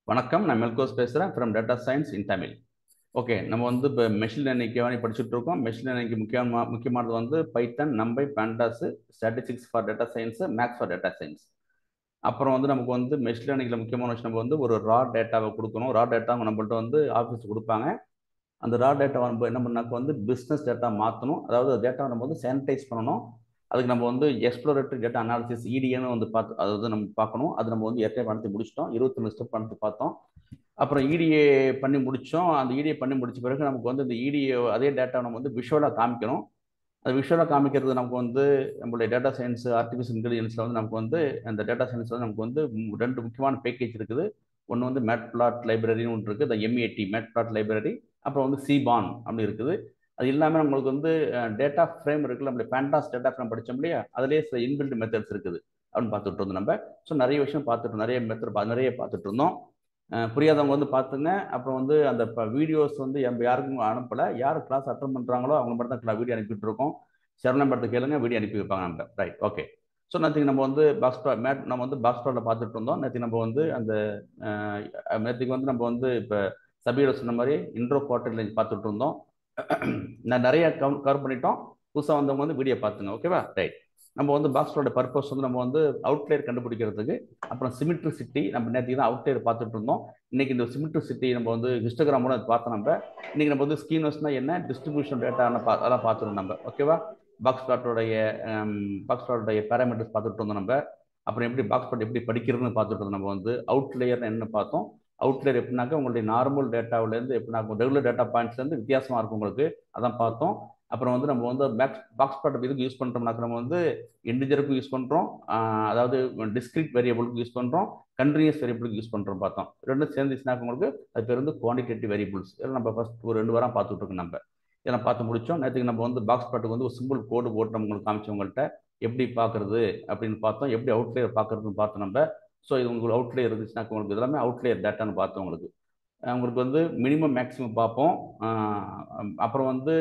வணக்கம், நான் மெல்கோஸ் பேசுகிறேன் from data science in Tamil. Okay, நம்ம வந்து இப்போ மெஷின் லேர்னிங் படிச்சுட்டு இருக்கோம். மெஷின் லேர்னிங்க்கு முக்கியமானது வந்து Python, NumPy, pandas, statistics for data science, maths for data science. அப்புறம் வந்து நமக்கு வந்து மெஷின் லேர்னிங்கில் முக்கியமான விஷயம் நம்ம வந்து ஒரு ரா டேட்டாவை கொடுக்கணும். ரா டேட்டா நம்மள்ட்ட வந்து ஆஃபீஸ் கொடுப்பாங்க. அந்த ரா டேட்டா நம்ம என்ன பண்ணாக்க வந்து பிஸ்னஸ் டேட்டா மாற்றணும். அதாவது டேட்டா நம்ம வந்து சானிடைஸ் பண்ணணும். அதுக்கு நம்ம வந்து எக்ஸ்ப்ளோரேட்டரி டேட்டா அனாலிசிஸ் இடிஏன்னு வந்து அதாவது நம்ம பார்க்கணும். அது நம்ம வந்து ஏற்கனவே பண்ணி முடிச்சிட்டோம். 21 ஸ்டெப் பண்ணி பார்த்தோம். அப்புறம் இடிஏ பண்ணி முடித்தோம். அந்த இடிஏ பண்ணி முடிச்ச பிறகு நமக்கு வந்து இந்த இடிஏ அதே டேட்டா நம்ம வந்து விஷுவலாக காமிக்கணும். அது விஷுவலாக காமிக்கிறது நமக்கு வந்து நம்மளுடைய டேட்டா சயின்ஸ், ஆர்டிஃபிஷியல் இன்டெலிஜென்ஸில் வந்து நமக்கு வந்து அந்த டேட்டா சயின்ஸ் வந்து நமக்கு வந்து ரெண்டு முக்கியமான பேக்கேஜ் இருக்குது. ஒன்று வந்து மேட்பிளாட் லைப்ரரின்னு ஒன்று இருக்குது, இந்த எம்ஏடி மேட்பிளாட் லைப்ரரி. அப்புறம் வந்து சிபான் அப்படி இருக்குது. அது இல்லாமல் நம்மளுக்கு வந்து டேட்டா ஃப்ரேம் இருக்குல்ல, நம்மளுடைய பேண்டாஸ் டேட்டா ஃப்ரேம் படித்தோம் இல்லையா, அதிலே சில இன்பில்ட் மெத்தட்ஸ் இருக்குது அப்படின்னு பார்த்துட்டு இருந்தோம் நம்ம. ஸோ நிறைய விஷயம் பார்த்துட்டு நிறைய மெத்தட் நிறைய பார்த்துட்டு இருந்தோம். புரியாதவங்க வந்து பார்த்துங்க. அப்புறம் வந்து அந்த வீடியோஸ் வந்து யாருக்கும் அனுப்பலை. யார் கிளாஸ் அட்டன் பண்ணுறாங்களோ அவங்க மட்டும் தான் வீடியோ அனுப்பிட்டு இருக்கோம். சரணம் படத்தை கேளுங்க, வீடியோ அனுப்பி வைப்பாங்க நம்ம. Right, okay. ஸோ நேற்றுக்கு நம்ம வந்து நம்ம வந்து பாக்ஸ்பாட்டில் பார்த்துட்டு இருந்தோம். நேற்றுக்கு நம்ம வந்து அந்த நேற்றுக்கு வந்து நம்ம வந்து இப்போ சபீர சொன்ன மாதிரி இன்ட்ரோ குவார்டர் ரேஞ்ச் பார்த்துட்டு இருந்தோம். நான் நிறைய கவர் பண்ணிட்டோம். புதுசாக வந்தவங்க வந்து வீடியோ பார்த்துங்க, ஓகேவா? ரைட். நம்ம வந்து பாக்ஸ்பாட்டோட பர்பஸ் வந்து நம்ம வந்து அவுட்லேயர் கண்டுபிடிக்கிறதுக்கு, அப்புறம் சிமிட்ரிசிட்டி. நம்ம நேற்றுக்கு தான் அவுட்லேயர் பார்த்துட்டு இருந்தோம். இன்னைக்கு இந்த சிமிட்ரிசிட்டி நம்ம வந்து ஹிஸ்டோகிராமோட பார்த்தோம். நம்ம இன்னைக்கு நம்ம வந்து ஸ்கீனர்ஸ்னா என்ன, டிஸ்ட்ரிபியூஷன் டேட்டா அதெல்லாம் பார்த்துருந்தோம் நம்ம, ஓகேவா? பாக்ஸ்பாட்டோடைய பேராமீட்டர்ஸ் பார்த்துட்டு இருந்தோம் நம்ம. அப்புறம் எப்படி பாக்ஸ்பாட் எப்படி படிக்கிறதுன்னு பார்த்துட்டு இருந்தோம். நம்ம வந்து அவுட்லேயர் என்ன பார்த்தோம். அவுட்லேயர் எப்படின்னாக்கா உங்களுடைய நார்மல் டேட்டாவிலேருந்து எப்படின்னா ரெகுலர் டேட்டா பாயிண்ட்ஸ்லேருந்து வித்தியாசமாக இருக்கும் உங்களுக்கு, அதான் பார்த்தோம். அப்புறம் வந்து நம்ம வந்து பாக்ஸ்பாட் இதுக்கு யூஸ் பண்ணுறோம்னாக்க நம்ம வந்து இன்டிஜருக்கும் யூஸ் பண்ணுறோம், அதாவது டிஸ்கிரிட் வேரியபிளுக்கு யூஸ் பண்ணுறோம், கண்டினியூஸ் வேரியபிளுக்கு யூஸ் பண்ணுறோம் பார்த்தோம். ரெண்டும் சேர்ந்துச்சுனாக்க உங்களுக்கு அது பேர் வந்து குவான்டிடேட்டிவ் வேரியபிள்ஸ். இதெல்லாம் நம்ம ஃபர்ஸ்ட் ஒரு 2 வாரம் பார்த்துட்டு இருக்கோம் நம்ம. இதெல்லாம் பார்த்து முடிச்சோம். நேற்றுக்கு நம்ம வந்து பாக்ஸ்பாட்டுக்கு வந்து ஒரு சிம்பிள் கோடு போட்டு உங்களுக்கு காமிச்சவங்கள்ட்ட எப்படி பார்க்கறது அப்படின்னு பார்த்தோம். எப்படி அவுட்லேயர் பார்க்கறதுன்னு பார்த்தோம் நம்ம. ஸோ இது உங்களுக்கு அவுட்லேயர் இருந்துச்சுனாக்க உங்களுக்கு இதெல்லாமே அவுட்லேயர் டேட்டான்னு பார்த்தோம். உங்களுக்கு வந்து மினிமம் மேக்ஸிமம் பார்ப்போம். அப்புறம் வந்து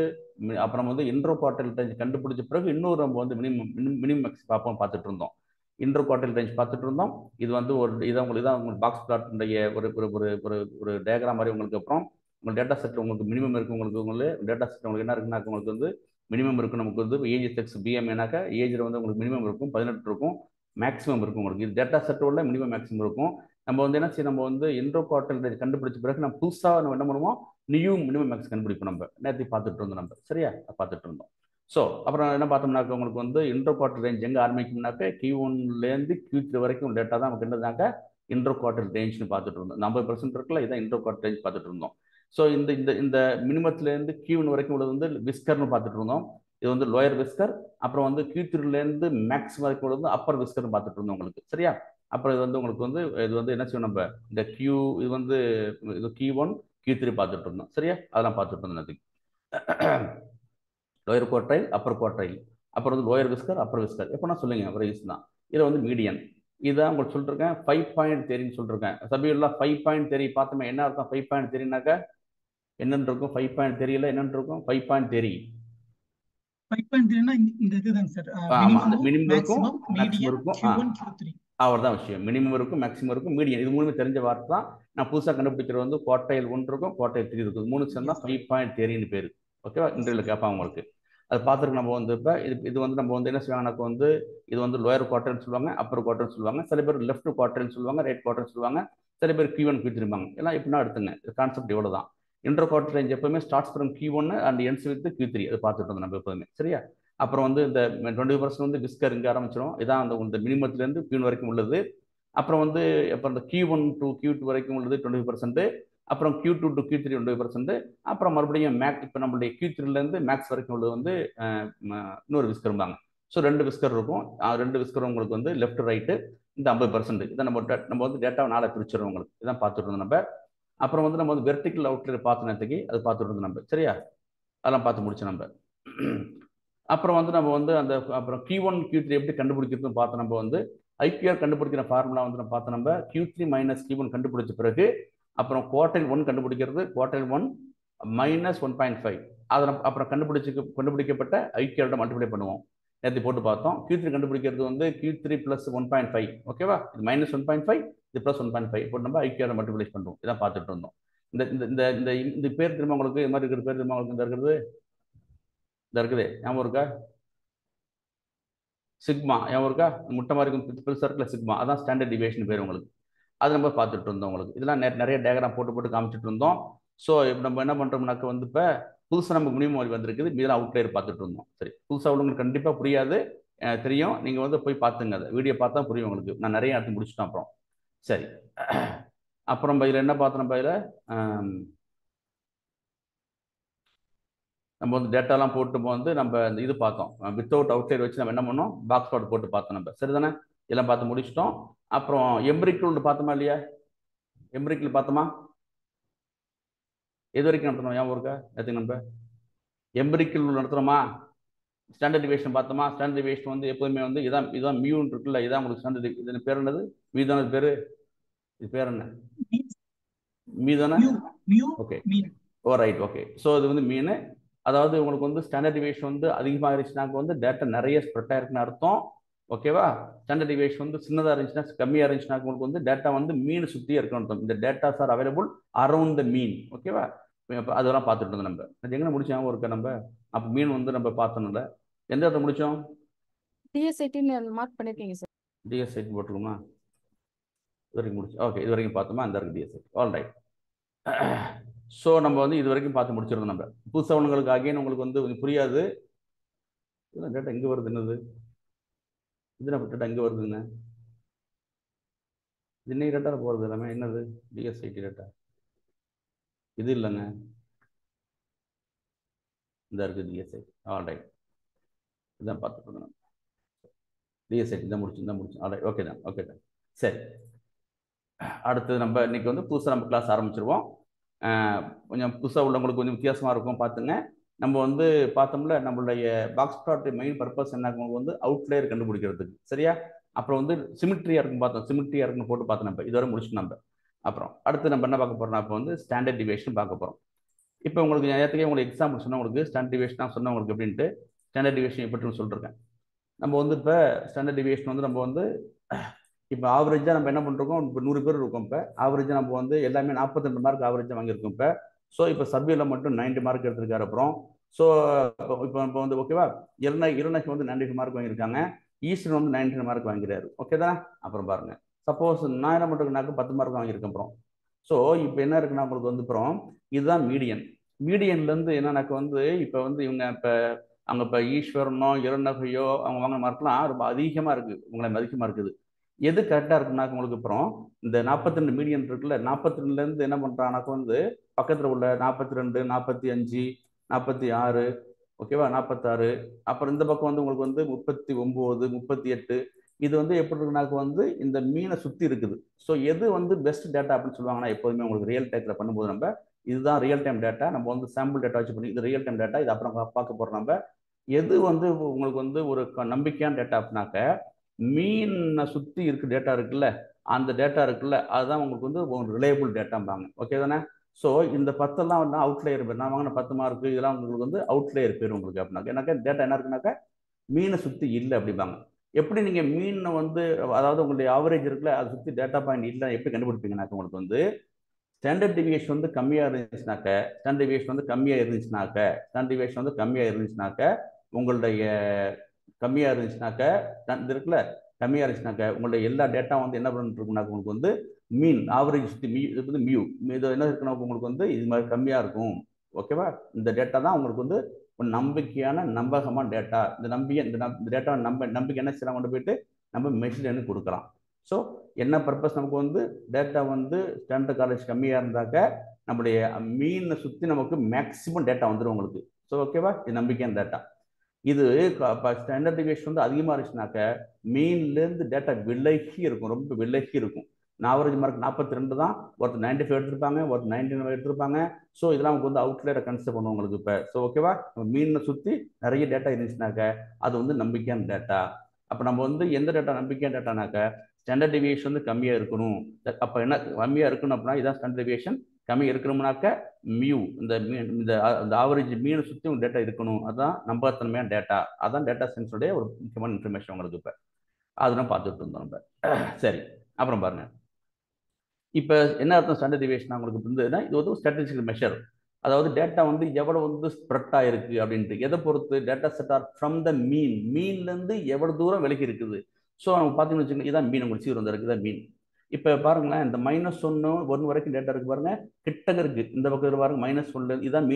இன்ட்ரோ குவார்டர் ரேஞ்ச் கண்டுபிடிச்ச பிறகு இன்னொரு நம்ம வந்து மினிமம் மேக்ஸ் பார்த்துட்டு இருந்தோம். இன்ட்ரோ குவார்டர் ரேஞ்ச் பார்த்துட்டு இருந்தோம். இது வந்து உங்களுக்கு பாக்ஸ் பிளாட்டுடைய ஒரு ஒரு ஒரு ஒரு ஒரு டயக்ராம் மாதிரி உங்களுக்கு. அப்புறம் உங்கள் டேட்டா செட் உங்களுக்கு மினிமம் இருக்குது. உங்களுக்கு டேட்டா செட் உங்களுக்கு என்ன இருக்குன்னா உங்களுக்கு வந்து மினிமம் இருக்கும். நமக்கு வந்து ஏஜ் செக்ஸ் பிஎம்ஏனாக்கா ஏஜில் வந்து உங்களுக்கு மினிமம் இருக்கும் 18 இருக்கும், மேக்ஸிமம் இருக்கும் உங்களுக்கு. இது டேட்டா செட்டோட மினிமம் மேக்ஸிமம் இருக்கும். நம்ம வந்து என்ன செய்ய, நம்ம வந்து இன்ட்ரோ குவார்டர் ரேஞ்ச் கண்டுபிடிச்ச பிறகு நம்ம புதுசாக நம்ம என்ன பண்ணுவோம், நியூ மினிமம் மேக்ஸ் கண்டுபிடிப்போம். நம்ம நேற்று பார்த்துட்டு இருந்தோம் நம்ம, சரியா? பார்த்துட்டு இருந்தோம். ஸோ அப்புறம் என்ன பார்த்தோம்னாக்க உங்களுக்கு வந்து இன்ட்ரோ குவார்டர் ரேஞ்ச் எங்கே ஆரம்பிக்கும்னாக்க Q1லேருந்து Q3 வரைக்கும் டேட்டா தான் நமக்கு என்னதுனாக்கா இன்ட்ரோ குவார்டர் ரேஞ்ச்னு பார்த்துட்டு இருந்தோம். 50% இருக்குல்ல, இதான் இன்ட்ரோ குவார்டர் ரேஞ்ச் பார்த்துட்டு இருந்தோம். ஸோ இந்த இந்த இந்த மினிமத்துலேருந்து Q1 வரைக்கும் உள்ளது வந்து விஸ்கர்னு பார்த்துட்டு இருந்தோம். இது வந்து லோயர் விஸ்கர். அப்புறம் வந்து Q3லேருந்து மேக்ஸ் வரைக்கும் உள்ளது அப்பர் விஸ்கர்னு பார்த்துட்டு இருந்தோம் உங்களுக்கு, சரியா? அப்புறம் இது வந்து உங்களுக்கு வந்து இது வந்து என்ன செய்யும், நம்ம இந்த இது வந்து இது Q1 Q3 பார்த்துட்டு இருந்தோம், சரியா? அதெல்லாம் பார்த்துட்டு இருந்தோம். லோயர் குவார்டைல், அப்பர் குவார்டைல், அப்புறம் வந்து லோயர் விஸ்கர், அப்பர் விஸ்கர், எப்படின்னா சொல்லுங்க, ஒரு யூஸ் தான். இதில் வந்து மீடியன். இதான் உங்களுக்கு சொல்லிருக்கேன் 5 பாயிண்ட் தேரின்னு சொல்லிருக்கேன். சபீர்லாம் 5 பாயிண்ட் தேரி பார்த்தோமே, என்ன அர்த்தம் 5 பாயிண்ட் தேரினாக்கா என்னன்னு இருக்கும்? 5 பாயிண்ட் தெரியல என்னன்னு இருக்கும்? 5 பாயிண்ட் தெரி 5.3னா இந்த இதுதாங்க சார். மினிமம் இருக்கும், மேக்ஸிமம் இருக்கும். Q1 Q3 அவ்வளோதான் விஷயம். மினிமம் இருக்கும், மேக்ஸிமம் இருக்கும், மீடியம். இது மூணுமே தெரிஞ்ச வார்த்தை தான். நான் புதுசாக கண்டுபிடிக்கிறது வந்து குவார்டைல் 1 இருக்கும், குவார்டைல் 3 இருக்கும். 3 சேர்ந்தா 5 பாயிண்ட் தேரின்னு பேர், ஓகேவா? இன்டர்வியூல கேட்பாங்க உங்களுக்கு. அது பார்த்துருக்கு. நம்ம வந்து இப்போ இது வந்து நம்ம வந்து என்ன செய்வாங்கனாக்க வந்து இது வந்து லோயர் குவார்டர்னு சொல்லுவாங்க, அப்பர் குவார்டர்னு சொல்லுவாங்க. சில பேர் லெஃப்ட் குவார்டர்னு சொல்லுவாங்க, ரைட் குவார்டர்னு சொல்லுவாங்க. சில பேர் Q1 Q3 எல்லாம் எப்படின்னா எடுத்துங்க. கான்செப்ட் இவ்வளோ தான். இன்டர் குவார்டர் ரேஞ்ச் எப்பவுமே starts from Q1 and ends with Q3. அது பார்த்துட்டு இருந்தோம் நம்ம எப்போதுமே, சரியா? அப்புறம் வந்து இந்த 20% வந்து விஸ்கர் இங்கே ஆரம்பிச்சிடும். இதான் அந்த மினிமத்துலேருந்து Q1 வரைக்கும் உள்ளது. அப்புறம் வந்து இப்போ இந்த Q1 to Q2 வரைக்கும் உள்ளது 20%. அப்புறம் Q2 to Q3 20%. அப்புறம் மறுபடியும் இப்போ நம்மளுடைய Q3லேருந்து மேக்ஸ் வரைக்கும் உள்ளது வந்து இன்னொரு விஸ்கர்பாங்க. ஸோ 2 விஸ்கர் இருக்கும். 2 விஸ்கர் உங்களுக்கு வந்து லெஃப்ட் ரைட்டு இந்த 50%. இதை நம்ம வந்து டேட்டாவை 4 பிரிச்சிடும் உங்களுக்கு. இதான் பார்த்துட்டு இருந்தோம் நம்ம. அப்புறம் வந்து நம்ம வந்து வெர்டிக்கல் அவுட்லேயர் பார்த்து நேற்றுக்கு அது பார்த்துட்டு இருந்தோம் நம்ம, சரியா? அதெல்லாம் பார்த்து முடிச்சு நம்ம. அப்புறம் வந்து நம்ம வந்து அப்புறம் Q1 Q3 எப்படி கண்டுபிடிக்கிறதுன்னு பார்த்தோம். நம்ம வந்து ஐபிஆர் கண்டுபிடிக்கிற ஃபார்முலா வந்து நம்ம பார்த்தோம். நம்ம Q3 மைனஸ் Q1 கண்டுபிடிச்ச பிறகு அப்புறம் குவார்டைல் 1 கண்டுபிடிக்கிறது, குவார்டைல் 1 மைனஸ் 1.5. அதை அப்புறம் கண்டுபிடிக்கப்பட்ட ஐபிஆரோட மல்டிப்ளை பண்ணுவோம். நேற்று போட்டு பார்த்தோம். Q3 கண்டுபிடிக்கிறது வந்து Q3 + 1.5. ஓகேவா? இது -1.5, இது +1.5 போட்டு நம்ம ஐக்கியோட மல்டிப்ளை பண்ணுறோம். இதான் பார்த்துட்டு இருந்தோம். இந்த இந்த இந்த இந்த இந்த பேர் திரும்ப உங்களுக்கு இது மாதிரி இருக்கிற பேர் திரும்ப உங்களுக்கு இந்த இருக்கிறது இந்த இருக்குது ஞாபகம் இருக்கா? சிக்மா ஞாபகம் இருக்கா? முட்டை மாதிரி இருக்கும் பெருசாக இருக்குல்ல சிக்மா, அதான் ஸ்டாண்டர்ட் டிவியேஷன் பேர் உங்களுக்கு. அது நம்ம பார்த்துட்டு இருந்தோம். உங்களுக்கு இதெல்லாம் நிறைய டயக்ராம் போட்டு காமிச்சிட்டு இருந்தோம். ஸோ இப்போ நம்ம என்ன பண்ணுறோம்னாக்க வந்து இப்போ புதுசாக நமக்கு மினிமம் வேல்யூ வந்திருக்குது, இதெல்லாம் அவுட்லையர் பார்த்துட்டு இருந்தோம். சரி, புதுசாக உங்களுக்கு கண்டிப்பாக புரியாது, தெரியும். நீங்கள் வந்து போய் பார்த்துங்க, அதை வீடியோ பார்த்தா புரியும் உங்களுக்கு. நான் நிறைய இடத்து முடிச்சுட்டேன். அப்புறம் சரி, அப்புறம் இதில் என்ன பார்த்தோம்? இதில் நம்ம வந்து டேட்டாலாம் போட்டு வந்து நம்ம இந்த இது பார்த்தோம். வித்தவுட் அவுட்லையர் வச்சு நம்ம என்ன பண்ணோம்? பாக்ஸ் ப்ளாட் போட்டு பார்த்தோம். நம்ம சரிதானே? இதெல்லாம் பார்த்து முடிச்சிட்டோம். அப்புறம் எம்பிரிக்கல் பார்த்தோமா இல்லையா? எம்பிரிக்கல் பார்த்தோமா? எது வரைக்கும் நடத்தணும் ஞாபகம் இருக்கா? நேற்று நம்ம எம்பிரிக்கல் நடத்துகிறோமா? ஸ்டாண்டர்ட் டிவியேஷன் பார்த்தோமா? ஸ்டாண்டர்ட் டிவியேஷன் வந்து எப்போதுமே வந்து இதான் மியூன்னு இருக்குல்ல, இதான் உங்களுக்கு ஸ்டாண்டர்ட். இது பேர் என்னது? மீதான பேர், இது பேர் என்ன? மீதான. ஓகே, ஓ ரைட், ஓகே. ஸோ இது வந்து மீன். அதாவது உங்களுக்கு வந்து ஸ்டாண்டர்ட் டிவியேஷன் வந்து அதிகமாக இருந்துச்சுனாக்க வந்து டேட்டா நிறைய ஸ்ப்ரெட் ஆயிருக்குன்னு அர்த்தம். ஓகேவா? ஸ்டாண்டர்ட் டிவியேஷன் வந்து சின்னதாக இருந்துச்சுன்னா, கம்மியாக இருந்துச்சுனாக்க உங்களுக்கு வந்து டேட்டா வந்து மீன் சுற்றியே இருக்கணும் அர்த்தம். இந்த datas are available around the mean. ஓகேவா? அதெல்லாம் பார்த்துட்டு இருந்தோம். நம்ம எங்கே முடிச்சோம் இருக்க நம்ம? அப்போ மீன் வந்து நம்ம பார்த்தோம்ல, எந்த இடத்துல முடிச்சோம்? DSIT மார்க் பண்ணிருக்கீங்க சார். DSIT போட்டுருக்குமா? இது வரைக்கும் முடிச்சு. ஓகே, இது வரைக்கும் பார்த்தோமா? அந்த இருக்கு DSIT. All right. ஸோ நம்ம வந்து இது வரைக்கும் பார்த்து முடிச்சிருந்தோம். நம்ம புதுசாக உங்களுக்கு அகைன் உங்களுக்கு வந்து புரியாது. இதெல்லாம் டேட்டா எங்கே வருது? என்னது இது? நம்ம டேட்டா எங்கே வருதுங்க? இது இன்னைக்கு டேட்டா போகிறது எல்லாமே என்னது? DSIT டேட்டா இது இல்லைங்க, இந்த இருக்குது DSIT. ஆல் ரைட், இதான் பார்த்துட்டு இருந்தோம். DSIT தான் முடிச்சு. ஆல் ரைட், ஓகே தான், ஓகே தான். சரி, அடுத்து நம்ம இன்னைக்கு வந்து புதுசாக நம்ம கிளாஸ் ஆரம்பிச்சிருவோம். கொஞ்சம் புதுசாக உள்ளவங்களுக்கு கொஞ்சம் வித்தியாசமாக இருக்கும், பார்த்துங்க. நம்ம வந்து பார்த்தோம்ல, நம்மளுடைய பாக்ஸ் ப்ளாட் மெயின் பர்பஸ் என்ன வந்து அவுட்லேயர் கண்டுபிடிக்கிறதுக்கு. சரியா? அப்புறம் வந்து சிமிட்ரியா இருக்கும் பார்த்தோம், சிமிட்ரியா இருக்குன்னு போட்டு பார்த்தோம். நம்ம இதுவரை முடிச்சு நம்ம. அப்புறம் அடுத்து நம்ம என்ன பார்க்க போறோம்னா, இப்போ வந்து ஸ்டாண்டர்ட் டிவியேஷன் பார்க்க போறோம். இப்போ உங்களுக்கு நேரத்துக்கே உங்களுக்கு எக்ஸாம்பிள் சொன்ன உங்களுக்கு ஸ்டாண்டர்ட் டிவியேஷன் சொன்ன உங்களுக்கு எப்படின்ட்டு ஸ்டாண்டர்ட் டிவியேஷன் எப்படின்னு சொல்லிருக்கேன். நம்ம வந்து இப்போ ஸ்டாண்டர்ட் டிவியேஷன் வந்து நம்ம வந்து இப்போ ஆவரேஜாக நம்ம என்ன பண்ணுறோம்? இப்போ 100 பேர் இருக்கோம். இப்போ ஆவரேஜாக நம்ம வந்து எல்லாமே 42 மார்க் ஆவரேஜாக வாங்கியிருக்கோம். ஸோ இப்போ சர்வேல மட்டும் 90 மார்க் எடுத்திருக்காரு. அப்புறம் ஸோ இப்போ வந்து ஓகேவா, இருநக்கு வந்து 90 மார்க் வாங்கியிருக்காங்க, ஈஸ்டர் வந்து 90 மார்க் வாங்கிறாரு. ஓகே தானே? அப்புறம் பாருங்க, சப்போஸ் நான் என்ன பண்ணுறேன்னாக்க 10 மார்க் வாங்கியிருக்கேன். அப்புறம் ஸோ இப்போ என்ன இருக்குன்னா உங்களுக்கு வந்து அப்புறம் இதுதான் மீடியன். மீடியன்லேருந்து என்னன்னாக்க வந்து இப்போ வந்து இவங்க இப்போ அவங்க இப்போ ஈஸ்வரனோ இருநகையோ அவங்க வாங்கின மார்க்லாம் ரொம்ப அதிகமாக இருக்குது, உங்களை அதிகமாக இருக்குது. எது கரெக்டாக இருக்குன்னா உங்களுக்கு அப்புறம் இந்த 42 மீடியன் இருக்குல்ல, 42லேருந்து என்ன பண்ணுறாங்கனாக்க வந்து பக்கத்தில் உள்ள 42, 45, 46, ஓகேவா, 46, அப்புறம் இந்த பக்கம் வந்து உங்களுக்கு வந்து 39, 38, இது வந்து எப்படி இருக்குனாக்க வந்து இந்த மீனை சுற்றி இருக்குது. ஸோ எது வந்து பெஸ்ட் டேட்டா அப்படின்னு சொல்லுவாங்கன்னா, எப்போதுமே உங்களுக்கு ரியல் டைத்தில் பண்ணும்போது நம்ம இதுதான் ரியல் டைம் டேட்டா. நம்ம வந்து சாம்பிள் டேட்டா வச்சு பண்ணி இது ரியல் டைம் டேட்டா. இது அப்புறம் பார்க்க போகிறோம். நம்ம எது வந்து உங்களுக்கு வந்து ஒரு நம்பிக்கையான டேட்டா அப்படின்னாக்க மீனை சுற்றி இருக்க டேட்டா இருக்குல்ல, அந்த டேட்டா இருக்குல்ல, அதுதான் உங்களுக்கு வந்து ஒரு ரிலையபிள் டேட்டாம்பாங்க. ஓகே தானே? ஸோ இந்த 10 வந்து அவுட்லேயர் பேர். நான் வாங்கின 10 மார்க்கு இதெல்லாம் உங்களுக்கு வந்து அவுட்லேயர் பேர் உங்களுக்கு அப்படின்னாக்க. ஏன்னாக்கா டேட்டா என்ன இருக்குனாக்கா மீனை சுற்றி இல்லை அப்படிம்பாங்க. எப்படி நீங்கள் மீனை வந்து அதாவது உங்களுடைய ஆவரேஜ் இருக்குல்ல, அதை சுற்றி டேட்டா பாயிண்ட் இல்லை எப்படி கண்டுபிடிப்பீங்கன்னாக்க உங்களுக்கு வந்து ஸ்டாண்டர்ட் டிவியேஷன் வந்து கம்மியாக இருந்துச்சுனாக்க உங்களுடைய உங்களுடைய எல்லா டேட்டா வந்து என்ன பண்ணிட்டு இருக்குனாக்க உங்களுக்கு வந்து மீன் ஆவரேஜ் சுற்றி இது வந்து மியூ இது என்ன இருக்குன்னா உங்களுக்கு வந்து இது மாதிரி கம்மியாக இருக்கும். ஓகேவா? இந்த டேட்டா தான் உங்களுக்கு வந்து ஒரு நம்பகமான டேட்டா. இந்த டேட்டா நம்பிக்கை என்ன செய்யலாம், கொண்டு போயிட்டு நம்ம மெஷின் கொடுக்கலாம். ஸோ என்ன பர்பஸ், நமக்கு வந்து டேட்டா வந்து ஸ்டாண்டர்ட் காலேஜ் கம்மியாக இருந்தாக்க நம்முடைய மீனை சுற்றி நமக்கு மேக்சிமம் டேட்டா வந்துடும் உங்களுக்கு. ஸோ ஓகேவா, இது நம்பிக்கையான டேட்டா. இது ஸ்டாண்டர்ட் டிவியேஷன் வந்து அதிகமாக இருந்துச்சுனாக்க மீன்லேருந்து டேட்டா விலகி இருக்கும், ரொம்ப விலகி இருக்கும். ஆவரேஜ் மார்க் 42 தான், ஒருத்தர் 95 எடுத்திருப்பாங்க, ஒருத்தர் 99 எடுத்திருப்பாங்க. ஸோ இதெல்லாம் நமக்கு வந்து அவுட்லேயரை கன்சிடர் பண்ணுவோம் உங்களுக்கு இப்போ. ஸோ ஓகேவா, நம்ம மீனை சுற்றி நிறைய டேட்டா இருந்துச்சுனாக்க அது வந்து நம்பிக்கையான டேட்டா. அப்போ நம்ம வந்து எந்த டேட்டா நம்பிக்கையான டேட்டானாக்க ஸ்டாண்டர்ட் டிவியேஷன் வந்து கம்மியாக இருக்கணும். அப்போ என்ன கம்மியாக இருக்கணும் அப்படின்னா இதான் ஸ்டாண்டர்ட் டிவியேஷன் கம்மி இருக்கணும்னாக்க மியூ இந்த ஆவரேஜ் மீனை சுற்றி உங்கள் டேட்டா இருக்கணும். அதுதான் நம்பகத்தன்மையான டேட்டா. அதான் டேட்டா சயின்ஸோடைய ஒரு முக்கியமான இன்ஃபர்மேஷன் உங்களுக்கு. இப்போ அதெல்லாம் பார்த்துட்டு இருந்தோம் நம்ம. சரி, அப்புறம் பாருங்க. இப்போ என்ன அர்த்தம் ஸ்டாண்டர்ட் டிவியேஷன் உங்களுக்கு இருந்ததுன்னா, இது வந்து ஸ்டாட்டிஸ்டிக்கல் மெஷர். அதாவது டேட்டா வந்து எவ்வளோ வந்து ஸ்ப்ரெட் ஆயிருக்கு அப்படின்ட்டு. எதை பொறுத்து? Data set are from the மீன்லேருந்து எவ்வளோ தூரம் விலகி இருக்குது. ஸோ நம்ம பார்த்தீங்கன்னு வச்சுக்கோங்க, இதான் மீன் உங்களுக்கு சீர் வந்திருக்கு, இதான் மீன். இப்போ பாருங்களேன், இந்த -1 வரைக்கும் டேட்டா இருக்கு பாருங்க, கிட்டக இருக்கு. இந்த பக்கம் பாருங்க -1 இதான்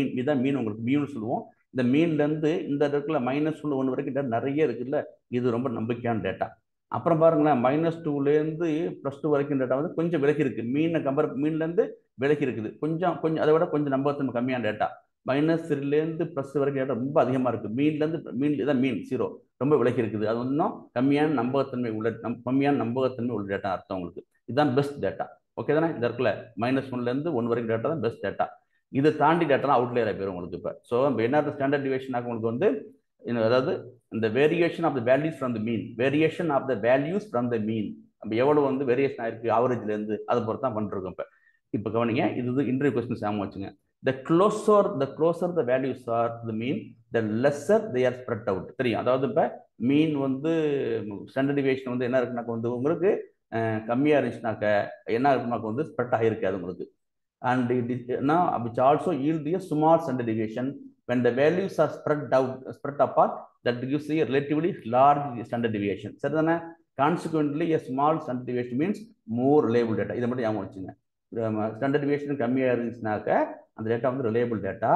மீன் உங்களுக்கு மீன் சொல்லுவோம். இந்த மீன்லேருந்து இந்த இடத்துல -1 வரைக்கும் டேட்டா நிறைய இருக்குல்ல, இது ரொம்ப நம்பிக்கையான டேட்டா. அப்புறம் பாருங்களேன், -2லேருந்து +2 வரைக்கும் டேட்டா வந்து கொஞ்சம் விலகி இருக்கு. மீன்லேருந்து விலகி இருக்குது. கொஞ்சம் அதை விட கொஞ்சம் நம்பகத்தன்மை கம்மியான டேட்டா. -3லேருந்து + வரைக்கும் டேட்டா ரொம்ப அதிகமாக இருக்குது. இதான் மீன் 0 ரொம்ப விலகி இருக்குது. அது இன்னும் கம்மியான நம்பகத்தன்மை உள்ள டேட்டா அர்த்தம் உங்களுக்கு. இதுதான் பெஸ்ட் டேட்டா. ஓகே தானே? இந்த இடத்துல -1லேருந்து 1 வரைக்கும் டேட்டா தான் பெஸ்ட் டேட்டா. இதை தாண்டி டேட்டா அவுட்லேயர் போயிடும் உங்களுக்கு. இப்போ ஸோ என்ன ஸ்டாண்டர்ட் டிவியேஷன் ஆகும் உங்களுக்கு வந்து, அதாவது இந்த variation of the values from the mean. நம்ம எவ்வளவு வந்து வேரியேஷன் ஆயிருக்கு ஆவரேஜ்ல இருந்து, அதை பொறுத்து தான் பண்ணிருக்கோம். இப்போ கவனிங்க, இது இன்டர்வியூ கொஸ்டின் சாம வச்சுங்க. the closer the values are to the mean, the lesser they are spread out. தெரியும். அதாவது இப்போ மீன் வந்து ஸ்டாண்டர்ட் டிவியேஷன் வந்து என்ன இருக்குனாக்க வந்து உங்களுக்கு கம்மியா இருந்துச்சுனாக்க என்ன இருக்குனாக்க வந்து ஸ்ப்ரெட் ஆகிருக்காது உங்களுக்கு. and it is now which also yield a small standard deviation when the values are spread apart, that gives a relatively large standard deviation. சரிதானே? Consequently a small standard deviation means more reliable data. இதை மட்டும் ஞாபகம் வச்சுங்க. Standard deviation கம்மியாக இருந்துச்சுனாக்க அந்த data வந்து reliable data.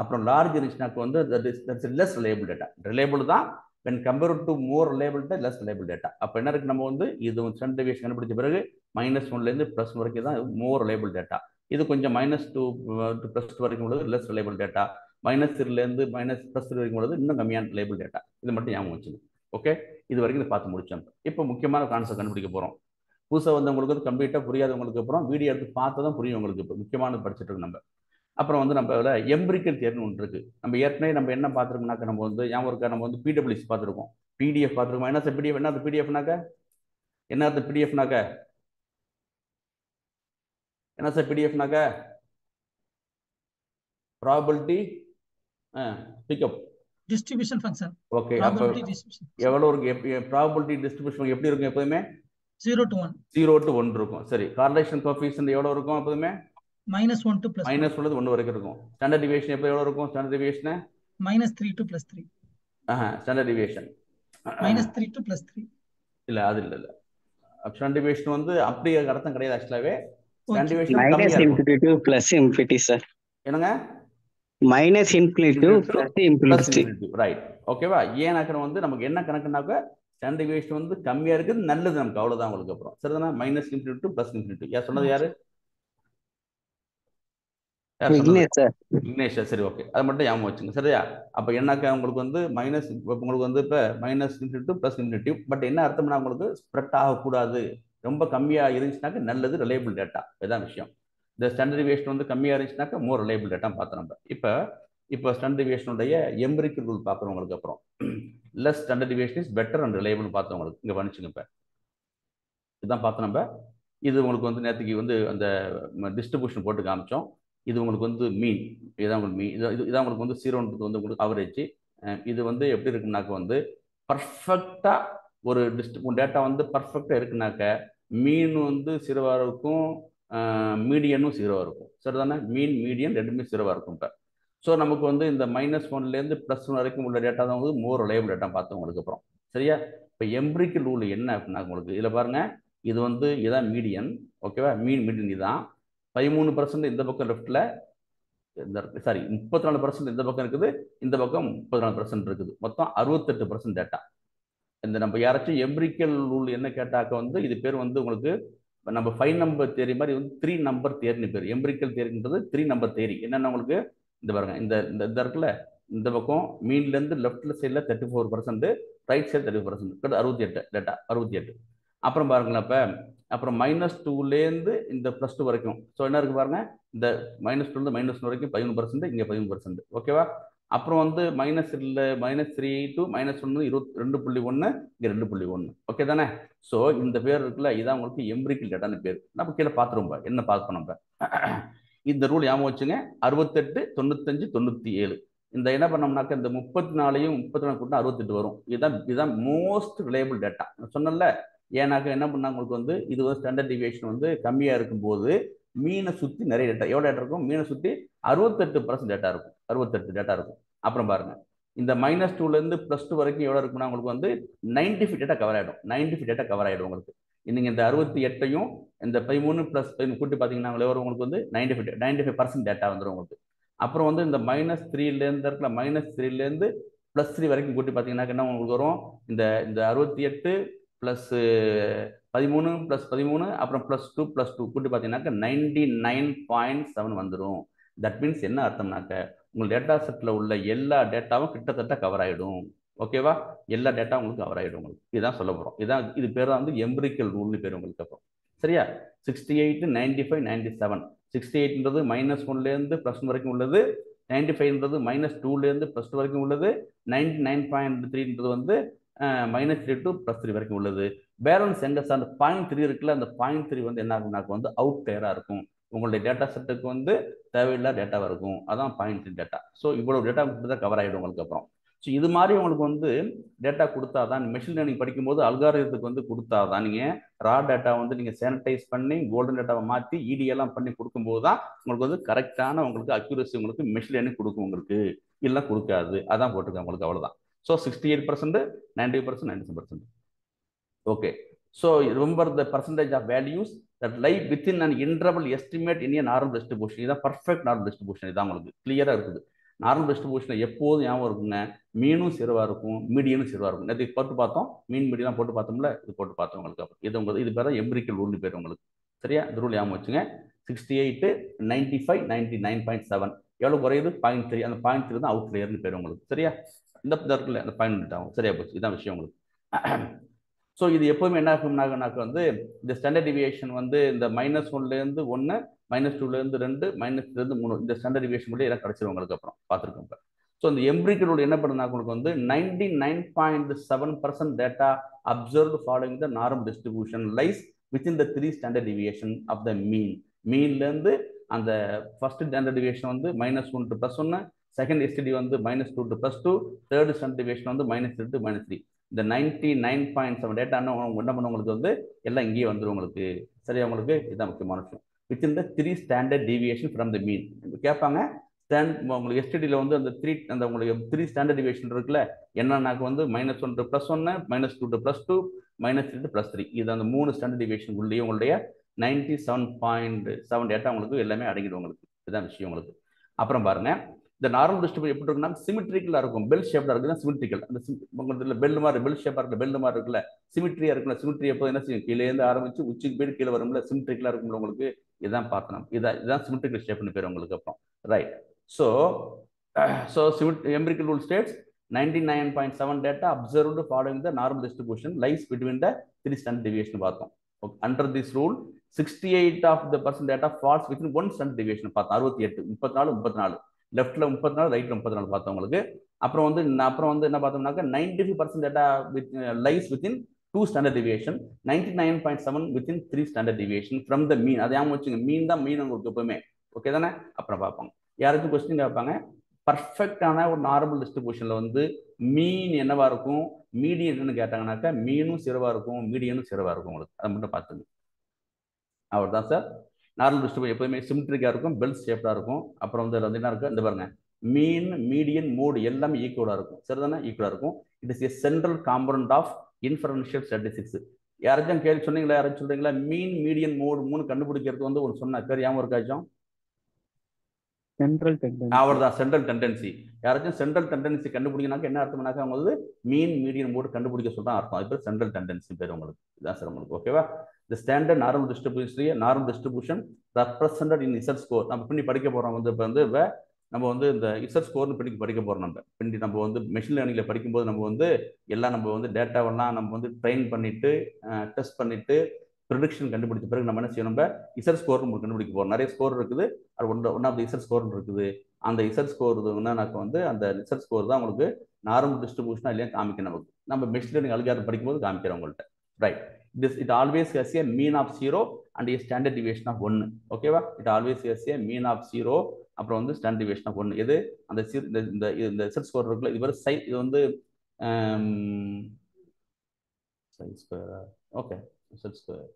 அப்புறம் large இருந்துச்சுனாக்க வந்து that's less reliable data. Reliable தான் when compared to more reliable data, less reliable data. அப்போ என்ன இருக்கு, நம்ம வந்து இது ஸ்டாண்டர்ட் டிவியேஷன் கண்டுபிடிச்ச பிறகு -1லேருந்து +1 வரைக்கும் தான் மோர் ரிலையபிள் டேட்டா. இது கொஞ்சம் -2 to +2 வரைக்கும் உள்ளது லெஸ் ரிலையபிள் டேட்டா. -3லேருந்து +3 வரைக்கும் உள்ளது இன்னும் கம்மியான ரிலையபிள் டேட்டா. இது மட்டும் ஞாபகம் வச்சுங்க. ஓகே, இது வரைக்கும் இதை பார்த்து முடிச்சோம். இப்போ முக்கியமான கான்செப்ட் கண்டுபிடிக்க போகிறோம். புதுசாக வந்தவங்களுக்கு வந்து கம்ப்ளீட்டாக புரியாதவங்களுக்கு அப்புறம் வீடியோ எடுத்து பார்த்து தான் புரியும் உங்களுக்கு. இப்போ முக்கியமானது படிச்சுட்டு இருக்கு நம்ம. அப்புறம் வந்து நம்ம எம்பிரிக்கல் தியரின்னு ஒன்று இருக்கு. நம்ம ஏற்கனவே நம்ம என்ன பார்த்துருக்கோம்னாக்க, நம்ம வந்து ஞாபகம் இருக்கா, நம்ம வந்து பிடபிள்யூசி பார்த்துருக்கோம், பிடிஎஃப் பார்த்துருக்கோம். என்ன சார் பிடிஎஃப்? என்ன பிடிஎஃப்னாக்க என்ன அர்த்தம்? பிடிஎஃப்னாக்க என்ன சார்? பிடிஎஃப்னாக்க probability pickup distribution function. Okay, அப்போ எவ்வளோ இருக்கு ப்ராபபிலிட்டி டிஸ்ட்ரிபியூஷன்? எப்படி இருக்கும் எப்போதுமே? 0 to 1. 0 to 1 இருக்கும். சரி, கார்லேஷன் கோஎஃபிஷியன்ட் எவ்வளோ இருக்கும் எப்போதுமே? -1 to +1. -1 1 வரைக்கும் இருக்கும். ஸ்டாண்டர்ட் டிவியேஷன் எப்போ எவ்வளோ இருக்கும்? Standard deviation -3 to +3. Standard deviation -3 to +3 இல்ல, அது இல்ல. ஸ்டாண்டர்ட் டிவியேஷன் வந்து அப்படியே அர்த்தம் கிடையாது. ஆக்சுவலாவே ஸ்டாண்டர்ட் டிவியேஷன் -∞ to +∞ சார். என்னங்க? -∞ to +∞. ரைட், ஓகேவா? ஏன் கணக்கு வந்து நமக்கு என்ன கணக்குனாக்க ஸ்டாண்டர்ட் டிவியேஷன் வந்து கம்மியா இருக்குது, நல்லது நமக்கு, அவ்வளவுதான் உங்களுக்கு. அப்புறம் சரிதானா? -∞ to +∞. யார் சொன்னது? யாரு? விக்னேஷ். சரி, ஓகே, அதை மட்டும் ஞாபகம் வச்சுங்க. சரியா? அப்ப என்னக்கா உங்களுக்கு வந்து உங்களுக்கு வந்து இப்போ -∞ to +∞. பட் என்ன அர்த்தம்னா உங்களுக்கு ஸ்ப்ரெட் ஆகக்கூடாது. ரொம்ப கம்மியா இருந்துச்சுனாக்க நல்லது, ரிலையபிள் டேட்டா. இதுதான் விஷயம். இந்த ஸ்டாண்டர்ட் டிவியேஷன் வந்து கம்மியா இருந்துச்சுனாக்க மோர் ரிலையபிள் டேட்டா பார்த்தோம் நம்ம. இப்போ ஸ்டாண்டர்ட் டிவியேஷனுடைய எம்பிரிக்கல் ரூல் பார்க்குறவங்களுக்கு அப்புறம் less standard deviation is better and reliable பார்த்தவங்களுக்கு இங்கே பண்ணிச்சுங்க. இப்போ இதுதான் பார்த்தோம் நம்ம. இது உங்களுக்கு வந்து நேற்றுக்கு வந்து அந்த டிஸ்ட்ரிபியூஷன் போட்டு காமிச்சோம். இது உங்களுக்கு வந்து மீன், இதுதான் உங்களுக்கு மீன். இதான் உங்களுக்கு வந்து 0 வந்து உங்களுக்கு அவரேஜ். இது வந்து எப்படி இருக்குனாக்க வந்து பர்ஃபெக்டா ஒரு டேட்டா வந்து பர்ஃபெக்டா இருக்குனாக்க மீன் வந்து 0வா இருக்கும், மீடியனும் 0வா இருக்கும். சரிதானே? மீன் மீடியன் ரெண்டுமே 0வா இருக்கும். இப்போ ஸோ நமக்கு வந்து இந்த -1லேருந்து +1 வரைக்கும் உள்ள டேட்டா தான் வந்து மோர் ரிலையபிள் டேட்டா பார்த்தோம் உங்களுக்கு. அப்புறம் சரியா? இப்போ எம்பிரிக்கல் ரூல் என்ன அப்படின்னா உங்களுக்கு இதில் பாருங்க, இது வந்து இதான் மீடியன். ஓகேவா? மீடியன் இதுதான். 13% இந்த பக்கம் லெஃப்ட்ல, சாரி 34% இந்த பக்கம் இருக்குது, இந்த பக்கம் 34% இருக்குது. மொத்தம் 68% டேட்டா. இந்த நம்ம யாராச்சும் எம்பிரிக்கல் ரூல் என்ன கேட்டாக்க வந்து இது பேர் வந்து உங்களுக்கு நம்ம 5 நம்பர் தியரி மாதிரி வந்து 3 நம்பர் தியரின்னு பேர். எம்பிரிக்கல் தியரின்றது 3 நம்பர் தியரி. என்னன்னா உங்களுக்கு இந்த பாருங்க, இந்த இருக்குல்ல, இந்த பக்கம் மீன்லேருந்து லெஃப்ட்ல சைடில் 34%, ரைட் சைடு 30%, 68 டேட்டா, 68. அப்புறம் பாருங்களேன், அப்புறம் -2லேருந்து இந்த +2 வரைக்கும். ஸோ என்ன இருக்கு பாருங்க, இந்த -2லேருந்து -1 வரைக்கும் 13%, இங்கே 13%. ஓகேவா? அப்புறம் வந்து -3 to -1 22.1, இங்கே 2.1. ஓகே தானே? ஸோ இந்த பேர் இருக்குல்ல, இதான் உங்களுக்கு எம்பிரிக்கல் டேட்டான்னு பேர். நம்ம கீழே பார்த்துருவோம் என்ன பார்க்கணும். நம்ம இந்த ரூல் ஞாபகம் வச்சுங்க. 68 95 97 இந்த என்ன பண்ணோம்னாக்க இந்த 34ஐயும் 34 கூட்டினா 68 வரும். இதுதான் மோஸ்ட் ரிலையபிள் டேட்டா சொன்னல. ஏன்னாக்க என்ன பண்ணாங்க உங்களுக்கு வந்து இது வந்து ஸ்டாண்டர்ட் டிவியேஷன் வந்து கம்மியா இருக்கும்போது மீனை சுத்தி நிறைய டேட்டா எவ்வளவு டேட்டா இருக்கும்? மீனை சுத்தி 68% டேட்டா இருக்கும். 68 டேட்டா இருக்கும். அப்புறம் பாருங்க இந்த -2ல இருந்து +2 வரைக்கும் எவ்வளவு இருக்குன்னா உங்களுக்கு வந்து 95 டேட்டா கவர் ஆயிடும். 95 டேட்டா கவர் ஆயிடும் உங்களுக்கு. நீங்க இந்த 68ஐயும் இந்த 13 + 15 கூட்டி பாத்தீங்கன்னா உங்களுக்கு வந்து 95% டேட்டா வந்துடும் உங்களுக்கு. அப்புறம் வந்து இந்த -3ல இருந்து இருக்கல -3ல இருந்து +3 வரைக்கும் கூட்டி பாத்தீங்கன்னா என்ன உங்களுக்கு வரும்? இந்த 68 + 13 + 13 அப்புறம் +2 +2 கூட்டி பாத்தீங்கன்னாக்க 99.7 வந்துடும். தட் மீன்ஸ் என்ன அர்த்தம்னாக்க உங்க டேட்டா செட்ல உள்ள எல்லா டேட்டாவும் கிட்டத்தட்ட கவர் ஆயிடும். ஓகேவா? எல்லா டேட்டா உங்களுக்கு கவர் ஆயிடும் உங்களுக்கு. இதுதான் சொல்ல போறோம். இது பேர் வந்து எம்பிரிக்கல் ரூல்னு பேர் உங்களுக்கு. அப்புறம் சரியா? 68 95 97 68ன்றது -1ல இருந்து +1 வரைக்கும் உள்ளது. 95ன்றது -2ல இருந்து +2 வரைக்கும் உள்ளது. 99.3ன்றது வந்து -3 to +3 வரைக்கும் உள்ளது. பேலன்ஸ் எங்க சார்? அந்த 0.3 இருக்குல்ல, அந்த 0.3 வந்து என்ன ஆகும்னாக்க வந்து அவுட் டயரா இருக்கும். உங்களுடைய டேட்டா செட்டுக்கு வந்து தேவையில்லாத டேட்டாவா இருக்கும். அதான் 0.3 டேட்டா. ஸோ இவ்வளவு டேட்டா தான் கவர் ஆகிடும் உங்களுக்கு. அப்புறம் ஸோ இது மாதிரி உங்களுக்கு வந்து டேட்டா கொடுத்தாதான் மெஷின் லேர்னிங் படிக்கும்போது அல்காரிதத்துக்கு வந்து கொடுத்தாதான் நீங்கள் ரா டேட்டா வந்து நீங்கள் சானிடைஸ் பண்ணி கோல்டன் டேட்டாவை மாற்றி இடியெல்லாம் பண்ணி கொடுக்கும்போது தான் உங்களுக்கு வந்து கரெக்டான உங்களுக்கு அக்யூரசி உங்களுக்கு மெஷின் லேர்னிங் கொடுக்கும் உங்களுக்கு. இல்லை கொடுக்காது. அதான் போட்டிருக்கேன் உங்களுக்கு. அவ்வளோதான். So 68%, 90%, 97%. Okay. So remember the percentage of values that lie within an interval estimate in a normal distribution. இதுதான் பர்ஃபெக்ட் நார்மல் டிஸ்ட்ரிபியூஷன். இதான் உங்களுக்கு கிளியரா இருக்குது. நார்மல் டிஸ்ட்ரிபியூஷன் எப்போதும் ஞாபகம் இருக்குங்க. மீனும் சிறுவா இருக்கும், மீடியனும் சிறுவா இருக்கும். நேற்று போட்டு பார்த்தோம். மீன் மீடியம் போட்டு பார்த்தோம்ல, இது போட்டு பார்த்தோம் உங்களுக்கு. இது பேர் எம்பிரிக்கல் ரூல் பேர் உங்களுக்கு. சரியா? இந்த ரூல் ஞாபகம் வச்சுங்க. 68 95 99.7 எவ்வளவு குறையுது? 0.3. அந்த 0.3 தான் அவுட் லேயர்னு பேர் உங்களுக்கு. சரியா? இந்த இருக்குல்ல அந்த 0.3 ஆகும். சரியா போச்சு. இதான் விஷயம் உங்களுக்கு. ஸோ இது எப்பவுமே என்ன ஆகும்னாக்க வந்து இந்த ஸ்டாண்டர்ட் டிவியேஷன் வந்து இந்த -1ல இருந்து 1 -2ல இருந்து 2 -3ல இருந்து 3 இந்த ஸ்டாண்டர்ட் டிவியேஷன் கூட எல்லாம் கிடைச்சிரும் உங்களுக்கு. அப்புறம் பார்த்துருக்கோம். ஸோ இந்த எம்பிரிக்கல் ரூல் என்ன பண்ணுனா உங்களுக்கு வந்து 99.7% data observed following the normal distribution lies within the 3 standard deviation of the mean. மீன்ல இருந்து அந்த ஃபர்ஸ்ட் ஸ்டாண்டர்ட் டிவியேஷன் வந்து -1 to +1, செகண்ட் எஸ்டிடி வந்து -2 to +2, தேர்ட் ஸ்டாண்டர்ட் டிவியேஷன் வந்து -3 to -3. இந்த 99.7 டேட்டா என்ன பண்ண உங்களுக்கு வந்து எல்லாம் இங்கேயே வந்துடும் உங்களுக்கு. சரியா? உங்களுக்கு இதுதான் முக்கியமான விஷயம். Within the 3 standard deviation from the mean கேட்பாங்க. உங்களுக்கு எஸ்டிடியில் வந்து அந்த உங்களுக்கு 3 ஸ்டாண்டர்ட் டிவியேஷன் இருக்குல்ல, என்னன்னாக்க வந்து -1 to +1, -2 to +2, -3 to +3. இது அந்த 3 ஸ்டாண்டர்ட் டிவியேஷன் உள்ளே உங்களுடைய 97.7 டேட்டா உங்களுக்கு எல்லாமே அடங்கிடும் உங்களுக்கு. இதுதான் விஷயம் உங்களுக்கு. அப்புறம் பாருங்க இந்த நார்மல் டிஸ்ட்ரிபியூஷன் எப்படி இருக்குன்னா சிமெட்ரிக்கலா இருக்கும். பெல் ஷேப்ல இருக்குன்னா சிமெட்ரிக்கல். அந்த உங்களுக்கு பெல் மாதிரி பெல் ஷேப்பா இருக்கு, பெல் மாதிரி இருக்குல்ல, சிமெட்ரியா இருக்குல்ல. சிமெட்ரி எப்போ என்ன செய்யும்? கீழே இருந்து ஆரம்பிச்சு உச்சிக்கு போயிட்டு கீழே வரும்ல, சிமெட்ரிக்கலா இருக்கும்ல உங்களுக்கு. இதான் பார்த்தோம். இதான் சிமெட்ரிக்கல் ஷேப்னு பேர் உங்களுக்கு. அப்புறம் right. So empirical rule states 99.7 data observed following the normal distribution lies between the 3 standard deviation பார்த்தோம். Under this rule 68% data falls within 1 standard deviation. பார்த்தோம் 68 34 லெஃப்ட்ல 34 ரைட்ல 34 பார்த்தோம் உங்களுக்கு. அப்புறம் வந்து என்ன பார்த்தோம்னாக்க 95% data lies within 2 standard deviation, 99.7 within 3 standard deviation from the mean. அதை ஞாபகம் வச்சுங்க. மீன் தான் மீன் உங்களுக்கு எப்பவுமே. ஓகே தானே? அப்புறம் பார்ப்பாங்க. யாராச்சும் கொஸ்டின் கேட்பாங்க. பர்ஃபெக்டான ஒரு நார்மல் டிஸ்ட்ரிபியூஷன்ல வந்து மீன் என்னவா இருக்கும், மீடியன் கேட்டாங்கன்னாக்கா மீனும் சிறுவா இருக்கும், மீடியனும் சிறுவா இருக்கும் உங்களுக்கு. அதை மட்டும் பார்த்துங்க. அவர் தான் சார். நார்மல் டிஸ்ட்ரிபியூஷன் எப்பவுமே சிமெட்ரிக்கா இருக்கும், பெல் ஷேப்டா இருக்கும். அப்புறம் வந்து என்ன இருக்கு? இந்த பாருங்க, மீன் மீடியன் மோடு எல்லாமே ஈக்குவலா இருக்கும். சரிதானே? ஈக்குவலா இருக்கும். It is a central component of inferential statistics. யாராச்சும் கேள்வி சொன்னீங்களா? யாராச்சும் சொல்றீங்களா? மீன் மீடியன் மோடு 3 கண்டுபிடிக்கிறது வந்து ஒரு சொன்ன பேர் ஞாபகம் இருக்காச்சும்? Central tendency. அவர்தான் சென்ட்ரல் டெண்டன்சி. யாராச்சும் சென்ட்ரல் டெண்டன்சி கண்டுபிடிக்கனாக்க என்ன அர்த்தம்னாக்கா அவங்க வந்து மீன் மீடியன் மோடு கண்டுபிடிக்க சொல்றான் அர்த்தம். அது பேர் சென்ட்ரல் டெண்டன்சி பேர் உங்களுக்கு. இதான் சார் உங்களுக்கு. ஓகேவா? The standard normal distribution represented in Z score. நம்ம பின்னி படிக்க போறோம் வந்து இப்போ வந்து நம்ம வந்து இந்த Z ஸ்கோர்னு பின்னி படிக்க போறோம். நம்ம வந்து மெஷின் லேர்னிங்ல படிக்கும்போது நம்ம வந்து எல்லாம் நம்ம வந்து டேட்டாவெல்லாம் நம்ம வந்து ட்ரெயின் பண்ணிட்டு டெஸ்ட் பண்ணிட்டு ப்ரெடிக்ஷன் கண்டுபிடிச்ச பிறகு நம்ம என்ன செய்யணும்? Z ஸ்கோர் நம்ம கண்டுபிடிக்க போறோம். நிறைய ஸ்கோர் இருக்குது. அது one of the Z score இருக்குது. அந்த Z ஸ்கோர் என்னன்னாக்க வந்து அந்த Z ஸ்கோர் தான் உங்களுக்கு நார்மல் டிஸ்ட்ரிபியூஷனா இல்லையா காமிக்கணும். நம்ம மெஷின் லேர்னிங் அல்காரிதம் படிக்கும்போது காமிக்கிறோம் உங்கள்கிட்ட. Right. It always has a mean of 0 and a standard deviation of 1. ஓகேவா? It always has a mean of 0 அப்புறம் வந்து ஸ்டாண்டர்ட் டிவியேஷன் ஆஃப் 1. இது அந்த இந்த செட் ஸ்கோர் இருக்குல்ல, இது சை இது வந்து sine square. Okay, set square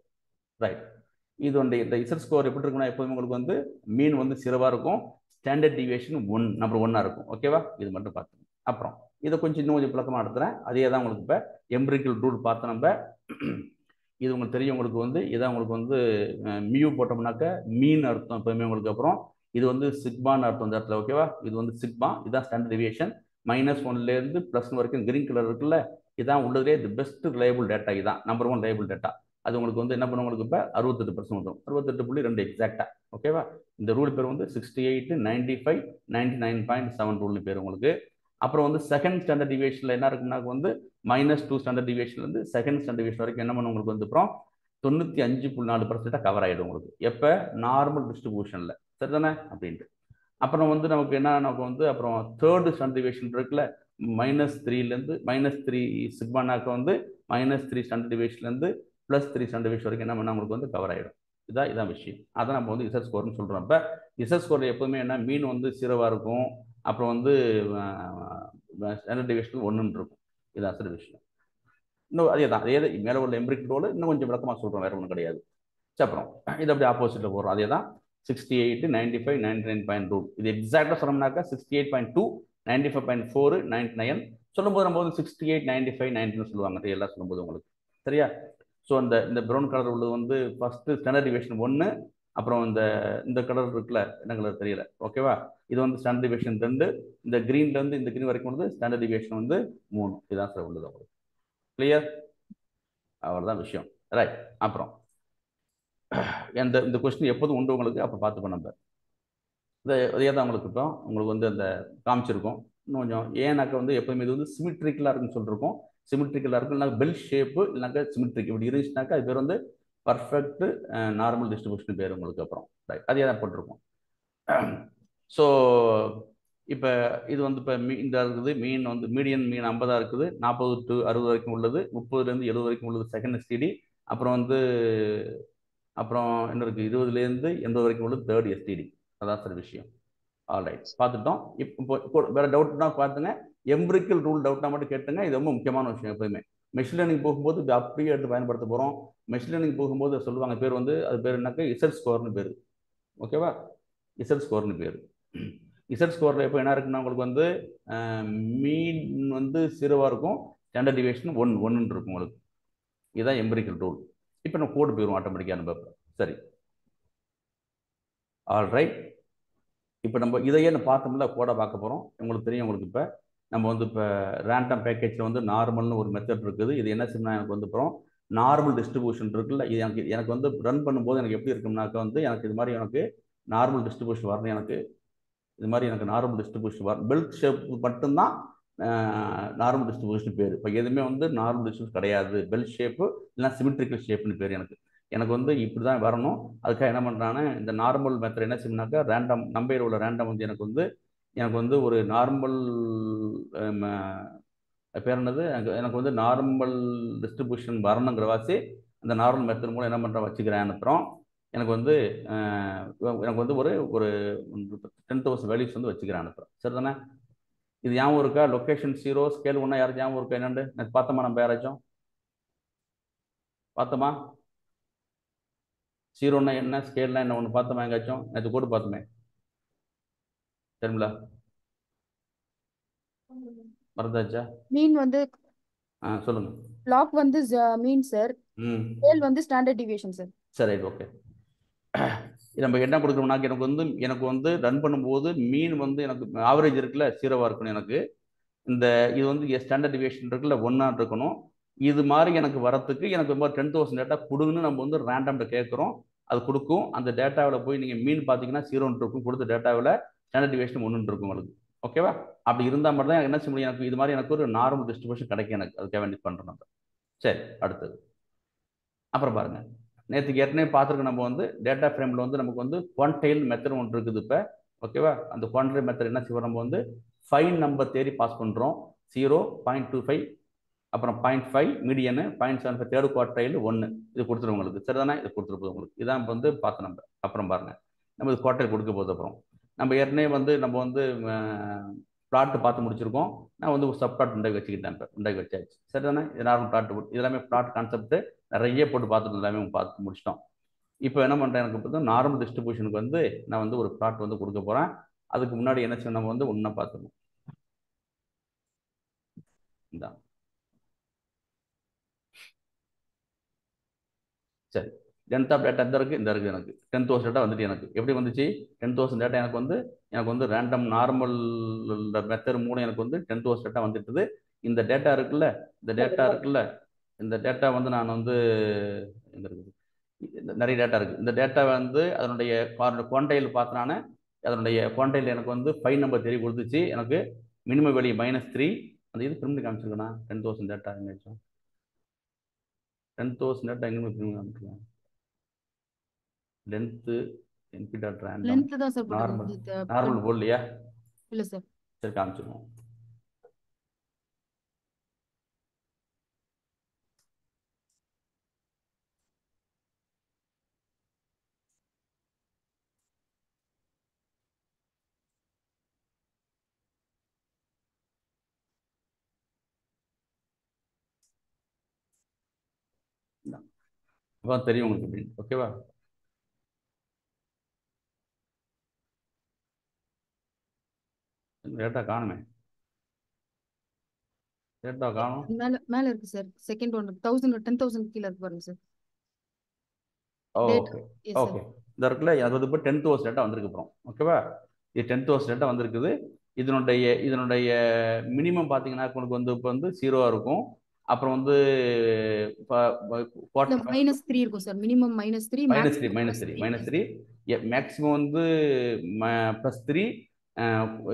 right. இது வந்து இந்த இசட் ஸ்கோர் எப்படி இருக்குன்னா எப்போதுமே உங்களுக்கு வந்து மீன் வந்து 0வா இருக்கும், ஸ்டாண்டர்ட் டிவியேஷன் நம்பர் 1ஆ இருக்கும். ஓகேவா? இது மட்டும் பார்த்துங்க. அப்புறம் இதை இன்னும் கொஞ்சம் விளக்கமாக நடத்துகிறேன். அதே தான் உங்களுக்கு இப்போ எம்பிரிக்கல் ரூல் பார்த்து நம்ம இது உங்களுக்கு தெரியும். உங்களுக்கு வந்து இதான் உங்களுக்கு வந்து மியூ போட்டோம்னாக்க மீன் அர்த்தம் எப்பவுமே உங்களுக்கு. அப்புறம் இது வந்து சிக்மான்னு அர்த்தம் இந்த இடத்துல. ஓகேவா? இது வந்து சிக்மா, இதுதான் ஸ்டாண்டர்ட் டிவியேஷன். -1லேருந்து +1 வரைக்கும் கிரீன் கலர் இருக்குல்ல, இதான் உள்ளதே தி பெஸ்ட் ரிலையபிள் டேட்டா. இதான் நம்பர் 1 ரிலையபிள் டேட்டா. அது உங்களுக்கு வந்து என்ன பண்ணும், உங்களுக்கு இப்போ 68% வந்துடும். 68.2 எக்ஸாக்டா. ஓகேவா? இந்த ரூல் பேர் வந்து 68, 95, 99.7 ரூல்னு பேர் உங்களுக்கு. அப்புறம் வந்து செகண்ட் ஸ்டாண்டர்ட் டிவியேஷன்ல என்ன இருக்குன்னா வந்து -2 ஸ்டாண்டர்ட் டிவியேஷன்லேருந்து செகண்ட் ஸ்டாண்டர்ட் டிவியேஷன் வரைக்கும் என்ன பண்ணும் உங்களுக்கு வந்து அப்புறம் 95.4% கவர் ஆகிடும் உங்களுக்கு. எப்போ? நார்மல் டிஸ்ட்ரிபியூஷன்ல. சரிதானே? அப்படின்ட்டு அப்புறம் வந்து நமக்கு என்ன, நமக்கு வந்து அப்புறம் தேர்டு ஸ்டாண்டர்ட் டிவியேஷன் இருக்குல்ல, -3லேருந்து -3 சிக்மானாக்க வந்து -3 ஸ்டாண்டர்ட் டிவியேஷன்லேருந்து +3 ஸ்டாண்டர்ட் டிவியேஷன் வரைக்கும் என்ன பண்ணால் உங்களுக்கு வந்து கவர் ஆகிடும். இதான் விஷயம். அதான் நம்ம வந்து இசட் ஸ்கோர்னு சொல்கிறோம். இப்போ இசட் ஸ்கோர் எப்போதுமே என்ன, மீன் வந்து 0வா இருக்கும், அப்புறம் வந்து ஸ்டாண்டர்ட் டிவியேஷன் 1ன்னு இருக்கும். இதான் அசல் விஷயம். இன்னும் அதே தான், அதே மேலே உள்ள எம்பிரிக் ரோல் இன்னும் கொஞ்சம் விளக்கமாக சொல்கிறோம், வேறு ஒன்றும் கிடையாது. அப்புறம் இது அப்படி ஆப்போசிட்டில் போடுறோம். அதே தான் 68, 95, 99 ரூல். இது எக்ஸாக்டாக சொன்னோம்னாக்கா 68.2, 95.4, 99 சொல்லும்போது நம்ம வந்து 68, 95, 90 சொல்லுவாங்க எல்லாம் சொல்லும்போது உங்களுக்கு. சரியா? ஸோ இந்த ப்ரௌன் கலர் உள்ளது வந்து ஃபர்ஸ்ட் ஸ்டாண்டர்ட் டிவியேஷன் 1, அப்புறம் இந்த கலர் இருக்குல்ல, என்ன கலர் தெரியல. ஓகேவா? இது வந்து ஸ்டாண்டர்ட் டிவியேஷன் 2, இந்த கிரீன்லேருந்து இந்த கிரீன் வரைக்கும் வந்து ஸ்டாண்டர்ட் டிவியேஷன் வந்து 3. இதுதான் சார் உள்ளது உங்களுக்கு. கிளியர்? அவ்வளோதான் விஷயம். ரைட். அப்புறம் இந்த கொஸ்டின் எப்போதும் உண்டு உங்களுக்கு. அப்போ பார்த்துப்போம் நம்ம. அதே தான் உங்களுக்கு இப்போ உங்களுக்கு வந்து அந்த காமிச்சிருக்கோம். இன்னும் கொஞ்சம் ஏன்னாக்க வந்து எப்போதுமே இது வந்து சிமிட்ரிக்கலாக இருக்குன்னு சொல்லியிருக்கோம். சிமிட்ரிக்கலாக இருக்கும், இல்லைனா பெல் ஷேப்பு, இல்லைனாக்கா சிமிட்ரிக் இப்படி இருந்துச்சுனாக்கா அது பேர் வந்து பர்ஃபெக்ட் நார்மல் டிஸ்ட்ரிபியூஷன் பேர் உங்களுக்கு. அப்புறம் ரைட், அதே தான் போட்டிருக்கோம். ஸோ இப்போ இது வந்து இப்போ இந்த இருக்குது மீன் வந்து மீடியன் மீன் 50 இருக்குது, 40 to 60 வரைக்கும் உள்ளது, 30லேருந்து 70 வரைக்கும் உள்ளது செகண்ட் எஸ்டிடி, அப்புறம் வந்து அப்புறம் என்ன இருக்குது 20லேருந்து 80 வரைக்கும் உள்ளது தேர்ட் எஸ்டிடி. அதான் சார் விஷயம். ஆல்ரைட், பார்த்துட்டோம். இப்போ வேறு டவுட்னா பார்த்துங்க. எம்பிரிக்கல் ரூல் டவுட்னா மட்டும் கேட்டுங்க. இது ரொம்ப முக்கியமான விஷயம். எப்போயுமே மெஷின் லேர்னிங் போகும்போது இது அப்படியே எடுத்து பயன்படுத்த போகிறோம். மெஷின் லேர்னிங் போகும்போது சொல்லுவாங்க பேர் வந்து, அது பேர் என்னக்கா இசட் ஸ்கோர்னு பேர். ஓகேவா? இசட் ஸ்கோர்னு பேர். இசட் ஸ்கோரில் இப்போ என்ன இருக்குன்னா உங்களுக்கு வந்து மீன் வந்து 0வா இருக்கும், ஸ்டாண்டர்ட் டிவியேஷன் 1 இருக்கும் உங்களுக்கு. இதுதான் எம்பிரிக்கல் ரூல். இப்போ நம்ம கோடு போயிடும் ஆட்டோமேட்டிக்காக நம்ம. சரி, ஆல்ரைட். இப்போ நம்ம இதையே பார்த்தோம்ல, கோடை பார்க்க போகிறோம். உங்களுக்கு தெரியும் உங்களுக்கு இப்போ நம்ம வந்து இப்போ ரேண்டம் பேக்கேஜில் வந்து நார்மல்னு ஒரு மெத்தட் இருக்குது. இது என்ன செய்யணும், எனக்கு வந்து அப்புறம் நார்மல் டிஸ்ட்ரிபியூஷன் இருக்குல்ல, இது எனக்கு வந்து ரன் பண்ணும்போது எனக்கு எப்படி இருக்கும்னாக்கா வந்து எனக்கு இது மாதிரி எனக்கு நார்மல் டிஸ்ட்ரிபியூஷன் வரணும். எனக்கு இது மாதிரி எனக்கு நார்மல் டிஸ்ட்ரிபியூஷன் வரும். பெல்ட் ஷேப் மட்டும்தான் நார்மல் டிஸ்ட்ரிபியூஷன் பேர். இப்போ எதுவுமே வந்து நார்மல் டிஸ்ட்ரிபியூஷன் கிடையாது. பெல்ட் ஷேப்பு இல்லைனா சிமெட்ரிக்கல் ஷேப்னு பேர். எனக்கு வந்து இப்படி தான் வரணும். அதுக்காக என்ன பண்ணுறாங்கன்னா, இந்த நார்மல் மெத்தட் என்ன செய்யணும்னாக்கா ரேண்டம் நம்பர் உள்ள ரேண்டம் வந்து எனக்கு வந்து ஒரு நார்மல் பேர் என்னது, எனக்கு வந்து நார்மல் டிஸ்ட்ரிபியூஷன் வரணுங்கிற வாசி அந்த நார்மல் மெத்தட் மூலம் என்ன பண்ணுறேன் வச்சுக்கிறேன். அப்புறம் எனக்கு வந்து ஒரு 10,000 வேல்யூஸ் வந்து வச்சுக்கிறேன் அனுப்புகிறேன். சரிதானே? இது ஞாபகம் இருக்கா? லொக்கேஷன் 0 ஸ்கேல் 1 யாரும் ஞாபகம் இருக்கா என்னண்டு? எனக்கு பார்த்தோமா நம்ம யாராச்சும் பார்த்தோமா? 0ன்னா என்ன, ஸ்கேல்னா என்ன ஒன்று பார்த்தோமா எங்காச்சும்? நேற்று கூட பார்த்தோமே, சரிங்களா? மறந்தாச்சா? மீன் வந்து சொல்லுங்க. லாக் வந்து மீன் சார், ஸ்கேல் வந்து ஸ்டாண்டர்ட் டிவியேஷன் சார். சரி, ஓகே. நம்ம என்ன கொடுக்கணும்னா எனக்கு வந்து ரன் பண்ணும்போது மீன் வந்து எனக்கு ஆவரேஜ் இருக்குல்ல 0வா இருக்கணும். எனக்கு இது வந்து ஸ்டாண்டர்ட் டிவியேஷன் இருக்குல்ல 1ஆ இருக்கணும். இது மாதிரி எனக்கு வரத்துக்கு எனக்கு ரொம்ப 10,000 டேட்டா கொடுங்கன்னு நம்ம வந்து ரேண்டம்ல கேட்குறோம். அது கொடுக்கும். அந்த டேட்டாவில் போய் நீங்கள் மீன் பார்த்தீங்கன்னா 0 இருக்கும், கொடுத்த டேட்டாவில் ஸ்டாண்டர்ட் டிவியேஷன் 1 இருக்கும் உங்களுக்கு. ஓகேவா? அப்படி இருந்தால் மட்டும் தான் என்ன செய்ய முடியும், எனக்கு இது மாதிரி எனக்கு ஒரு நார்மல் டிஸ்ட்ரிபியூஷன் கிடைக்கும். எனக்கு அதுக்காக வேண்டி பண்ணுறோம் நம்ம. சரி, அடுத்தது அப்புறம் பாருங்க. நேற்றுக்கு ஏற்கனவே பார்த்துருக்க நம்ம வந்து டேட்டா ஃப்ரேமில் வந்து நமக்கு வந்து குவான்டைல் மெத்தட் ஒன்று இருக்குது இப்போ. ஓகேவா? அந்த குவான்டைல் மெத்தட் என்ன செய்வோம், நம்ம வந்து ஃபைன் நம்பர் தேடி பாஸ் பண்ணுறோம். 0, 0.25 அப்புறம் 0.5 மீடியனு 0.75 தேர்ட் குவார்டைல் 1 இது கொடுத்துரும் உங்களுக்கு. சரிதானே? இது கொடுத்துருப்போம் உங்களுக்கு. இதான் இப்போ வந்து பார்த்தோம் நம்ம. அப்புறம் பாருங்க, நம்ம இது குவார்டைல் கொடுக்க போகுது. அப்புறம் நம்ம ஏற்கனவே வந்து நம்ம வந்து பிளாட் பார்த்து முடிச்சிருக்கோம். நான் வந்து ஒரு சப் பிளாட் உண்டாக்கி வச்சுக்கிட்டேன். இப்போ உண்டாக்கி வச்சாச்சு. சரிதானே? இது நார்மல் பிளாட் இதெல்லாமே பிளாட் கான்செப்ட் நிறைய போட்டு பார்த்துட்டு எல்லாமே பார்த்து முடிச்சிட்டோம். இப்போ என்ன பண்ணுறேன், எனக்கு இப்போ நார்மல் டிஸ்ட்ரிபியூஷனுக்கு வந்து நான் வந்து ஒரு பிளாட் வந்து கொடுக்க போகிறேன். அதுக்கு முன்னாடி என்ன செய்யணும், நம்ம வந்து ஒன்றா பார்த்துக்கணும். இந்த சரி, லென்த் ஆஃப் டேட்டா இந்த இருக்குது, இந்த இருக்குது. எனக்கு 10,000 டேட்டா வந்துட்டு எனக்கு எப்படி வந்துச்சு? 10,000 டேட்டா எனக்கு வந்து ரேண்டம் நார்மல் மெத்தட் மூலம் எனக்கு வந்து 10,000 டேட்டா வந்துட்டுது. இந்த டேட்டா இருக்குல்ல, இந்த டேட்டா வந்து நான் வந்து எங்க இருக்குது, நிறைய டேட்டா இருக்குது. இந்த டேட்டா வந்து அதனுடைய குவான்டைல் பார்த்தனானே அதனுடைய குவான்டைல் எனக்கு வந்து 5 நம்பர் தெரிய கொடுத்துச்சு. எனக்கு மினிமம் வேல்யூ -3. அந்த இது பிரிண்ட் காமிச்சிருக்கேண்ணா. 10,000 டேட்டா எங்கேயாச்சும் 10,000 டேட்டா எங்கே பிரிண்ட் காமிச்சிருக்கேன்? Length NP dot random length தான் சார் நார்மல் போடலையா? இல்ல சார். சரி, காமிச்சிருவோம். அப்போ தெரியும் உங்களுக்கு அப்படின்னு. ஓகேவா? டேட்டா காணுமே, டேட்டா காணும். மேல இருக்கு சார். செகண்ட் ஒன் 10,000 கீழ இருக்கு பாருங்க சார். ஓகே ஓகே, இந்த இருக்குல்ல, அது வந்து இப்போ 10,000 டேட்டா வந்திருக்கு. அப்புறம் ஓகேவா, இது 10,000 டேட்டா வந்திருக்குது. இதனுடைய மினிமம் பார்த்தீங்கன்னா உங்களுக்கு வந்து இப்போ வந்து 0 இருக்கும். அப்புறம் வந்து -3 இருக்கும் சார். மினிமம் -3 -3 மேக்ஸிமம் வந்து +3.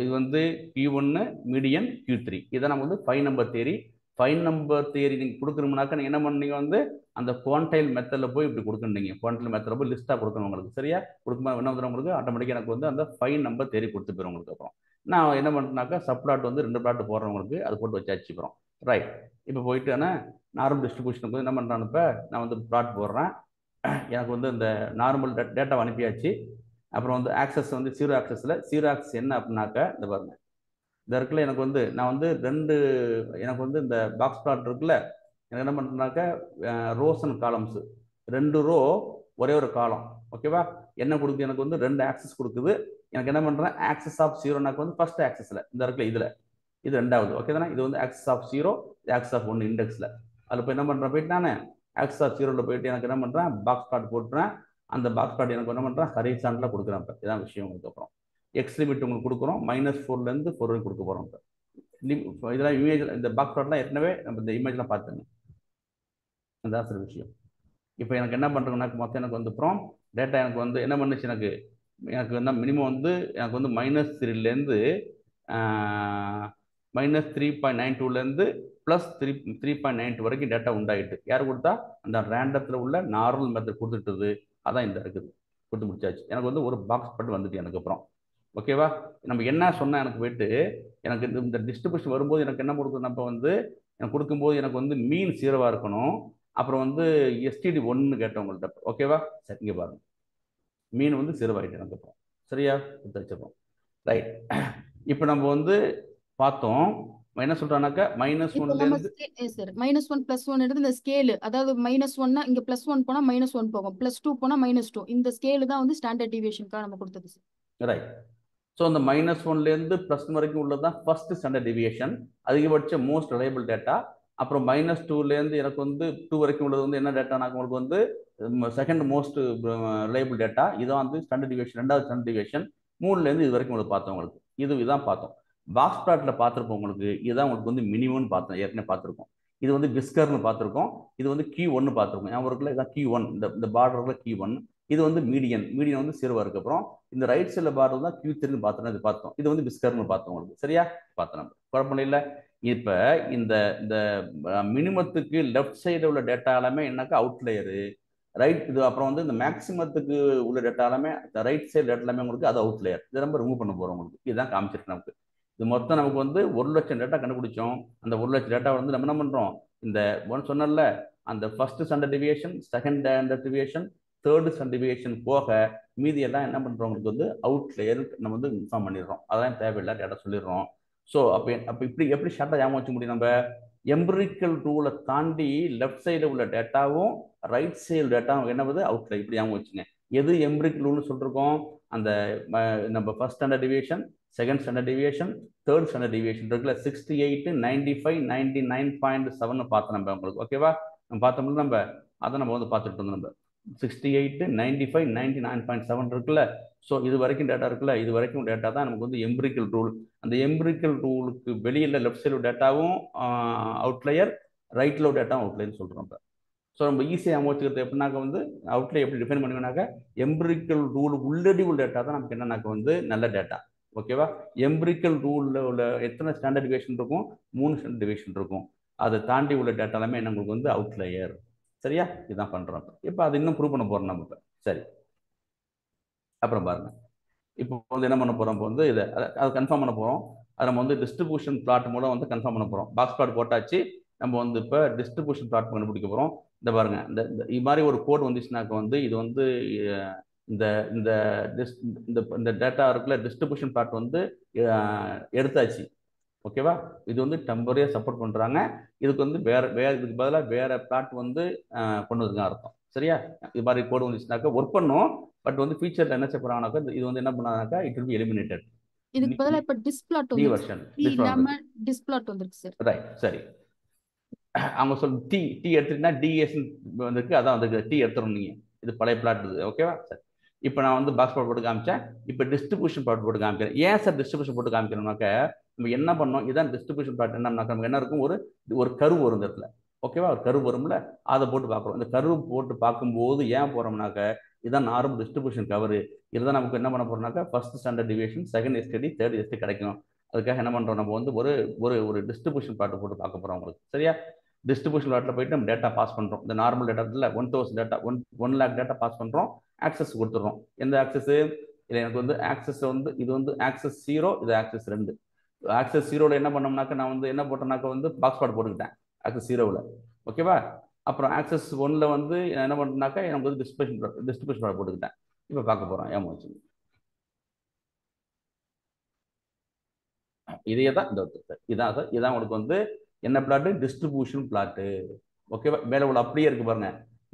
இது வந்து Q1 மீடியன் Q3. இதை நம்ம வந்து 5 நம்பர் தியரி. 5 நம்பர் தியரி நீங்கள் கொடுக்கணும்னாக்கா நீங்கள் என்ன பண்ணீங்க, வந்து அந்த குவான்டைல் மெத்தடில் போய் இப்படி கொடுக்கணுங்க. குவான்டைல் மெத்தடில் போய் லிஸ்ட்டாக கொடுக்கணும் உங்களுக்கு. சரியா? கொடுக்கும்போது என்ன பண்ணுறோம், உங்களுக்கு ஆட்டோமேட்டிக்காக எனக்கு வந்து அந்த 5 நம்பர் தியரி கொடுத்து போயிடும் உங்களுக்கு. அப்புறம் நான் என்ன பண்ணுறேன்னாக்கா சப்ளாட் வந்து 2 பிளாட் போடுறவங்களுக்கு அது போட்டு வச்சாச்சு. அப்புறம் ரைட், இப்போ போயிட்டு ஆனால் நார்மல் டிஸ்ட்ரிபியூஷனுக்கு வந்து என்ன பண்ணுறான்னு, இப்போ நான் வந்து பிளாட் போடுறேன். எனக்கு வந்து இந்த நார்மல் டேட்டாவை அனுப்பியாச்சு. அப்புறம் வந்து ஆக்சஸ் வந்து 0 ஆக்சஸில் 0 ஆக்சஸ் என்ன அப்படின்னாக்கா இந்த பாருங்க, இந்த இருக்குல்ல, எனக்கு வந்து நான் வந்து எனக்கு வந்து இந்த பாக்ஸ் பிளாட் இருக்குல்ல, எனக்கு என்ன பண்ணுறேன்னாக்கா ரோஸ் அண்ட் காலம்ஸ் 2 ரோ ஒரே ஒரு காலம். ஓகேவா? என்ன கொடுக்குது, எனக்கு வந்து 2 ஆக்சஸ் கொடுக்குது. எனக்கு என்ன பண்ணுறேன், ஆக்சஸ் ஆஃப் 0னாக்க வந்து ஃபர்ஸ்ட் ஆக்சஸில் இந்த இருக்குல்ல, இதில் இது 2வது. ஓகே தானே? இது வந்து ஆக்சஸ் ஆஃப் 0, ஆக்சஸ் ஆஃப் 1 இண்டெக்ஸில். அதில் போய் என்ன பண்ணுறேன், போயிட்டு நான் ஆக்சஸ் ஆஃப் 0ல போயிட்டு எனக்கு என்ன பண்ணுறேன், பாக்ஸ் பிளாட் போட்டுறேன். அந்த பாக்ஸ் பிளாட் எனக்கு என்ன பண்ணுறேன், ஹரிசாண்டலாக கொடுக்குறேன். இப்போ இதான் விஷயம் உங்களுக்கு. அப்புறம் எக்ஸ் லிமிட் உங்களுக்கு கொடுக்குறோம். -4லேருந்து 4 வரைக்கும் கொடுக்க போகிறோம். இப்போ இதெல்லாம் இமேஜ், இந்த பாக்ஸ் பிளாட்லாம் ஏற்கனவே நம்ம இந்த இமேஜ்லாம் பார்த்துங்க. அதான் சார் விஷயம். இப்போ எனக்கு என்ன பண்ணுறோம்னா, மொத்தம் எனக்கு வந்து அப்புறம் டேட்டா எனக்கு வந்து என்ன பண்ணுச்சு, எனக்கு வந்து மினிமம் வந்து எனக்கு வந்து -3லேருந்து -3.92லேருந்து +3.92 வரைக்கும் டேட்டா உண்டாயிட்டு. யார் கொடுத்தா? அந்த ரேண்டத்தில் உள்ள நார்மல் மெத்தட் கொடுத்துட்டுது. அதான் இந்த இருக்குது, கொடுத்து முடிச்சாச்சு. எனக்கு வந்து ஒரு பாக்ஸ் பட்டு வந்துட்டு எனக்கு. அப்புறம் ஓகேவா, நம்ம என்ன சொன்னால் எனக்கு போயிட்டு எனக்கு இந்த டிஸ்ட்ரிபியூஷன் வரும்போது எனக்கு என்ன கொடுக்கணும், நம்ம வந்து எனக்கு கொடுக்கும்போது எனக்கு வந்து மீன் 0வா இருக்கணும். அப்புறம் வந்து STD 1 கேட்டவங்கள்ட்ட. ஓகேவா? சரி, இங்கே பாருங்க, மீன் வந்து 0 ஆகிட்டு எனக்கு. அப்புறம் சரியா வச்சுப்போம். ரைட், இப்போ நம்ம வந்து பார்த்தோம் என்ன சொல்றானாக்கா -1லேருந்து சார் -1 +1 எடுத்து இந்த ஸ்கேல், அதாவது -1னா இங்க +1 போனா -1 போகும், +2 போனா -2. இந்த ஸ்கேல் தான் வந்து ஸ்டாண்டர்ட் டிவியேஷனுக்காக நம்ம கொடுத்தது சார். ரைட், ஸோ அந்த -1லேருந்து +1 வரைக்கும் உள்ளதான் ஃபர்ஸ்ட் ஸ்டாண்டர்ட் டிவியேஷன், அதிகபட்ச மோஸ்ட் ரிலையபிள் டேட்டா. அப்புறம் -2லேருந்து எனக்கு வந்து 2 வரைக்கும் உள்ளது வந்து என்ன டேட்டானா உங்களுக்கு வந்து செகண்ட் மோஸ்ட் ரிலையபிள் டேட்டா. இதான் வந்து ஸ்டாண்டர்ட் டிவியேஷன், 2வது ஸ்டாண்டர்ட் டிவியேஷன். 3லேருந்து இது வரைக்கும் உங்களுக்கு பார்த்தோம். உங்களுக்கு இதுதான் பார்த்தோம். பாக்ஸ் பிளாட்ல பார்த்துருப்போம். உங்களுக்கு இதுதான் உங்களுக்கு வந்து மினிமம்னு பார்த்தோம், ஏற்கனவே பார்த்துருக்கோம். இது வந்து விஸ்கர்னு பார்த்துருக்கோம். இது வந்து Q1 பார்த்துருக்கோம். ஞாபகம் இருக்குல்ல, இதான் Q1, இந்த பார்டர்ல Q1. இது வந்து மீடியன் வந்து 0 இருக்கு. அப்புறம் இந்த ரைட் சைடில் பார்டர் தான் Q3 பார்த்தோம். இது பார்த்தோம். இது வந்து விஸ்கர்னு பார்த்தோம் உங்களுக்கு. சரியா பார்த்தோம், நம்ம குழப்பம் இல்லை. இப்போ இந்த மினிமத்துக்கு லெஃப்ட் சைடில் உள்ள டேட்டா எல்லாமே என்னக்கா அவுட்லேயரு, ரைட் இது. அப்புறம் வந்து இந்த மேக்ஸிமத்துக்கு உள்ள டேட்டா எல்லாமே ரைட் சைடு டேட்டா எல்லாமே உங்களுக்கு அது அவுட்லேயர். இதை நம்ம ரிமூவ் பண்ண போகிறோம் உங்களுக்கு. இதுதான் காமிச்சிருக்கு நமக்கு. இது மொத்தம் நமக்கு வந்து 1 லட்சம் டேட்டா கண்டுபிடிச்சோம். அந்த 1 லட்சம் டேட்டா வந்து நம்ம என்ன பண்ணுறோம், இந்த ஒன்று சொன்னல அந்த first standard deviation, second standard deviation, third standard deviation போக மீதி எல்லாம் என்ன பண்ணுறவங்களுக்கு வந்து அவுட்லேயர் நம்ம வந்து இன்ஃபார்ம் பண்ணிடுறோம். அதெல்லாம் தேவையில்லை டேட்டா சொல்லிடுறோம். ஸோ அப்போ இப்படி எப்படி ஷார்ட்டாக ஞாபகம் வச்சுக்க முடியும்? நம்ம எம்பிரிக்கல் ரூலை தாண்டி லெஃப்ட் சைடில் உள்ள டேட்டாவும் ரைட் சைடு டேட்டாவும் என்னவது அவுட்ல இப்படி ஞாபகம் வச்சுங்க. எது எம்பிரிக்கல் ரூல்னு சொல்லிருக்கோம்? அந்த நம்ம first standard deviation, second standard deviation, third standard deviation இருக்குல்ல, 68, 95, 99.7 பார்த்தோம் நம்ம உங்களுக்கு. ஓகேவா? நம்ம பார்த்தோம்ல, நம்ம அதை நம்ம வந்து பார்த்துட்டு இருந்தோம். நம்ம 68, 95, 99.7 இருக்குல்ல. ஸோ இது வரைக்கும் டேட்டா இருக்குல்ல, இது வரைக்கும் டேட்டா தான் நமக்கு வந்து எம்பிரிக்கல் ரூல். அந்த எம்பிரிக்கல் ரூலுக்கு வெளியில் லெஃப்ட் சைடு டேட்டாவும் அவுட்லையர், ரைட்டில் டேட்டாவும் அவுட்லையர்னு சொல்கிறோம். நம்ம ஸோ நம்ம ஈஸியாக அமைச்சுக்கிறது எப்படின்னாக்க வந்து அவுட்லையர் எப்படி டிஃபைன் பண்ணுவேனாக்கா எம்பிரிக்கல் ரூல் உள்ளடி உள்ள டேட்டா தான் நமக்கு என்னன்னாக்க வந்து நல்ல டேட்டா. ஓகேவா? எம்பிரிக்கல் ரூலில் உள்ள எத்தனை ஸ்டாண்டர்ட் டிவியேஷன் இருக்கும்? 3 ஸ்டாண்டர்ட் டிவியேஷன் இருக்கும். அதை தாண்டி உள்ள டேட்டா எல்லாமே என்ன உங்களுக்கு வந்து அவுட்லையர். சரியா? இதுதான் பண்ணுறோம். இப்போ அது இன்னும் ப்ரூவ் பண்ண போகிறோம் நம்ம இப்போ. சரி, அப்புறம் பாருங்க. இப்போ வந்து என்ன பண்ண போகிறோம்? இப்போ வந்து இதை அதை கன்ஃபார்ம் பண்ண போகிறோம். அதை நம்ம வந்து டிஸ்ட்ரிபியூஷன் பிளாட் மூலம் வந்து கன்ஃபார்ம் பண்ண போகிறோம். பாக்ஸ் பிளாட் போட்டாச்சு. நம்ம வந்து இப்போ டிஸ்ட்ரிபியூஷன் பிளாட் கண்டுபிடிக்க போகிறோம். இந்த பாருங்க, இது மாதிரி ஒரு கோட் வந்துச்சுனாக்க வந்து இது வந்து இந்த இந்த இந்த டேட்டா இருக்குல்ல, டிஸ்ட்ரிபியூஷன் பிளாட் வந்து எடுத்தாச்சு. ஓகேவா? இது வந்து டெம்பரரியாக சப்போர்ட் பண்ணுறாங்க. இதுக்கு வந்து இதுக்கு பதிலாக வேற பிளாட் வந்து கொண்டு வந்துருங்க அர்த்தம். சரியா? இது மாதிரி கோடு வந்துச்சுனாக்கா ஒர்க் பண்ணும். பட் வந்து ஃபியூச்சர்ல என்ன செய்ய போறாங்கனாக்கா இது வந்து என்ன பண்ணாங்கனாக்கா இட் வில் பி எலிமினேட்டட். இதுக்கு பதிலா இப்ப டிஸ்பிளாட் டி வந்து வெர்ஷன் இல்லாம டிஸ்பிளாட் வந்திருக்கு சார். ரைட். சரி, அவங்க சொல்ல டி எடுத்துக்கிட்டா டிஎஸ் வந்துருக்கு. அதான் வந்து டி எடுத்துரும் நீங்க. இது பழைய பிளாட் இது. ஓகேவா? சரி, இப்போ நான் வந்து பாக்ஸ் பிளாட் போட்டு காமிச்சேன். இப்போ டிஸ்ட்ரிபியூஷன் பிளாட் போட்டு காமிக்கிறேன். ஏன் சார் டிஸ்ட்ரிபியூஷன் போட்டு காமிக்கிறோம்னாக்க நம்ம என்ன பண்ணோம்? இதான் டிஸ்ட்ரிபியூஷன் பிளாட். என்னன்னாக்கா நமக்கு என்ன இருக்கும்? ஒரு கர்வ் வரும் இந்த இடத்துல. ஓகேவா? ஒரு கர்வ் வரும்ல, அதை போட்டு பார்க்குறோம். இந்த கர்வ் போட்டு பார்க்கும்போது ஏன் போறோம்னாக்க இதான் நார்மல் டிஸ்ட்ரிபியூஷன் கவர். இதுதான் நமக்கு என்ன பண்ண போறோம்னாக்கா first standard deviation, second STD, third SD கிடைக்கும். அதுக்காக என்ன பண்றோம்? நம்ம வந்து ஒரு டிஸ்ட்ரிபியூஷன் பிளாட் போட்டு பார்க்க போறோம் உங்களுக்கு. சரியா? டிஸ்ட்ரிபியூஷன் பிளாட்ல போயிட்டு நம்ம டேட்டா பாஸ் பண்றோம். இந்த நார்மல் டேட்டாவில் 1000 டேட்டா 1 lakh டேட்டா பாஸ் பண்றோம். ஆக்சஸ் கொடுத்துறோம். எந்த ஆக்சஸ்? இல்லை எனக்கு வந்து ஆக்சஸ் வந்து இது வந்து ஆக்சஸ் 0, இது ஆக்சஸ் 2. ஆக்சஸ் 0ல என்ன பண்ணோம்னாக்க நான் வந்து என்ன போட்டேன்னாக்க வந்து பாக்ஸ் பிளாட் போட்டுக்கிட்டேன் ஆக்சஸ் 0ல. ஓகேவா? அப்புறம் ஆக்சஸ் 1ல வந்து என்ன பண்ணாக்கா எனக்கு வந்து டிஸ்ட்ரிபியூஷன் பிளாட் போட்டுக்கிட்டேன். இப்போ பார்க்க போறோம். ஏமாச்சு இதே தான் இதான் உங்களுக்கு வந்து என்ன பிளாட்டு? Distribution plot. ஓகேவா? மேலே உள்ள அப்படியே இருக்கு பாருங்க.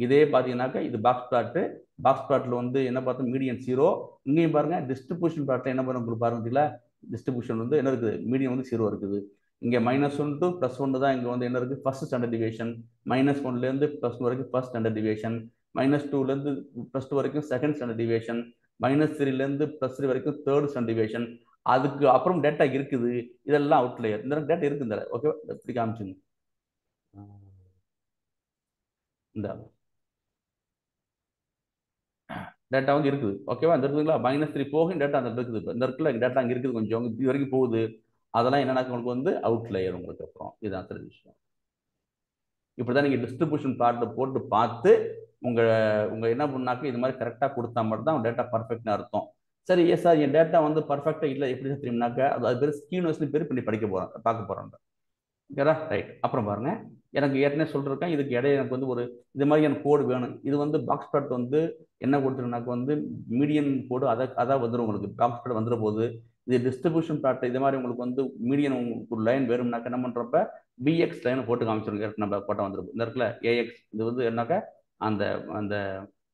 இதே பார்த்தீங்கன்னாக்கா இது பாக்ஸ் பிளாட்டு. பாக்ஸ் பிளாட்ல வந்து என்ன பார்த்தோம்? மீடியன் 0. இங்கேயும் பாருங்க டிஸ்ட்ரிபியூஷன் பிளாட்ல என்ன பண்ண உங்களுக்கு பாருங்க. டிஸ்ட்ரிபியூஷன் வந்து என்ன இருக்குது? மீடியம் வந்து 0 இருக்குது. இங்கே -1 to +1 தான் இங்கே வந்து என்ன இருக்குது? First standard deviation. -1லேருந்து +1 வரைக்கும் ஃபர்ஸ்ட் ஸ்டாண்டர்ட் டிவியேஷன். -2லேருந்து +2 வரைக்கும் செகண்ட் ஸ்டாண்டர்ட் டிவியேஷன். -3லேருந்து +3 வரைக்கும் தேர்ட் ஸ்டாண்டர்ட் டிவியேஷன். அதுக்கு அப்புறம் டேட்டா இருக்குது. இதெல்லாம் அவுட்லேயர். இந்த டேட்டா இருக்கு. இந்த ஓகே எப்படி காமிச்சுங்க? இந்த டேட்டா வந்து இருக்குது. ஓகேவா? இந்த இருக்குதுங்களா? -3 போகும் டேட்டா அந்த இருக்குது. இந்த இருக்குல்ல டேட்டா அங்கே இருக்குது. கொஞ்சம் இது வரைக்கும் போகுது. அதெல்லாம் என்னன்னா உங்களுக்கு வந்து அவுட்லேயர் உங்களுக்கு. அப்புறம் இதுதான் தெரிஞ்ச விஷயம். இப்படிதான் நீங்க டிஸ்ட்ரிபியூஷன் பார்ட் போட்டு பார்த்து உங்க என்ன பண்ணாக்க இது மாதிரி கரெக்டாக கொடுத்தா மட்டும் தான் டேட்டா பர்ஃபெக்ட்னு அர்த்தம். சரி, எஸ் சார் என் டேட்டா வந்து பர்ஃபெக்டா இல்லை எப்படி தெரியும்னாக்க அது பேர் ஸ்கீனோஸ்னு பேர் பண்ணி பார்க்க போறோம். ஓகேடா? ரைட். அப்புறம் பாருங்க, எனக்கு ஏற்கனவே சொல்லிருக்கேன் இதுக்கு இடையே எனக்கு வந்து இது மாதிரி எனக்கு கோடு வேணும். இது வந்து பாக்ஸ் பிளாட் வந்து என்ன கொடுத்துருனாக்க வந்து மீடியன் கோடு அதான் வந்துடும் உங்களுக்கு. பாக்ஸ் பிளாட் வந்துட போது இது டிஸ்ட்ரிபியூஷன் பிளாட் இது மாதிரி உங்களுக்கு வந்து மீடியன் உங்களுக்கு லைன் வேணும்னாக்க என்ன பண்றப்ப பிஎக்ஸ் லைனை போட்டு காமிச்சிருங்க. நம்ம போட்டால் வந்துடும். இந்த இடத்துல ஏஎக்ஸ் இது வந்து என்னக்க அந்த அந்த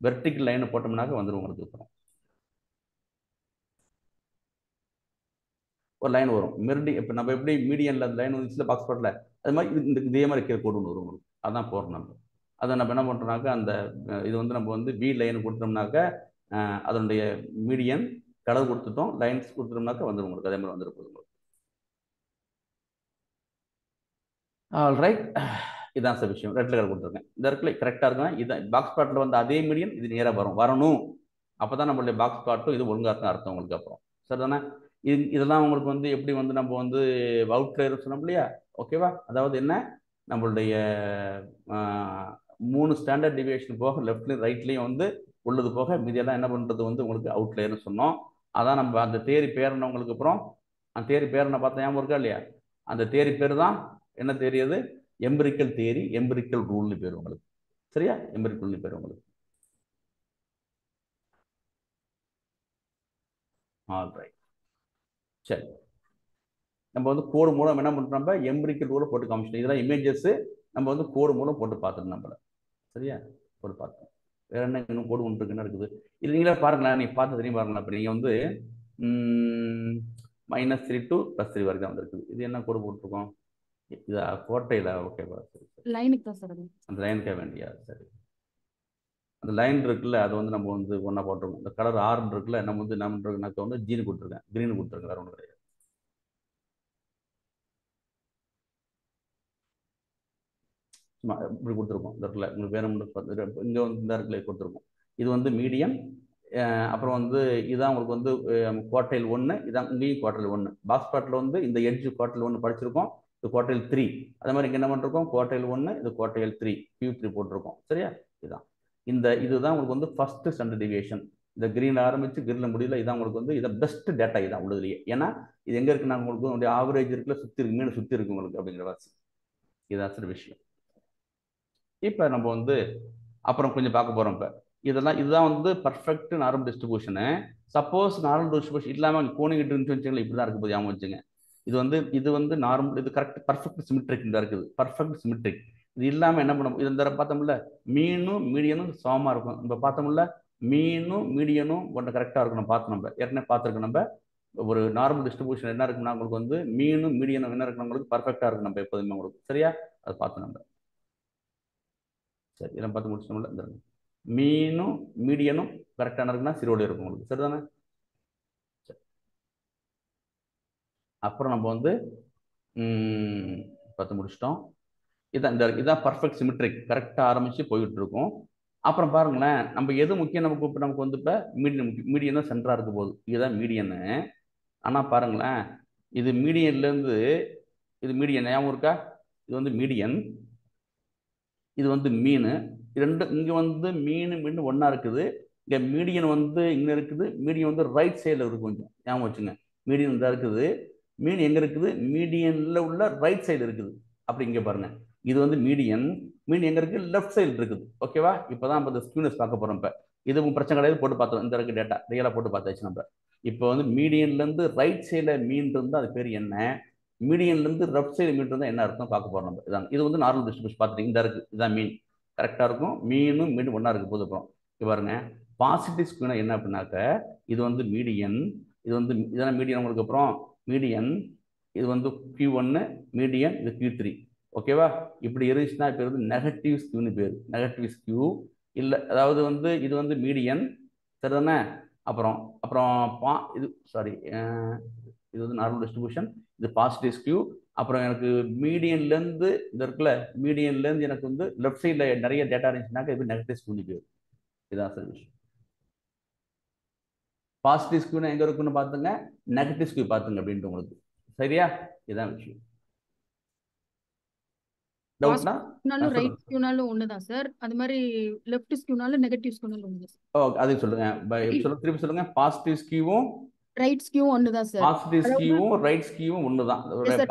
வெர்டிக்கல் லைனை போட்டோம்னாக்க வந்துடும் உங்களுக்கு. ஒரு லைன் வரும் மெர்டி. இப்போ நம்ம எப்படி மீடியன்ல அந்த லைன் வந்துச்சுல பாக்ஸ் பிளாட்ல, அது மாதிரி இதே மாதிரி இருக்கிற கோடு ஒன்று வரும் உங்களுக்கு. அதான் போடுறோம் நம்ம. அதை நம்ம என்ன பண்ணுறோம்னாக்கா அந்த இது வந்து நம்ம வந்து வி லைன் கொடுத்தோம்னாக்க அதனுடைய மீடியன் கலர் கொடுத்துட்டோம், லைன்ஸ் கொடுத்துட்டோம்னாக்க வந்துடும் உங்களுக்கு. அதே மாதிரி வந்துடும் உங்களுக்கு. ஆல்ரைட், இதான் சார் விஷயம். ரெட் கலர் கொடுத்துருக்கேன். இந்த இடத்துல கரெக்டாக இருக்கும். இதான் பாக்ஸ் பிளாட்ல வந்து அதே மீடியன் இது நேராக வரணும். அப்போ தான் நம்மளுடைய பாக்ஸ் பிளாட்டும் இது ஒழுங்காக இருக்கும் அர்த்தம் உங்களுக்கு. அப்புறம் சார் தானே இதெல்லாம் உங்களுக்கு வந்து எப்படி வந்து நம்ம வந்து அவுட்லேயர் சொன்னோம் இல்லையா? ஓகேவா? அதாவது என்ன, நம்மளுடைய 3 ஸ்டாண்டர்ட் டிவியேஷன் போக லெஃப்ட்லையும் ரைட்லையும் வந்து உள்ளது போக மீதியெல்லாம் என்ன பண்ணுறது வந்து உங்களுக்கு அவுட்லேயர்னு சொன்னோம். அதான் நம்ம அந்த தேரி பேர் உங்களுக்கு. அப்புறம் அந்த தேரி பேர் நான் பார்த்தா ஞாபகம் இருக்கா இல்லையா? அந்த தேரி பேர் தான் என்ன தெரியுது? எம்பிரிக்கல் தியரி, எம்பிரிக்கல் ரூல்னு பேர் உங்களுக்கு. சரியா? எம்பிரிக்கல் பேர் உங்களுக்கு. ஆல்ரைட். சரி, நம்ம வந்து கோடு மூலம் என்ன பண்றோம், நம்ம எம்பிரிக்கல் ரூலை போட்டு காமிச்சிட்டோம். இதெல்லாம் இமேஜஸ் நம்ம வந்து கோடு மூலம் போட்டு பார்த்துட்டோம் நம்மள. சரியா? போட்டு பார்த்தோம். வேற என்ன இன்னும் கோடு ஒன்று இருக்குன்னு இருக்குது. இது நீங்களே பாருங்களேன், நீங்க பார்த்து தெரியும் பாருங்களேன். இப்போ நீங்க வந்து -3 to +3 வரைக்கும் வந்துருக்குது. இது என்ன கோடு போட்டிருக்கோம்? இது கோட்டையில். ஓகேவா? சரி சரி, லைனுக்கு தான் சார் அது. அந்த லைனுக்கே வேண்டியா? சரி, அந்த லைன் இருக்குல்ல, அது வந்து நம்ம வந்து ஒன்றா போட்டிருக்கோம். இந்த கலர் ஆரஞ்சு இருக்குல்ல, நம்ம வந்து என்ன வந்து ஜீனு கொடுத்துருக்கேன், கிரீன் கொடுத்துருக்கேன், வேற ஒன்றும் கிடையாது. சும்மா இப்படி கொடுத்துருக்கோம். இந்த இடத்துல உங்களுக்கு வேற ஒன்று இங்கே வந்து இந்த இடத்துல கொடுத்துருக்கோம். இது வந்து மீடியம். அப்புறம் வந்து இதான் உங்களுக்கு வந்து குவார்டைல் 1, இதான் இங்கேயும் குவார்டைல் 1. பாக்ஸ் பாட்டில் வந்து இந்த எட்ஜ் குவார்டைல் 1 படிச்சிருக்கோம், இது குவார்டைல் 3. அதே மாதிரி இங்கே என்ன பண்ணிருக்கோம், குவார்டைல் 1, இது குவார்டைல் 3, Q3 போட்டிருக்கோம். சரியா? இதுதான் இதுதான் உங்களுக்கு வந்து ஃபர்ஸ்ட் ஸ்டாண்டர்ட் டிவியேஷன். இந்த கிரீன் ஆரம்பிச்சு கிரீன்ல முடியல, இதான் உங்களுக்கு வந்து இதை பெஸ்ட் டேட்டா இதான் உள்ளதுலேயே. ஏன்னா இது எங்க இருக்கு, நாங்கள் உங்களுக்கு ஆவரேஜ் இருக்குல்ல, சுற்றி இருக்கு, மீன் சுற்றி இருக்கு உங்களுக்கு அப்படிங்கிற வாசி. இதான் சார் விஷயம். இப்போ நம்ம வந்து அப்புறம் கொஞ்சம் பார்க்க போறோம். இப்போ இதுதான் வந்து perfect normal distribution. Suppose normal distribution இல்லாமல் கோணிக்கிட்டு இருந்துச்சு வச்சுங்களேன், இப்படி தான் இருக்கு போது ஞாபகம் வச்சுங்க. இது வந்து நார்மல், இது கரெக்ட் பர்ஃபெக்ட் சிமெட்ரிக் தான் இருக்குது, பர்ஃபெக்ட் சிமெட்ரிக். இது இல்லாமல் என்ன பண்ண, இது இந்த பார்த்தோம்ல மீனும் மீடியனும் சமமாக இருக்கும். நம்ம பார்த்தோம்ல மீனும் மீடியனும் ஒன்று கரெக்டாக இருக்கணும். பார்த்தோம், நம்ம ஏற்கனவே பார்த்துருக்கோம். நம்ம ஒரு நார்மல் டிஸ்ட்ரிபியூஷன் என்ன இருக்குன்னா உங்களுக்கு வந்து மீனும் மீடியனும் என்ன இருக்கணும், உங்களுக்கு பர்ஃபெக்டாக இருக்கும் நம்ம எப்போதுமே உங்களுக்கு. சரியா? அதை பார்த்தோம் நம்ம. சரி, இதெல்லாம் பார்த்து முடிச்சோம்ல. இந்த மீனும் மீடியனும் கரெக்டான இருக்குன்னா சிரோடு இருக்கும் உங்களுக்கு. சரிதானே? அப்புறம் நம்ம வந்து பார்த்து முடிச்சிட்டோம். இதான் பர்ஃபெக்ட் சிமெட்ரிக், கரெக்டாக ஆரம்பிச்சு போயிட்டு இருக்கும். அப்புறம் பாருங்களேன், நம்ம எது முக்கியம், நமக்கு வந்து இப்போ மீடியன் தான் சென்டரா இருக்க போகுது. இதுதான் மீடியனு. ஆனால் பாருங்களேன், இது மீடியன்லேருந்து இது மீடியன் ஞாபகம் இருக்கா? இது வந்து மீடியன், இது வந்து மீன். ரெண்டு இங்கே வந்து மீன் ஒன்றா இருக்குது. இங்கே மீடியன் வந்து இங்கே இருக்குது. மீடியன் வந்து ரைட் சைடில் இருக்குது, கொஞ்சம் ஞாபகம் வச்சுங்க. மீடியன் தான் இருக்குது, மீன் எங்கே இருக்குது, மீடியனில் உள்ள ரைட் சைடு இருக்குது. அப்படி இங்கே பாருங்க, இது வந்து மீடியன், மீன் எங்கே இருக்குது, லெஃப்ட் சைடு இருக்குது. ஓகேவா? இப்போ தான் நம்ம இந்த ஸ்கியூனஸ் பார்க்க போகிறோம். இப்போ இது பிரச்சனை கிடையாது, போட்டு பார்த்தோம். இந்த இருக்கு டேட்டா ரியலாக போட்டு பார்த்தாச்சு நம்ம. இப்போ வந்து மீடியன்லேருந்து ரைட் சைடில் மீன் இருந்தால் அது பேர் என்ன, மீடியன்லேருந்து லெஃப்ட் சைடு மீன் இருந்தால் என்ன அர்த்தம் பார்க்க போகிறோம் நம்ம. இதான் இது வந்து நார்மல் டிஸ்ட்ரிபியூஷன் பார்த்துட்டு இந்த இருக்குது, இதுதான் மீன் கரெக்டாக இருக்கும். மீனும் மீன் ஒன்றா இருக்கு போது. அப்புறம் இப்போ பாருங்க, பாசிட்டிவ் ஸ்கியூனா என்ன அப்படின்னாக்க, இது வந்து மீடியன், இது வந்து இதெல்லாம் மீடியன் உங்களுக்கு. அப்புறம் மீடியன் இது வந்து Q1, மீடியன் இது Q3. ஓகேவா? இப்படி இருந்துச்சுன்னா இப்போ வந்து நெகட்டிவ் ஸ்கியூன்னு பேர், நெகட்டிவ் ஸ்கியூ இல்லை. அதாவது வந்து இது வந்து மீடியன், சரிதானே? அப்புறம் இது சாரி, இது வந்து நார்மல் டிஸ்ட்ரிபியூஷன், இது பாசிட்டிவ் ஸ்கியூ. அப்புறம் எனக்கு மீடியன்லேருந்து இந்த இருக்குல்ல, மீடியன்லேருந்து எனக்கு வந்து லெஃப்ட் சைடில் நிறைய டேட்டா இருந்துச்சுனாக்கா இது நெகட்டிவ் ஸ்கியூன்னு பேர். இதான் சார் விஷயம். பாசிட்டிவ் ஸ்கியூனா எங்கே இருக்குன்னு பார்த்துங்க, நெகட்டிவ் ஸ்கியூ பார்த்துங்க அப்படின்ட்டு உங்களுக்கு. சரியா? இதுதான் விஷயம். ரைட் ஸ்கியூனாலும் ஒண்ணுதான் சார். அது மாதிரி லெஃப்ட் ஸ்கியூனாலும் நெகட்டிவ் ஸ்கியூனாலும் ஒண்ணு. அது சொல்லுங்க, திருப்பி சொல்லுங்க. பாசிட்டிவ் ஸ்கியூவும் ரைட் ஸ்கியூவும் ஒண்ணுதான் சார். பாசிட்டிவ் ஸ்கியூவும் ரைட் ஸ்கியூவும் ஒண்ணுதான்.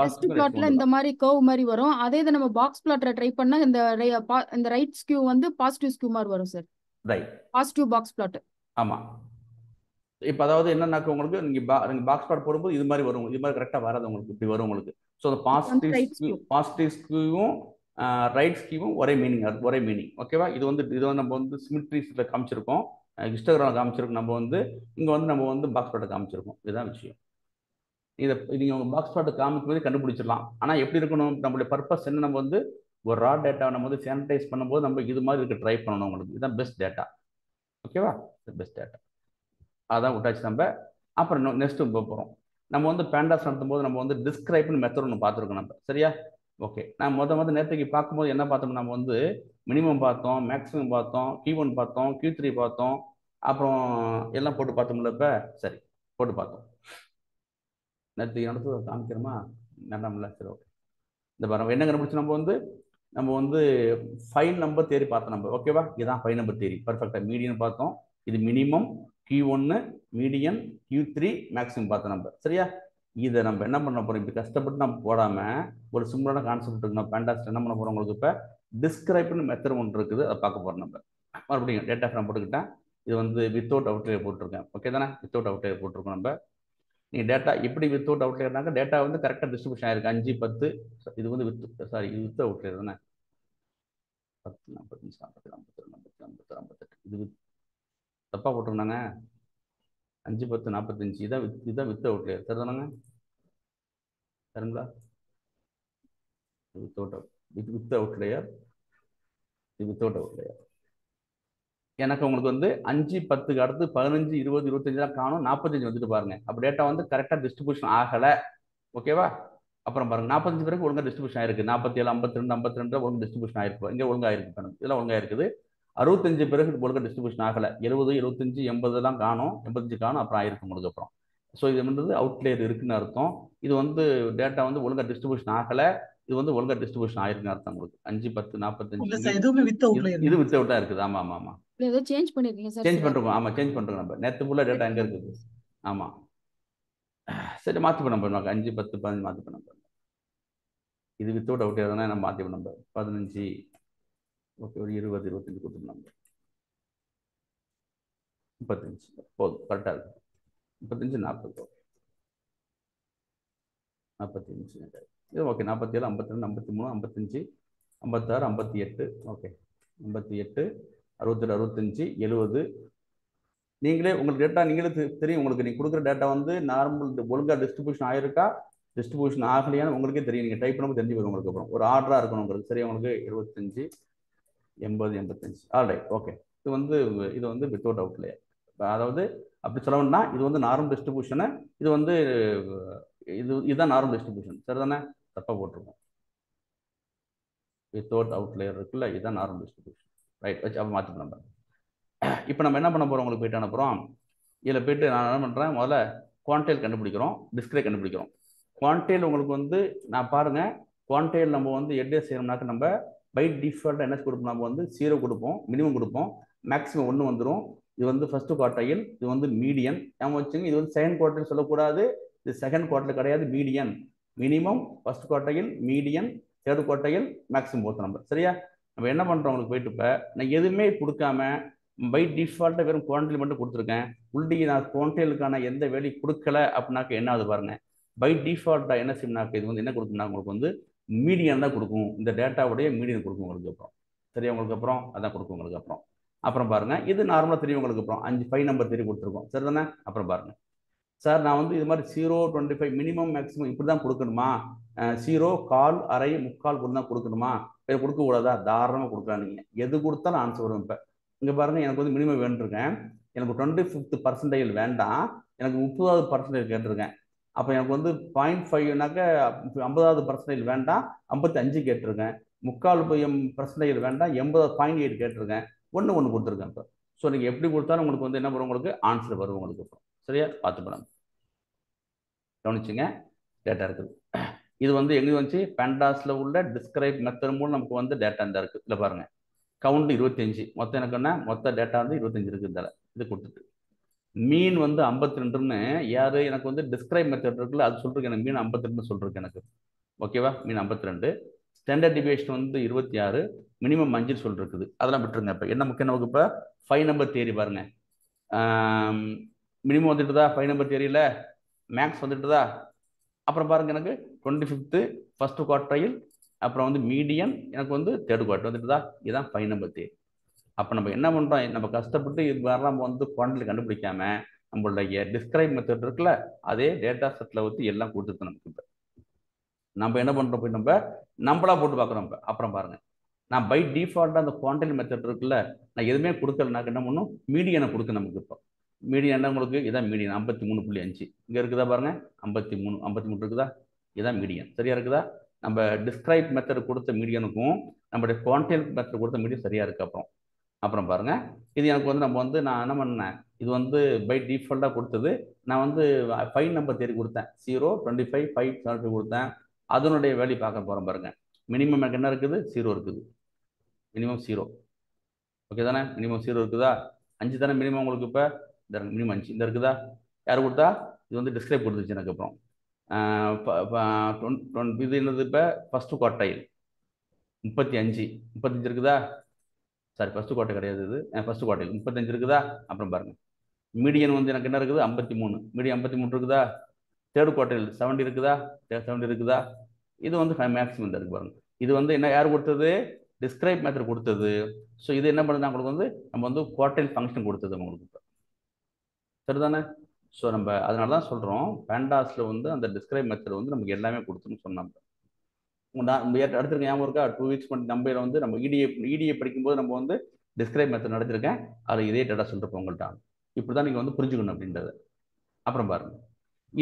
டெஸ்ட் பிளாட்ல இந்த மாதிரி கர்வ் மாதிரி வரும். அதே இதை நம்ம பாக்ஸ் பிளாட்ல ட்ரை பண்ணா இந்த ரைட் ஸ்கியூ வந்து பாசிட்டிவ் ஸ்கியூ மாதிரி வரும் sir. Right, positive box plot. ஆமா. இப்போ அதாவது என்னன்னாக்க உங்களுக்கு நீங்க பாக்ஸ் பிளாட் போடும்போது இது மாதிரி வரும், இது மாதிரி கரெக்டா வராது உங்களுக்கு, இப்படி வரும் உங்களுக்கு. ஸோ அந்த பாசிட்டிவ் ஸ்கியூவும் ரைட் ஸ்கியூவும் ஒரே மீனிங். ஓகேவா? இது வந்து நம்ம வந்து சிமெட்ரிஸ்ல காமிச்சிருக்கோம், ஹிஸ்டோகிராம் காமிச்சிருக்கோம். நம்ம வந்து இங்க வந்து நம்ம வந்து பாக்ஸ் பிளாட்டை காமிச்சிருக்கோம். இதுதான் விஷயம். இதை நீங்க உங்க பாக்ஸ் பிளாட்டை காமிக்கும் போது கண்டுபிடிச்சிடலாம். ஆனா எப்படி இருக்கணும், நம்மளுடைய பர்பஸ் என்ன, நம்ம வந்து ஒரு ரா டேட்டா நம்ம வந்து சானிடைஸ் பண்ணும்போது நம்ம இது மாதிரி இருக்க ட்ரை பண்ணணும் உங்களுக்கு. இதுதான் பெஸ்ட் டேட்டா. ஓகேவா? பெஸ்ட் டேட்டா அதான் விட்டாச்சு நம்ம. அப்புறம் நெக்ஸ்ட் போகிறோம். நம்ம வந்து பேண்டாஸ் நடத்தும் போது நம்ம வந்து டிஸ்கிரைப்னு மெத்தட் ஒன்று பார்த்துருக்கோம் நம்ம. சரியா? ஓகே. நான் மொதல் நேற்றுக்கு பார்க்கும்போது என்ன பார்த்தோம், நம்ம வந்து மினிமம் பார்த்தோம், மேக்ஸிமம் பார்த்தோம், Q1 பார்த்தோம், Q3 பார்த்தோம், அப்புறம் எல்லாம் போட்டு பார்த்தோம்ல. இப்போ சரி, போட்டு பார்த்தோம். நேற்றுக்கு நடத்து காமிக்கிறோமா? வேண்டாம்ல? சரி, ஓகே. இந்த பாருங்க என்ன கண்டுபிடிச்சு, நம்ம வந்து 5 நம்பர் தேரி பார்த்தோம் நம்ம. ஓகேவா? இதுதான் 5 நம்பர் தேரி. பர்ஃபெக்டாக மீடியன் பார்த்தோம், இது minimum, Q1 median, Q3 maximum பார்த்தோம் நம்ம. சரியா? இதை நம்ம என்ன பண்ண போகிறோம், இப்படி கஷ்டப்பட்டு நம்ம போடாமல் ஒரு சிம்பிளான கான்செப்ட் இருக்கு. நம்ம பேண்டாஸ்ட் என்ன பண்ண போகிறோம், உங்களுக்கு இப்போ டிஸ்கிரைப்னு மெத்தட் ஒன்று இருக்குது, அதை பார்க்க போகிறோம். நம்ம மறுபடியும் டேட்டா ஃப்ரம் போட்டுக்கிட்டேன். இது வந்து வித்தவுட் அவுட்லேயர் போட்டிருக்கேன். ஓகே தானே, வித்தவுட் அவுட்லேயர் போட்டிருக்கோம். நம்ம நீங்கள் டேட்டா எப்படி வித்தவுட் அவுட்லேயர்னாக்க டேட்டா வந்து கரெக்டாக டிஸ்ட்ரிபியூஷன் ஆயிருக்கு. 5, 10 இது வந்து சாரி இது வித் அவுட்லேயர் தானே. 10, 45, 40, 52, 54, 58 இது தப்பாக போட்டிருந்தாங்க. 5, 10, 45 இதான் வித் அவுட்லேயர் சரிதானாங்க, சரிங்களா? வித் அவுட்லேயர் இது வித்தவுட் அவுட்லேயர். எனக்கு உங்களுக்கு வந்து 5, 10க்கு அடுத்து 15, 20, 25 காணும். 45 வந்துட்டு பாருங்க. அப்போ டேட்டா வந்து கரெக்டாக டிஸ்ட்ரிபியூஷன் ஆகலை. ஓகேவா? அப்புறம் பாருங்க 45 பிறகு ஒழுங்காக டிஸ்ட்ரிபியூஷன் ஆயிருக்கு. 47, 52, 52 ஒழுங்கு டிஸ்ட்ரிபியூஷன் ஆயிருக்கு. இங்கே ஒழுங்காயிருக்கு பாருங்க, இதெல்லாம் ஒழுங்காக இருக்குது. 65 பிறகு ஒழுங்காக டிஸ்ட்ரிபியூஷன் ஆகலை. 70, 75, 80 காணும். 85 காணும். அப்புறம் ஆயிருக்கு உங்களுக்கு அப்புறம். ஸோ இது வந்து அவுட்லேயர் இருக்குன்னு அர்த்தம். இது வந்து டேட்டா வந்து ஒழுங்காக டிஸ்ட்ரிபியூஷன் ஆகலை. இது வந்து ஒழுங்காக டிஸ்ட்ரிபியூஷன் ஆயிருக்குன்னு அர்த்தம் உங்களுக்கு. 5, 10, 45 எதுவுமே வித் அவுட்லேயர் இது வித் அவுட்டாக இருக்குது. ஆமாம் ஆமாம் ஆமாம், ஏதோ சேஞ்ச் பண்ணிருக்கீங்க சார். சேஞ்ச் பண்ணுறோம். ஆமாம் சேஞ்ச் பண்ணுறோம். நம்ம நேற்று ஃபுல்லாக டேட்டா எங்கே இருக்குது? ஆமாம் சரி, மாற்றி பண்ண போகிறோம். 5, 10, 15 மாற்றி பண்ண போகிறோம். இது வித்தவுட் அவுட் எதுனா நம்ம மாற்றி பண்ண போகிறோம். 15 ஓகே, ஒரு 20, 25 கொடுத்துருந்தோம். நம்ம 35 போதும், கரெக்டாக இருக்கும். 35, 40 45 இது ஓகே. 47, 52, 53, 55, 56, 58 ஓகே. 58, 67, 65, 70. நீங்களே உங்களுக்கு டேட்டா நீங்களே தெரியும். உங்களுக்கு நீங்கள் கொடுக்குற டேட்டா வந்து நார்மல் ஒழுங்காக டிஸ்ட்ரிபியூஷன் ஆயிருக்கா, டிஸ்ட்ரிபியூஷன் ஆகலையான்னு உங்களுக்கே தெரியும். நீங்கள் டைப் பண்ண தெரிஞ்சு வரும் உங்களுக்கு. அப்புறம் ஒரு ஆர்டராக இருக்கணும் உங்களுக்கு. சரியா? உங்களுக்கு 75, 80, 85 ஆல்ரைட் ஓகே. இது வந்து வித்தவுட் அவுட்லேயர். அதாவது அப்படி சொல்லணும்னா இது வந்து நார்மல் டிஸ்ட்ரிபியூஷனு. இது வந்து இதுதான் நார்மல் டிஸ்ட்ரிபியூஷன். சரிதானே? தப்பாக போட்டிருக்கோம். வித்தவுட் அவுட்லேயர் இருக்குல்ல, இதுதான் நார்மல் டிஸ்ட்ரிபியூஷன். ரைட், வச்சு அப்போ மாற்றி நம்ம இப்போ நம்ம என்ன பண்ண போகிறோம், உங்களுக்கு போயிட்டு அனுப்புகிறோம். இதில் போயிட்டு நான் என்ன பண்ணுறேன், முதல்ல குவான்டைல் கண்டுபிடிக்கிறோம், டிஸ்கிரைப் கண்டுபிடிக்கிறோம். குவான்டைல் உங்களுக்கு வந்து நான் பாருங்கள், குவான்டைல் நம்ம வந்து எப்படி செய்யணும்னாக்க நம்ம பை டிஃபால்ட்டாக என்ன கொடுப்போம், நம்ம வந்து 0 கொடுப்போம், மினிமம் கொடுப்போம், மேக்ஸிமம் 1 வந்துடும். இது வந்து ஃபர்ஸ்ட் குவார்டைல், இது வந்து மீடியன். ஏன் வச்சுங்க, இது வந்து செகண்ட் குவார்டைல் சொல்லக்கூடாது. இது செகண்ட் குவார்டைல் கிடையாது, median. Minimum, first quartile, median, third quartile, maximum போத்த நம்பர். சரியா? நம்ம என்ன பண்ணுறோம், உங்களுக்கு போயிட்டு இப்போ நான் எதுவுமே கொடுக்காம பை டிஃபால்ட்டாக வெறும் குவான்டைல் மட்டும் கொடுத்துருக்கேன். உள்ளி நான் குவான்டைலுக்கான எந்த வேலையும் கொடுக்கல அப்படின்னாக்க என்ன ஆகுது பாருங்க. பை டிஃபால்ட்டாக என்ன செய்யணும்னாக்க இது வந்து என்ன கொடுக்கும்னா உங்களுக்கு வந்து மீடியன் தான் கொடுக்கும். இந்த டேட்டாவுடைய மீடியன் கொடுக்கும் உங்களுக்கு அப்புறம். சரியா? உங்களுக்கு அப்புறம் அதான் கொடுக்கும் உங்களுக்கு அப்புறம் பாருங்க. இது நார்மலாக தெரியும் உங்களுக்கு. அப்புறம் 5 நம்பர் தெரிய கொடுத்துருக்கோம். சரிதானே? அப்புறம் பாருங்க சார், நான் வந்து இது மாதிரி 0, 25 மினிமம் மேக்ஸிமம் இப்படி தான் கொடுக்கணுமா? 0, கால், அரை, முக்கால் கூட தான் கொடுக்கணுமா? இதை கொடுக்கக்கூடாதா? தாராளமாக கொடுக்கலாம். நீங்கள் எது கொடுத்தாலும் ஆன்சர் வரும். இப்போ இங்கே பாருங்க, எனக்கு வந்து மினிமம் வேண்டிருக்கேன். எனக்கு 25th பர்சன்டேஜ் வேண்டாம், எனக்கு 30வது பர்சன்டேஜ் கேட்டிருக்கேன். அப்போ எனக்கு வந்து 0.5னாக்க 50வது பர்சன்டேஜ் வேண்டாம், 55 கேட்டிருக்கேன். முக்கால் பர்சன்டேஜ் வேண்டாம், 80.8 கேட்டிருக்கேன். ஒன்று கொடுத்துருக்கேன். இப்போ ஸோ நீங்கள் எப்படி கொடுத்தாலும் உங்களுக்கு வந்து என்ன வரும், உங்களுக்கு ஆன்சர் வரும் உங்களுக்கு. அப்புறம் சரியா? பார்த்து பண்ணலாம். கவனிச்சுங்க, டேட்டா இருக்குது. இது வந்து எங்கே வந்துச்சு, பேண்டாஸில் உள்ள டிஸ்கிரைப் மெத்தட் மூலம் நமக்கு வந்து டேட்டா இந்த இருக்குது. இல்லை பாருங்க, கவுண்ட் 25 மொத்தம். எனக்கு என்ன மொத்த டேட்டா வந்து 25 இருக்குது. இது கொடுத்துட்டு மீன் வந்து 52ன்னு யாரு எனக்கு வந்து டிஸ்கிரைப் மெத்தட் இருக்குல்ல, அது சொல்றேன். எனக்கு மீன் 52 சொல்றேன் எனக்கு. ஓகேவா? மீன் 52. ஸ்டாண்டர்ட் டிவியேஷன் வந்து 26, மினிமம் 5 சொல்லிருக்குது. அதெல்லாம் விட்டுருங்க. இப்போ என்ன முக்கியம் நமக்கு, இப்போ 5 நம்பர் தியரி பாருங்க. மினிமம் வந்துட்டுதா 5 நம்பர் தியரியில், மேக்ஸ் வந்துட்டுதா. அப்புறம் பாருங்க, எனக்கு 25th ஃபர்ஸ்ட் குவார்டைல், அப்புறம் வந்து மீடியன், எனக்கு வந்து தேர்ட் குவார்டர் வந்துட்டுதா. இதுதான் 5 நம்பர் தியரி. அப்போ நம்ம என்ன பண்ணுறோம், நம்ம கஷ்டப்பட்டு இது மாதிரி நம்ம வந்து குவான்டிட்டி கண்டுபிடிக்காம நம்மளுடைய டிஸ்கிரைப் மெத்தட் இருக்குல்ல, அதே டேட்டா செட்டில் வச்சு எல்லாம் கொடுத்துருக்கோம் நமக்கு. இப்போ நம்ம என்ன பண்ணுறோம், போய் நம்மளா போட்டு பார்க்குறோம். இப்போ அப்புறம் பாருங்க, நான் பை டிஃபால்ட்டாக அந்த குவான்டிட்டி மெத்தட் இருக்குல்ல, நான் எதுவுமே கொடுக்கலனாக்க என்ன பண்ணும், மீடியனை கொடுக்க நமக்கு. இப்போ மீடியன் உங்களுக்கு இதான் மீடியன் 53.5 இங்கே இருக்குதா பாருங்க. 53 இருக்குதா, இதுதான் மீடியன். சரியா இருக்குதா? நம்ம டிஸ்கிரைப் மெத்தட் கொடுத்த மீடியனுக்கும் நம்மளுடைய குவான்டிட்டி மெத்தட் கொடுத்த மீடியன் சரியா இருக்கு. அப்புறம் பாருங்க, இது எனக்கு வந்து நான் என்ன பண்ணேன், இது வந்து பை டிஃபால்ட்டாக கொடுத்தது. நான் வந்து 5 நம்பர் தேடி கொடுத்தேன். 0, 25, 5, 75 கொடுத்தேன். அதனுடைய வேல்யூ பார்க்க போகிறோம் பாருங்க. மினிமம் எனக்கு என்ன இருக்குது, 0 இருக்குது. மினிமம் 0. ஓகே தானே? மினிமம் 0 இருக்குதா? 5 தானே மினிமம் உங்களுக்கு. இப்போ இந்த மினிமம் 5 இந்த இருக்குதா? யார் கொடுத்தா? இது வந்து டிஸ்கிரைப் கொடுத்துச்சு எனக்கு. அப்புறம் இது என்னது இப்போ ஃபர்ஸ்ட் குவார்டைல் 35 இருக்குதா? சாரி, ஃபர்ஸ்ட் குவார்டர் கிடையாது, இது ஃபர்ஸ்ட் குவார்டைல் 35 இருக்குதா? அப்புறம் பாருங்க, மீடியன் வந்து எனக்கு என்ன இருக்குது 53, மீடியம் 53 இருக்குதா? தேர்ட் குவார்டைல் 70 இருக்குதா? 70 இருக்குதா? இது வந்து மேக்ஸிமம் இருக்கு பாருங்க. இது வந்து என்ன யார் கொடுத்தது? டிஸ்கிரைப் மெத்தட் கொடுத்தது. ஸோ இது என்ன பண்ணுது உங்களுக்கு வந்து நம்ம வந்து குவார்டைல் ஃபங்க்ஷன் கொடுத்தது உங்களுக்கு. சரிதானே? ஸோ நம்ம அதனால தான் சொல்கிறோம் பேண்டாஸில் வந்து அந்த டிஸ்கிரைப் மெத்தட் வந்து நமக்கு எல்லாமே கொடுத்துன்னு சொன்னாங்க. அடுத்திருக்க ஞாபகம் இருக்கா? 2 வீக்ஸ் நம்ம வந்து நம்ம இடிஏ படிக்கும்போது நம்ம வந்து டிஸ்கிரைப் மெத்தட் நடத்திருக்கேன். அதில் இதே டேட்டா சொல்லிருப்போம் உங்கள்கிட்ட. இப்படி தான் நீங்கள் வந்து புரிஞ்சுக்கணும் அப்படின்றது. அப்புறம் பாருங்க,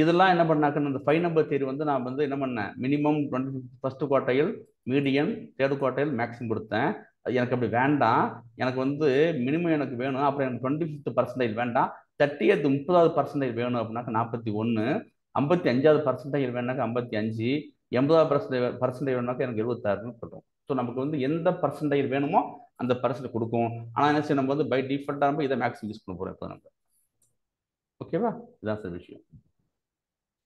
இதெல்லாம் என்ன பண்ணாக்க இந்த 5 நம்பர் தியரி வந்து நான் வந்து என்ன பண்ணேன், minimum 20 first quartile, median, third quartile, maximum கொடுத்தேன். எனக்கு அப்படி வேண்டாம், எனக்கு வந்து மினிமம் எனக்கு வேணும். அப்புறம் எனக்கு 25% வேண்டாம், 30th 30% வேணும் அப்படின்னாக்க 41, 55% வேணாக்க 55, 80% வேணும்னாக்க எனக்கு 76ன்னு சொல்றோம். ஸோ நமக்கு வந்து எந்த பர்சன்டேஜ் வேணுமோ அந்த பர்சன்ட் கொடுக்கும். ஆனால் என்ன செய்ய, நம்ம வந்து பை டிஃபால்ட்டாக நம்ம இதை மேக்ஸிமம் யூஸ் பண்ண போகிறோம் இப்போ நம்ம. ஓகேவா? இதுதான் சார் விஷயம்.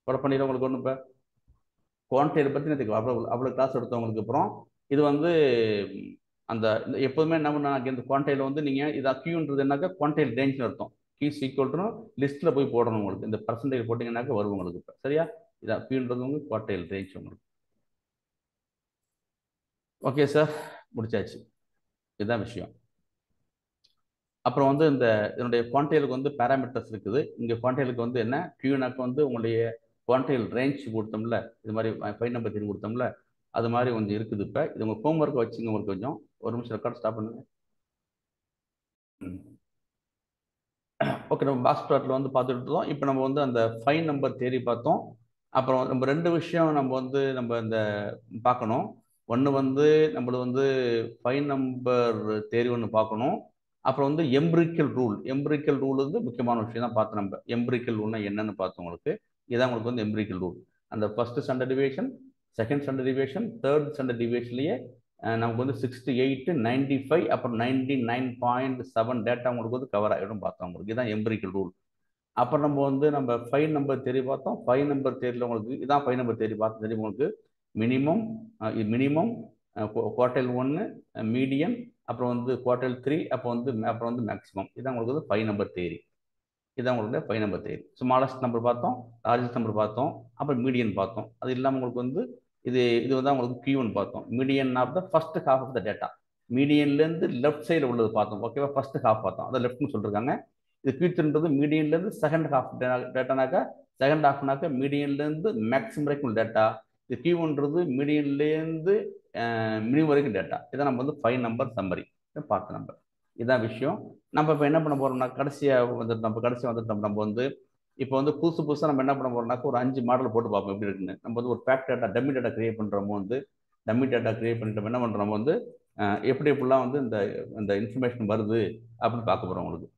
கொலை பண்ணிடுற உங்களுக்கு ஒன்று. இப்போ குவான்டைல் பற்றி எனக்கு அவ்வளோ கிளாஸ் எடுத்தவங்களுக்கு அப்புறம் இது வந்து அந்த எப்போதுமே என்ன பண்ணாங்க, இந்த குவான்டைல் வந்து நீங்கள் இதாக கியூன்றது என்னக்கா குவான்டைல் ரேஞ்ச்னு அர்த்தம். கீஸ் ஈக்குவல் லிஸ்ட்டில் போய் போடணும் உங்களுக்கு. இந்த பர்சன்டேஜ் போட்டிங்கன்னாக்க வரும் உங்களுக்கு. இப்போ சரியா? இதான் கியூன்றது உங்களுக்கு குவான்டைல் ரேஞ்ச் உங்களுக்கு. ஓகே சார், முடிச்சாச்சு. இதுதான் விஷயம். அப்புறம் வந்து இந்த இதனுடைய குவான்டைலுக்கு வந்து பேராமீட்டர்ஸ் இருக்குது. இங்கே குவான்டைலுக்கு வந்து என்ன, கியூனாக்கு வந்து உங்களுடைய குவான்டைல் ரேஞ்ச் கொடுத்தோம்ல, இது மாதிரி 5 நம்பர் தியரி கொடுத்தோம்ல, அது மாதிரி கொஞ்சம் இருக்குது. இப்போ இது உங்கள் ஹோம் ஒர்க்கை வச்சுங்க. உங்களுக்கு கொஞ்சம் ஒரு நிமிஷம் ரெக்கார்ட் ஸ்டாப் பண்ணுங்க. ஓகே, நம்ம பாக்ஸ் பிளாட்டில் வந்து பார்த்துட்டு இருந்தோம். இப்போ நம்ம வந்து அந்த 5 நம்பர் தியரி பார்த்தோம். அப்புறம் நம்ம 2 விஷயம் நம்ம இந்த பார்க்கணும். ஒன்று வந்து நம்மளது வந்து 5 நம்பர் தேரி ஒன்று பார்க்கணும். அப்புறம் வந்து எம்பிரிக்கல் ரூல் வந்து முக்கியமான விஷயம் தான் பார்த்தோம். நம்ம எம்பிரிக்கல் ரூல்னா என்னன்னு பார்த்தோம் உங்களுக்கு. இதுதான் உங்களுக்கு வந்து எம்பிரிக்கல் ரூல். அந்த first standard deviation, second standard deviation, third standard டிவியேஷன்லேயே நமக்கு வந்து 68, 95, அப்புறம் 99.7 டேட்டா உங்களுக்கு வந்து கவர் ஆகிடும் பார்த்தோம் உங்களுக்கு. இதுதான் எம்பிரிக்கல் ரூல். அப்புறம் நம்ம வந்து நம்ம 5 நம்பர் தேரி பார்த்தோம். 5 நம்பர் தேரியில் உங்களுக்கு இதான் 5 நம்பர் தேரி பார்த்து தெரியும் உங்களுக்கு. மினிமம் குவார்டைல் 1, மீடியன், அப்புறம் வந்து குவார்டைல் 3, அப்புறம் வந்து மேக்ஸிமம். இதான் உங்களுக்கு வந்து 5 நம்பர் தேரி. இதான் உங்களுக்கு 5 நம்பர் தேரி. ஸ்மாலஸ்ட் நம்பர் பார்த்தோம், லார்ஜஸ்ட் நம்பர் பார்த்தோம், அப்புறம் மீடியன் பார்த்தோம். அது இல்லாமல் உங்களுக்கு வந்து இது வந்து உங்களுக்கு Q1 பார்த்தோம். Median of the first half of the data. மீடியன்லேருந்து லெஃப்ட் சைடில் உள்ளது பார்த்தோம். ஓகேவா? ஃபர்ஸ்ட் ஹாஃப் பார்த்தோம், அதை லெஃப்ட்னு சொல்லியிருக்காங்க. இது Q3ன்றது மீடியன்லேருந்து செகண்ட் ஹாஃப் டேட்டானாக்கா, செகண்ட் ஹாஃப்னாக்கா மீடியன்லேருந்து மேக்ஸிமம் வரைக்கும் உள்ள டேட்டா. இது Q1ன்றது மீடியன்லேருந்து மினிமம் வரைக்கும் டேட்டா. இதான் நம்ம வந்து 5 நம்பர் சம்மரி பார்த்த நம்பர். இதான் விஷயம். நம்ம இப்போ என்ன பண்ண போறோம்னா, கடைசியாக வந்துட்டு நம்ம வந்து இப்போ வந்து புதுசாக நம்ம என்ன பண்ண போறோம்னாக்கா ஒரு 5 மாடல் போட்டு பார்ப்போம் எப்படி இருக்குன்னு. நம்ம வந்து ஒரு fact data, dummy data create பண்ணுறோமோ வந்து டம்மி டேட்டா கிரியேட் பண்ணிட்டு என்ன பண்ணுறோம் வந்து எப்படிலாம் வந்து இந்த இன்ஃபர்மேஷன் வருது அப்படின்னு பார்க்க போகிறோம் உங்களுக்கு.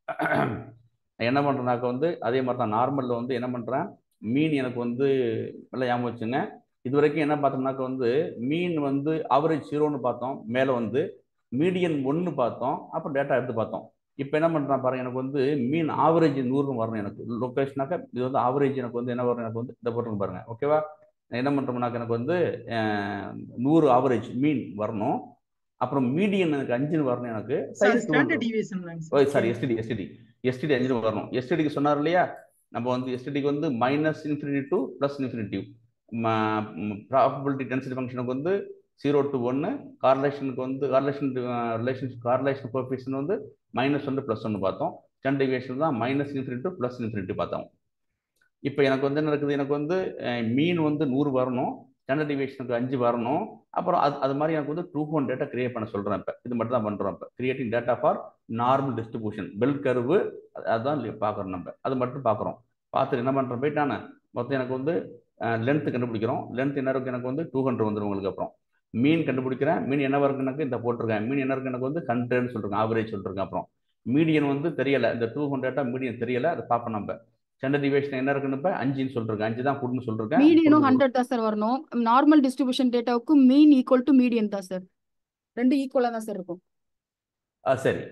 என்ன பண்ணுறேன்னாக்க வந்து அதே மாதிரி தான் நார்மலில் வந்து என்ன பண்ணுறேன், மீன் எனக்கு வந்து நல்லா ஞாபகம் வச்சுங்க. இது வரைக்கும் என்ன பார்த்தோம்னாக்க வந்து மீன் வந்து ஆவரேஜ் 0ன்னு பார்த்தோம், மேலே வந்து மீடியன் 1 பார்த்தோம், அப்புறம் டேட்டா எடுத்து பார்த்தோம். இப்போ என்ன பண்ணுறான் பாருங்க, எனக்கு வந்து மீன் ஆவரேஜ் 100 வரணும். எனக்கு லொக்கேஷனாக்க இது வந்து ஆவரேஜ் எனக்கு வந்து என்ன வரும், எனக்கு வந்து இதை போட்டுருங்க பாருங்க. ஓகேவா? என்ன பண்ணுறோம்னாக்க எனக்கு வந்து 100 ஆவரேஜ் மீன் வரணும். அப்புறம் மீடியன் எனக்கு 5 வரணும். எனக்கு ஸ்டாண்டர்ட் டிவியேஷன் சாரி எஸ்டிடி 5 வரணும். எஸ்டிடிக்கு சொன்னார் இல்லையா, நம்ம வந்து எஸ்டிடிக்கு வந்து -∞ to +∞. ப்ராபபிலிட்டி டென்சிட்டி ஃபங்க்ஷனுக்கு வந்து 0 to 1, கார்லேஷனுக்கு வந்து கார்லேஷன் கோஎஃபிஷியன்ட் வந்து -1 to +1 பார்த்தோம். ஸ்டாண்டர்ட் டிவியேஷன் தான் -∞ to +∞ பார்த்தோம். இப்போ எனக்கு வந்து என்ன இருக்குது, எனக்கு வந்து மீன் வந்து 100 வரணும், ஸ்டாண்டர்ட் டிவியேஷனுக்கு 5 வரணும். அப்புறம் அது மாதிரி எனக்கு வந்து 2 டேட்டா கிரியேட் பண்ண சொல்கிறேன். இப்போ இது மட்டும் தான் பண்ணுறோம். இப்போ creating data for normal distribution bell curve, அதுதான் பார்க்குறோம். நம்ம அது மட்டும் பார்க்குறோம். பார்த்துட்டு என்ன பண்ணுறோம், போயிட்டானே மொத்தம் எனக்கு வந்து லென்த்து கண்டுபிடிக்கிறோம். லென்த் என்ன இருக்கு, எனக்கு வந்து 200 வந்துடும் உங்களுக்கு. அப்புறம் மீன் கண்டுபிடிக்கிறேன். மீன் என்ன இருக்குனாக்க இந்த போட்டிருக்கேன். மீன் என்ன இருக்கு, எனக்கு வந்து 100ன்னு சொல்லிருக்கேன், ஆவரேஜ் சொல்லிருக்கேன். அப்புறம் மீடியன் வந்து தெரியலை, இந்த 200 டேட்டா மீடியன் தெரியலை, அதை பார்ப்போம் நம்ம. ஸ்டாண்டர்ட் டிவியேஷன் என்ன இருக்குன்னு இப்போ 5ன்னு சொல்லிருக்கேன், 5 தான் கூடன்னு சொல்லிருக்கேன். மீடியனும் 100 தான் சார் வரணும். நார்மல் டிஸ்ட்ரிபியூஷன் டேட்டாவுக்கு மீன் ஈக்குவல் டு மீடியன் தான் சார், ரெண்டு ஈக்குவலா தான் சார் இருக்கும். சரி.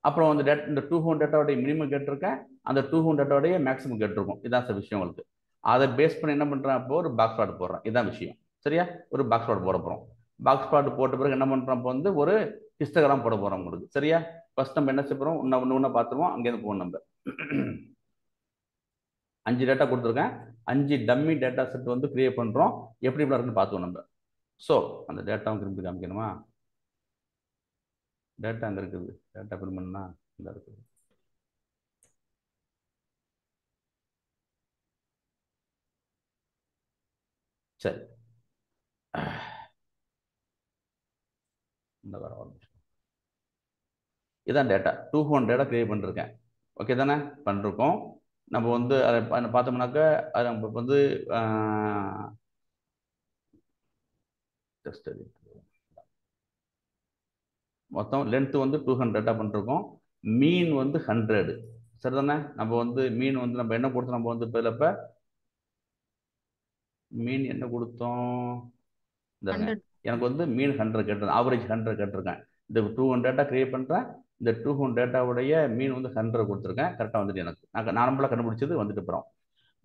அப்புறம் இந்த 200 டேட்டாவுடைய மினிமம் கேட்டிருக்கேன், அந்த 200 டேட்டாவுடைய மேக்ஸிமம் கேட்டிருக்கும். இதான் சார் விஷயம் உங்களுக்கு. அதை பேஸ் பண்ணி என்ன பண்ணுறேன், அப்போ ஒரு பாக்ஸ் ப்ளாட் போடுறேன். இதுதான் விஷயம். சரியா? ஒரு பாக்ஸ் ப்ளாட் போட போகிறோம். பாக்ஸ் ப்ளாட் போட்ட பிறகு என்ன பண்ணுறோம், அப்போ வந்து ஒரு ஹிஸ்டோகிராம் போட போகிறோம் உங்களுக்கு. சரியா? ஃபர்ஸ்ட் நம்ம என்ன செய்ய போகிறோம், ஒன்று பார்த்துருவோம். அங்கேருந்து போகணும். நம்ம 5 டேட்டா கொடுத்துருக்கேன். 5 டம்மி டேட்டா செட் வந்து கிரியேட் பண்ணுறோம். எப்படி இருக்குன்னு பார்த்துவோம் நம்ம. ஸோ அந்த டேட்டாவும் திரும்பி காமிக்கணுமா? டேட்டா அங்கே இருக்குது. டேட்டா பிரிண்ட் பண்ணா இந்த இருக்குது. சரி, இந்த வர இதான் டேட்டா. 200 டேட்டா கிரியேட் பண்ணிருக்கேன். ஓகே தானே? பண்ணிருக்கோம். நம்ம வந்து அதை பார்த்தோம்னாக்க அது நம்ம வந்து மொத்தம் லென்த் வந்து 200 டேட்டா பண்ணிருக்கோம். மீன் வந்து 100. சரிதானே? நம்ம வந்து மீன் வந்து நம்ம என்ன கொடுத்தோம், நம்ம வந்து இப்போ மீன் என்ன கொடுத்தோம், எனக்கு வந்து மீன் 100 கேட்டிருக்கேன். ஆவரேஜ் 100 கேட்டிருக்கேன். இந்த 200 டேட்டா கிரியேட் பண்ணுறேன். இந்த 200 டேட்டாவுடைய மீன் வந்து 100 கொடுத்துருக்கேன். கரெக்டாக வந்துட்டு எனக்கு நார்மலாக கண்டுபிடிச்சது வந்துட்டு போகிறோம்.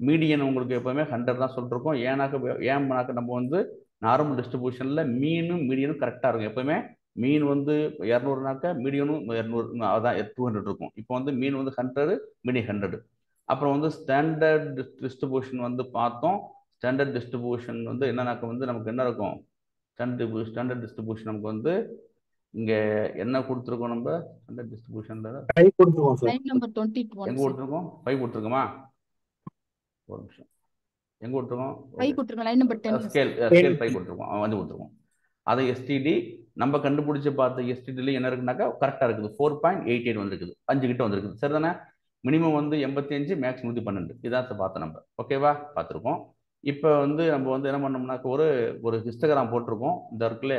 மீடியன் உங்களுக்கு எப்போவுமே 100 தான் சொல்லிருக்கோம். ஏன்னாக்க நம்ம வந்து நார்மல் டிஸ்ட்ரிபியூஷனில் மீனும் மீடியனும் கரெக்டாக இருக்கும். எப்போவுமே மீன் வந்து 200னாக்க மீடியனும் 200, அதான் 200 இருக்கும். இப்போ வந்து மீன் வந்து 100, மீடியம் 100. அப்புறம் வந்து ஸ்டாண்டர்ட் டிஸ்ட்ரிபியூஷன் வந்து பார்த்தோம். ஸ்டாண்டர்ட் டிஸ்ட்ரிபியூஷன் வந்து என்னன்னாக்க வந்து நமக்கு என்ன இருக்கும், ஸ்டாண்டர்ட் டிஸ்ட்ரிபியூஷன் நமக்கு வந்து இங்க என்ன கொடுத்துருக்கோம், நம்ம ஸ்டாண்டர்ட் டிஸ்ட்ரிபியூஷன்ல 5 கொடுத்துருக்கோம் சார். லைன் நம்பர் 21 எங்க கொடுத்துருக்கோம், 5 கொடுத்துருக்கோமா? ஒரு நிமிஷம், எங்க கொடுத்துருக்கோம், 5 கொடுத்துருக்கோம். லைன் நம்பர் 10 ஸ்கேல் 5 கொடுத்துருக்கோம். வந்து கொடுத்துருக்கோம். அதை எஸ்டிடி நம்ம கண்டுபிடிச்சு பார்த்த எஸ்டிடில என்ன இருக்குனாக்கா கரெக்டா இருக்குது. 4.88 வந்துருக்குது. 5 கிட்ட வந்துருக்குது. சரிதானே? மினிமம் வந்து 85, மேக்ஸ் 112. இதான் பார்த்தோம் நம்ம. ஓகேவா? பார்த்துருக்கோம். இப்போ வந்து நம்ம வந்து என்ன பண்ணோம்னாக்க ஒரு ஹிஸ்டோகிராம் போட்டிருக்கோம். இந்த இருக்குல்ல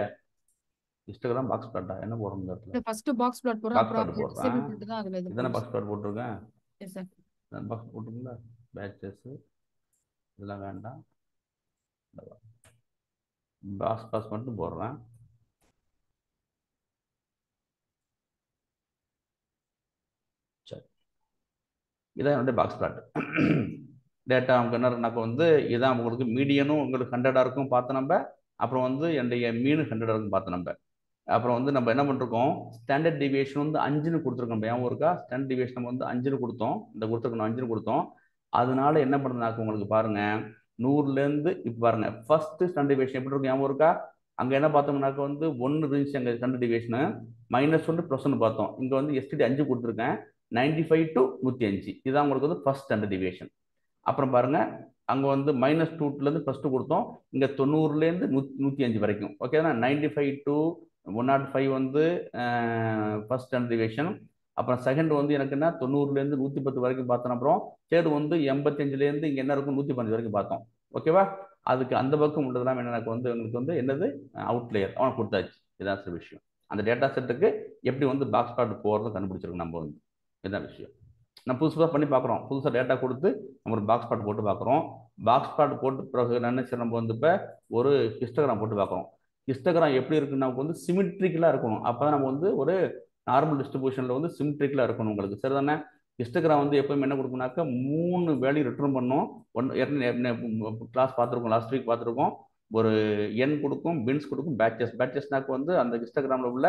ஹிஸ்டோகிராம் பாக்ஸ் பிளாட்டா என்ன போடுறோம் இந்த இடத்துல? ஃபர்ஸ்ட் பாக்ஸ் பிளாட் போறோம். பாக்ஸ் அப்புறம் பிளாட் போடுறேன். டிசேபிள் பண்ணிட்டு தான் அதுல இது இதான பாக்ஸ் பிளாட் போட்டிருக்கேன். Yes sir. நான் பாக்ஸ் போட்டிருக்கீங்களா? பேட்சஸ் இதெல்லாம் வேண்டாம். பாக்ஸ் மட்டும் போடுறேன். சரி, இதான் என்னுடைய பாக்ஸ் பிளாட். டேட்டா அவங்க என்ன இருக்குனாக்க வந்து இதான் உங்களுக்கு மீடியனும் உங்களுக்கு 100 இருக்கும் பார்த்து நம்ம. அப்புறம் வந்து என்னுடைய மீன் 100 இருக்கும் பார்த்து நம்ம. அப்புறம் வந்து நம்ம என்ன பண்ணிருக்கோம், ஸ்டாண்டர்ட் டிவியேஷன் வந்து 5ன்னு கொடுத்துருக்கோம். ஏன் ஒருக்கா ஸ்டாண்டர்ட் டிவியேஷன் நம்ம வந்து 5ன்னு கொடுத்தோம். இந்த கொடுத்துருக்கணும் 5ன்னு கொடுத்தோம். அதனால என்ன பண்ணுறதுனாக்க உங்களுக்கு பாருங்க, 100லேருந்து இப்போ பாருங்க ஃபர்ஸ்ட் ஸ்டாண்டர்ட் டிவியேஷன் எப்படி இருக்கும், ஏன் ஒருக்கா அங்கே என்ன பார்த்தோம்னாக்க வந்து 1 இருந்துச்சு. அங்கே ஸ்டாண்டர்ட் டிவியேஷனு -1 +1 பார்த்தோம். இங்கே வந்து எஸ்டிடி 5 கொடுத்துருக்கேன். 95 to 105. இதுதான் உங்களுக்கு வந்து ஃபர்ஸ்ட் ஸ்டாண்டர்ட் டிவியேஷன். அப்புறம் பாருங்க அங்கே வந்து -2லேருந்து +2 கொடுத்தோம். இங்கே 90லேருந்து 105 வரைக்கும். ஓகேனா 95 to 105 வந்து ஃபர்ஸ்ட் ஸ்டாண்டர்ட் டிவியேஷன். அப்புறம் செகண்ட் வந்து எனக்கு என்ன 90லேருந்து 110 வரைக்கும் பார்த்தோம். அப்புறம் தேர்டு வந்து 85லேருந்து இங்கே என்ன இருக்கும் 115 வரைக்கும் பார்த்தோம். ஓகேவா? அதுக்கு அந்த பக்கம் உள்ளதெல்லாம் எனக்கு வந்து உங்களுக்கு வந்து என்னது அவுட்லேயர் அவனை கொடுத்தாச்சு. இதான் சார் விஷயம். அந்த டேட்டா செட்டுக்கு எப்படி வந்து பாக்ஸ் பிளாட் போகிறது கண்டுபிடிச்சிருக்கோம் நம்ம வந்து. இதுதான் விஷயம். நம்ம புதுசாக பண்ணி பார்க்குறோம். புதுசாக டேட்டா கொடுத்து நம்ம ஒரு பாக்ஸ் பிளாட் போட்டு பார்க்குறோம். பாக்ஸ் பிளாட் போட்டு பிறகு நினைச்சு நம்ம வந்து இப்போ ஒரு ஹிஸ்டோகிராம் போட்டு பார்க்குறோம். ஹிஸ்டோகிராம் எப்படி இருக்குன்னு நமக்கு வந்து சிமெட்ரிக்கலாக இருக்கணும். அப்போ தான் நம்ம வந்து ஒரு நார்மல் டிஸ்ட்ரிபியூஷனில் வந்து சிமெட்ரிக்கலாக இருக்கணும் உங்களுக்கு. சரிதானே? ஹிஸ்டோகிராம் வந்து எப்பவுமே என்ன கொடுக்கும்னாக்கா 3 வேல்யூ ரிட்டர்ன் பண்ணும். கிளாஸ் பார்த்துருக்கோம், லாஸ்ட் வீக் பார்த்துருக்கோம். ஒரு எண் கொடுக்கும், பின்ஸ் கொடுக்கும், பேட்சஸ்னாக்கு வந்து அந்த ஹிஸ்டோகிராமில் உள்ள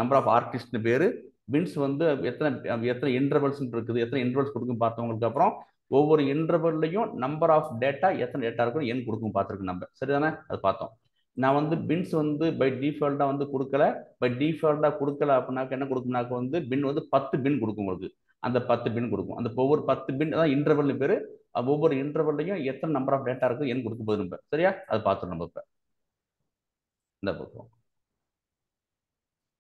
நம்பர் ஆஃப் ஆர்டிஸ்ட்னு பேர். பின்ஸ் வந்து எத்தனை இன்டர்வல்ஸ் இருக்குது, எத்தனை இன்டர்வல்ஸ் கொடுக்கும் பார்த்தவங்களுக்கு. அப்புறம் ஒவ்வொரு இன்டர்வல்லையும் நம்பர் ஆஃப் டேட்டா எத்தனை டேட்டா இருக்கும் எண் கொடுக்கும் பார்த்துருக்கு நம்ம. சரிதானே? அது பார்த்தோம். நான் வந்து பின்ஸ் வந்து பை டிஃபால்ட்டாக வந்து கொடுக்கல. பை டிஃபால்ட்டாக கொடுக்கல அப்படின்னாக்க என்ன கொடுக்கும்னாக்க வந்து பின் வந்து 10 பின் கொடுக்கும் உங்களுக்கு. அந்த 10 பின் கொடுக்கும். அந்த ஒவ்வொரு 10 பின் தான் இன்டர்வல் பேர். ஒவ்வொரு இன்டர்வல்லையும் எத்தனை நம்பர் ஆஃப் டேட்டா இருக்கும் எண் கொடுக்க போகுது நம்ம. சரியா? அது பார்த்துடும் நம்ம இப்போ இந்த பக்கம்.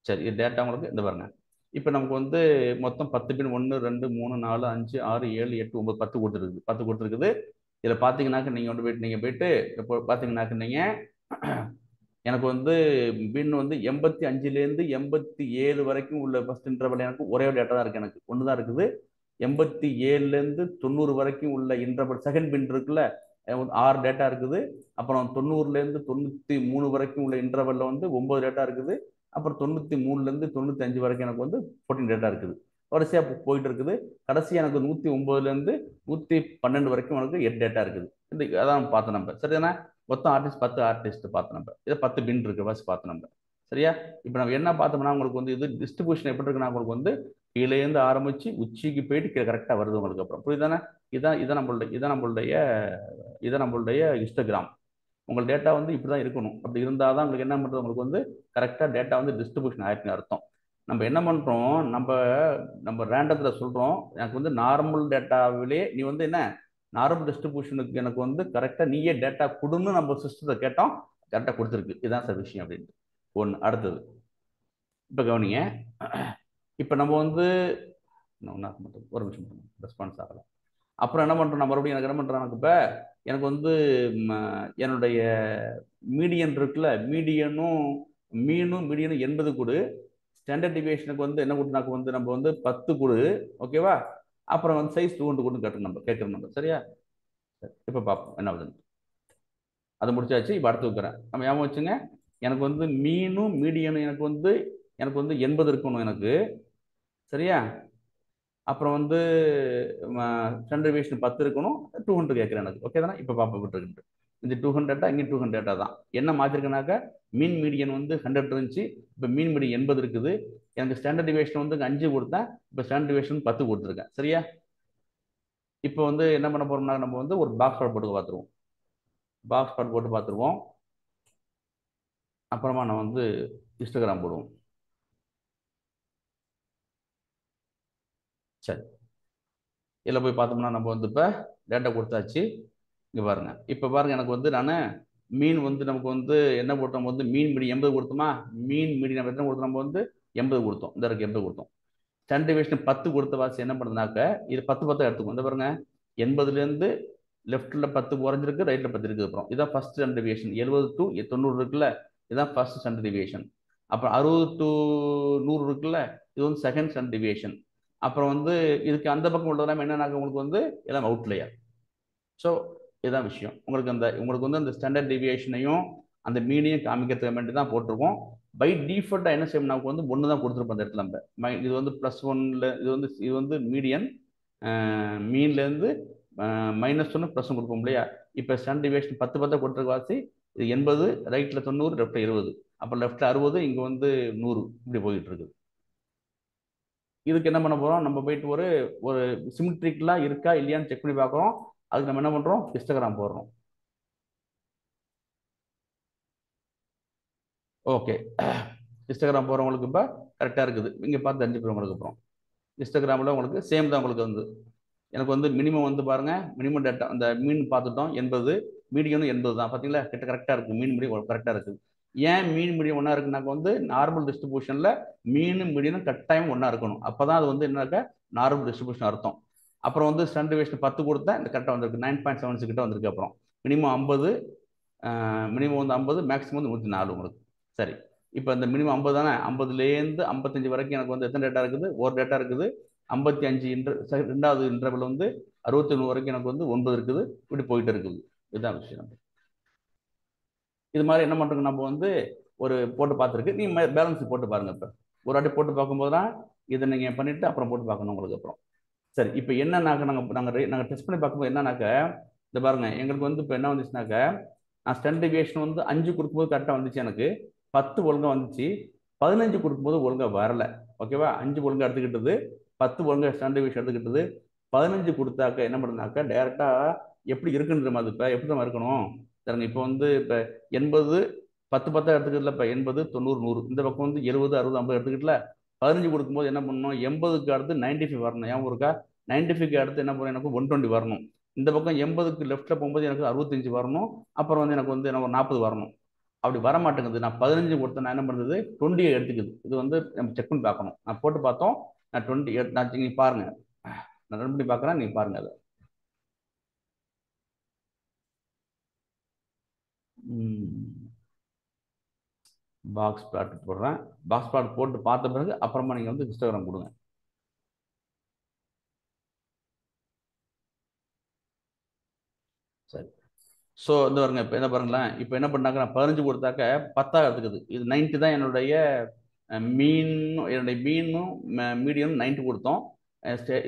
சரி, இது டேட்டா உங்களுக்கு இந்த பாருங்க. இப்போ நமக்கு வந்து மொத்தம் 10 பின் 1 2 3 4 5 6 7 8 9 10 கொடுத்துருக்குது. 10 கொடுத்துருக்குது. இதில் பார்த்தீங்கன்னாக்க நீங்கள் போயிட்டு இப்போ பார்த்தீங்கன்னாக்க நீங்கள் எனக்கு வந்து பின் வந்து 85லேருந்து 87 வரைக்கும் உள்ள ஃபர்ஸ்ட் இன்டர்வல் எனக்கு ஒரே டேட்டா தான் இருக்குது. எனக்கு ஒன்று தான் இருக்குது. 87லேருந்து 90 வரைக்கும் உள்ள இன்டர்வல் செகண்ட் பின் இருக்குல்ல 6 டேட்டா இருக்குது. அப்புறம் 90லேருந்து 93 வரைக்கும் உள்ள இன்டர்வல்ல வந்து 9 டேட்டா இருக்குது. அப்புறம் 93லேருந்து 95 வரைக்கும் எனக்கு வந்து 14 டேட்டா இருக்குது. வரிசையாக போயிட்டு இருக்குது. கடைசி எனக்கு 109லேருந்து 112 வரைக்கும் எனக்கு 8 டேட்டா இருக்குது. அதான் பார்த்தோம் நம்ம. சரிதானே? மொத்தம் ஆர்டிஸ்ட் 10 ஆர்டிஸ்ட் பார்த்தோம் நம்ம. இதை 10 பின் இருக்கு ஃபர்ஸ்ட் பார்த்தோம் நம்ம. சரியா? இப்போ நம்ம என்ன பார்த்தோம்னா உங்களுக்கு வந்து இது டிஸ்ட்ரிபியூஷன் எப்படி இருக்குன்னா உங்களுக்கு வந்து கீழேருந்து ஆரம்பிச்சு உச்சிக்கு போயிட்டு கரெக்டாக வருது உங்களுக்கு. அப்புறம் புரியுதானே? இதான் நம்மளுடைய ஹிஸ்டோகிராம். உங்கள் டேட்டா வந்து இப்படி தான் இருக்கணும். அப்படி இருந்தால் தான் உங்களுக்கு என்ன பண்ணுறது, உங்களுக்கு வந்து கரெக்டாக டேட்டா வந்து டிஸ்ட்ரிபியூஷன் ஆயிருக்குன்னு அர்த்தம். நம்ம என்ன பண்ணுறோம், நம்ம ரேண்டத்தில் சொல்கிறோம் எனக்கு வந்து நார்மல் டேட்டாவிலே நீ வந்து என்ன நார்மல் டிஸ்ட்ரிபியூஷனுக்கு எனக்கு வந்து கரெக்டாக நீயே டேட்டா கொடுன்னு நம்ம சிஸ்டத்தை கேட்டோம், கரெக்டாக கொடுத்துருக்கு. இதுதான் சார் விஷயம் அப்படின்ட்டு. ஒன்று. அடுத்தது இப்போ கவனிங்க. இப்போ நம்ம வந்து ஒரு நிமிஷம் ரெஸ்பான்ஸ் ஆகலை. அப்புறம் என்ன பண்ணுறோம், நான் மறுபடியும் எனக்கு என்ன பண்ணுறேன், எனக்கு இப்போ எனக்கு வந்து என்னுடைய மீடியன் இருக்குல்ல, மீடியனும் மீனும் 80 கொடு. ஸ்டாண்டர்ட் டிவியேஷனுக்கு வந்து என்ன கொடுத்து வந்து நம்ம வந்து 10 கொடு. ஓகேவா? அப்புறம் வந்து சைஸ் 200 கொண்டு கேட்குறோம் நம்ம. சரியா? இப்போ பார்ப்போம் என்ன ஆகுதுன்னு. அதை முடிச்சாச்சு. இப்போ அடுத்து வைக்கிறேன். நம்ம ஞாபகம் வச்சுங்க, எனக்கு வந்து மீனும் மீடியனும் எனக்கு வந்து 80 இருக்கணும் எனக்கு. சரியா? அப்புறம் வந்து ஸ்டாண்டர்ட் டிவியேஷன் 10 இருக்கணும். 200 கேட்குறேன் எனக்கு. ஓகே தானே? இப்போ பார்ப்போம் விட்டுருக்கு. இந்த 200 இங்கே 200 தான். என்ன மாற்றிருக்கனாக்கா மீன் மீடியன் வந்து 100 இருந்துச்சு, இப்போ மீன் மீடியன் 80 இருக்குது. எனக்கு ஸ்டாண்டர்ட் டிவியேஷன் வந்து 5 கொடுத்தேன், இப்போ ஸ்டாண்டர்ட் டிவியேஷன் 10 கொடுத்துருக்கேன். சரியா? இப்போ வந்து என்ன பண்ண போறோம்னா நம்ம வந்து ஒரு பாக்ஸ் பாட் போட்டு பார்த்துருவோம். பாக்ஸ் பாட் போட்டு பார்த்துருவோம். அப்புறமா நான் வந்து ஹிஸ்டோகிராம் போடுவோம். சரி, இதில் போய் பார்த்தோம்னா நம்ம வந்து இப்போ டேட்டா கொடுத்தாச்சு. இங்கே பாருங்க. இப்போ பாருங்க, எனக்கு வந்து நான் மீன் வந்து நமக்கு வந்து என்ன போட்டோம், வந்து மீன் மீடி 80 கொடுத்தோமா. மீன் மீடி நம்ம எத்தனை கொடுத்தோம், நம்ம வந்து 80 கொடுத்தோம். இந்த இருக்கு 80 கொடுத்தோம். ஸ்டாண்டர்ட் டிவியேஷன் 10 கொடுத்த வாசி என்ன பண்ணுறதுனாக்க இது 10 எடுத்துக்கும். இந்த பாருங்க, 80லேருந்து லெஃப்ட்டில் 10 குறைஞ்சிருக்கு, ரைட்டில் 10 இருக்குது. அப்புறம் இதான் ஃபர்ஸ்ட் ஸ்டாண்டர்ட் டிவியேஷன். 70 to 90 இருக்குல்ல, இதுதான் ஃபர்ஸ்ட் ஸ்டாண்டர்ட் டிவியேஷன். அப்புறம் 60 to 100 இருக்குல்ல, இது வந்து செகண்ட் ஸ்டாண்டர்ட் டிவியேஷன். அப்புறம் வந்து இதுக்கு அந்த பக்கம் உள்ளதெல்லாம் என்னன்னாக்க உங்களுக்கு வந்து எல்லாம் அவுட்லேயர். ஸோ இதுதான் விஷயம். உங்களுக்கு வந்து அந்த ஸ்டாண்டர்ட் டிவியேஷனையும் அந்த மீனையும் காமிக்கிறதுக்கு வேண்டி தான் போட்டிருக்கோம். பை டிஃபால்ட்டாக என்ன செய்யணும், நமக்கு வந்து 1 தான் கொடுத்துருப்போம் அந்த இடத்துல. நம்ம இது வந்து +1ல இது வந்து மீடியன், மீன்லேருந்து -1 +1 கொடுப்போம் இல்லையா? இப்போ ஸ்டாண்டர்ட் டிவியேஷன் 10 கொடுத்துருக்க வாசி இது 80, ரைட்டில் 90, லெஃப்ட்டில் 20, அப்புறம் லெஃப்ட்டில் 60, இங்கே வந்து 100, இப்படி போயிட்டு இருக்குது. இதுக்கு என்ன பண்ண போகிறோம், நம்ம போயிட்டு ஒரு சிமெட்ரிக்கலாக இருக்கா இல்லையான்னு செக் பண்ணி பார்க்குறோம். அதுக்கு நம்ம என்ன பண்ணுறோம், ஹிஸ்டோகிராம் போடுறோம். ஓகே, ஹிஸ்டோகிராம் போகிறவங்களுக்கு இப்போ கரெக்டாக இருக்குது. இங்கே பார்த்து தெரிஞ்சுக்கிறவங்களுக்கு அப்புறம் ஹிஸ்டோகிராமில் உங்களுக்கு சேம் தான். உங்களுக்கு வந்து எனக்கு வந்து மினிமம் வந்து பாருங்கள், மினிமம் டேட்டா அந்த மீன் பார்த்துட்டோம் 80, மீடியனும் 80 தான். பார்த்தீங்களா? கரெக்டாக இருக்குது. மீன் மீடியம் கரெக்டாக இருக்குது. ஏன் மீன் மீடியம் ஒன்றா இருக்குனாக்க வந்து நார்மல் டிஸ்ட்ரிபியூஷனில் மீனும் மீடியனும் கட்டாயம் ஒன்றா இருக்கணும். அப்போ தான் அது வந்து என்னக்கா நார்மல் டிஸ்ட்ரிபியூஷன் அர்த்தம். அப்புறம் வந்து ஸ்டாண்டர்ட் டிவியேஷன் 10 கொடுத்தா இந்த கரெக்டாக வந்திருக்கு. 9.76 கிட்ட வந்திருக்கு. அப்புறம் மினிமம் 50, மினிமம் வந்து 50, மேக்ஸிமம் வந்து 104 உங்களுக்கு. சரி, இப்போ இந்த மினிமம் 50 தானே. 50லேருந்து 55 வரைக்கும் எனக்கு வந்து எத்தனை டேட்டா இருக்குது, ஒரு டேட்டா இருக்குது. 55 ரெண்டாவது இன்டர்வல் வந்து 61 வரைக்கும் எனக்கு வந்து 9 இருக்குது. இப்படி போயிட்டு இருக்குது. இதுதான் விஷயம். இது மாதிரி என்ன பண்ணுறோங்க, நம்ம வந்து ஒரு போட்டு பார்த்துருக்கு. நீ பேலன்ஸ் போட்டு பாருங்க. இப்போ ஒரு வாட்டி போட்டு பார்க்கும்போது தான் இதை நீங்கள் பண்ணிவிட்டு அப்புறம் போட்டு பார்க்கணும் உங்களுக்கு. அப்புறம் சரி, இப்போ என்னன்னாக்க நாங்கள் டெஸ்ட் பண்ணி பார்க்கும்போது என்னன்னாக்க இந்த பாருங்க, எங்களுக்கு வந்து இப்போ என்ன வந்துச்சுனாக்க நான் ஸ்டாண்டர்ட் டிவியேஷன் வந்து 5 கொடுக்கும்போது கரெக்டாக வந்துச்சு. எனக்கு 10 ஒழுங்காக வந்துச்சு. 15 கொடுக்கும்போது ஒழுங்காக வரல. ஓகேவா? 5 ஒழுங்காக எடுத்துக்கிட்டது, 10 ஒழுங்காக ஸ்டாண்டர்ட் டிவியேஷன் எடுத்துக்கிட்டது. 15 கொடுத்தாக்க என்ன பண்ணுனாக்கா டைரெக்டாக எப்படி இருக்குன்ற மாதிரி. இப்போ எப்படி தான் இருக்கணும் சரிங்க. இப்போ வந்து இப்போ 80 10 எடுத்துக்கிட்டல. இப்போ 80, 90, 100 இந்த பக்கம் வந்து 70, 60, 50 எடுத்துக்கிட்டல. 15 கொடுக்கும்போது என்ன பண்ணணும், 80க்கு அடுத்து 95 வரணும். ஏன் இருக்கா? 95க்கு அடுத்து என்ன பண்ணணும், எனக்கு 120 வரணும். இந்த பக்கம் 80க்கு லெஃப்ட்டில் போகும்போது எனக்கு 65 வரணும். அப்புறம் வந்து எனக்கு வந்து எனக்கு 40 வரணும். அப்படி வர மாட்டேங்குது. நான் 15 கொடுத்தேன், நான் என்ன பண்ணுறது 20 எடுத்துக்குது. இது வந்து நம்ம செக் பண்ணி பார்க்கணும். நான் போட்டு பார்த்தோம், நான் 20 நான் நீங்கள் பாருங்க, நான் ரன் பண்ணி பார்க்குறேன், நீங்கள் பாருங்க. அதை பாக்ஸ் பிளாட் போடுறேன். பாக்ஸ் பிளாட் போட்டு பார்த்த பிறகு அப்புறமா நீங்கள் வந்து ஹிஸ்டோகிராம் கொடுங்க. சரி, ஸோ இந்த பாருங்க. இப்போ என்ன பாருங்களேன், இப்போ என்ன பண்ணாக்க நான் 15 கொடுத்தாக்க 10 எடுத்துக்குது. இது 90 தான் என்னுடைய மீனும் மீடியம் 90 கொடுத்தோம்.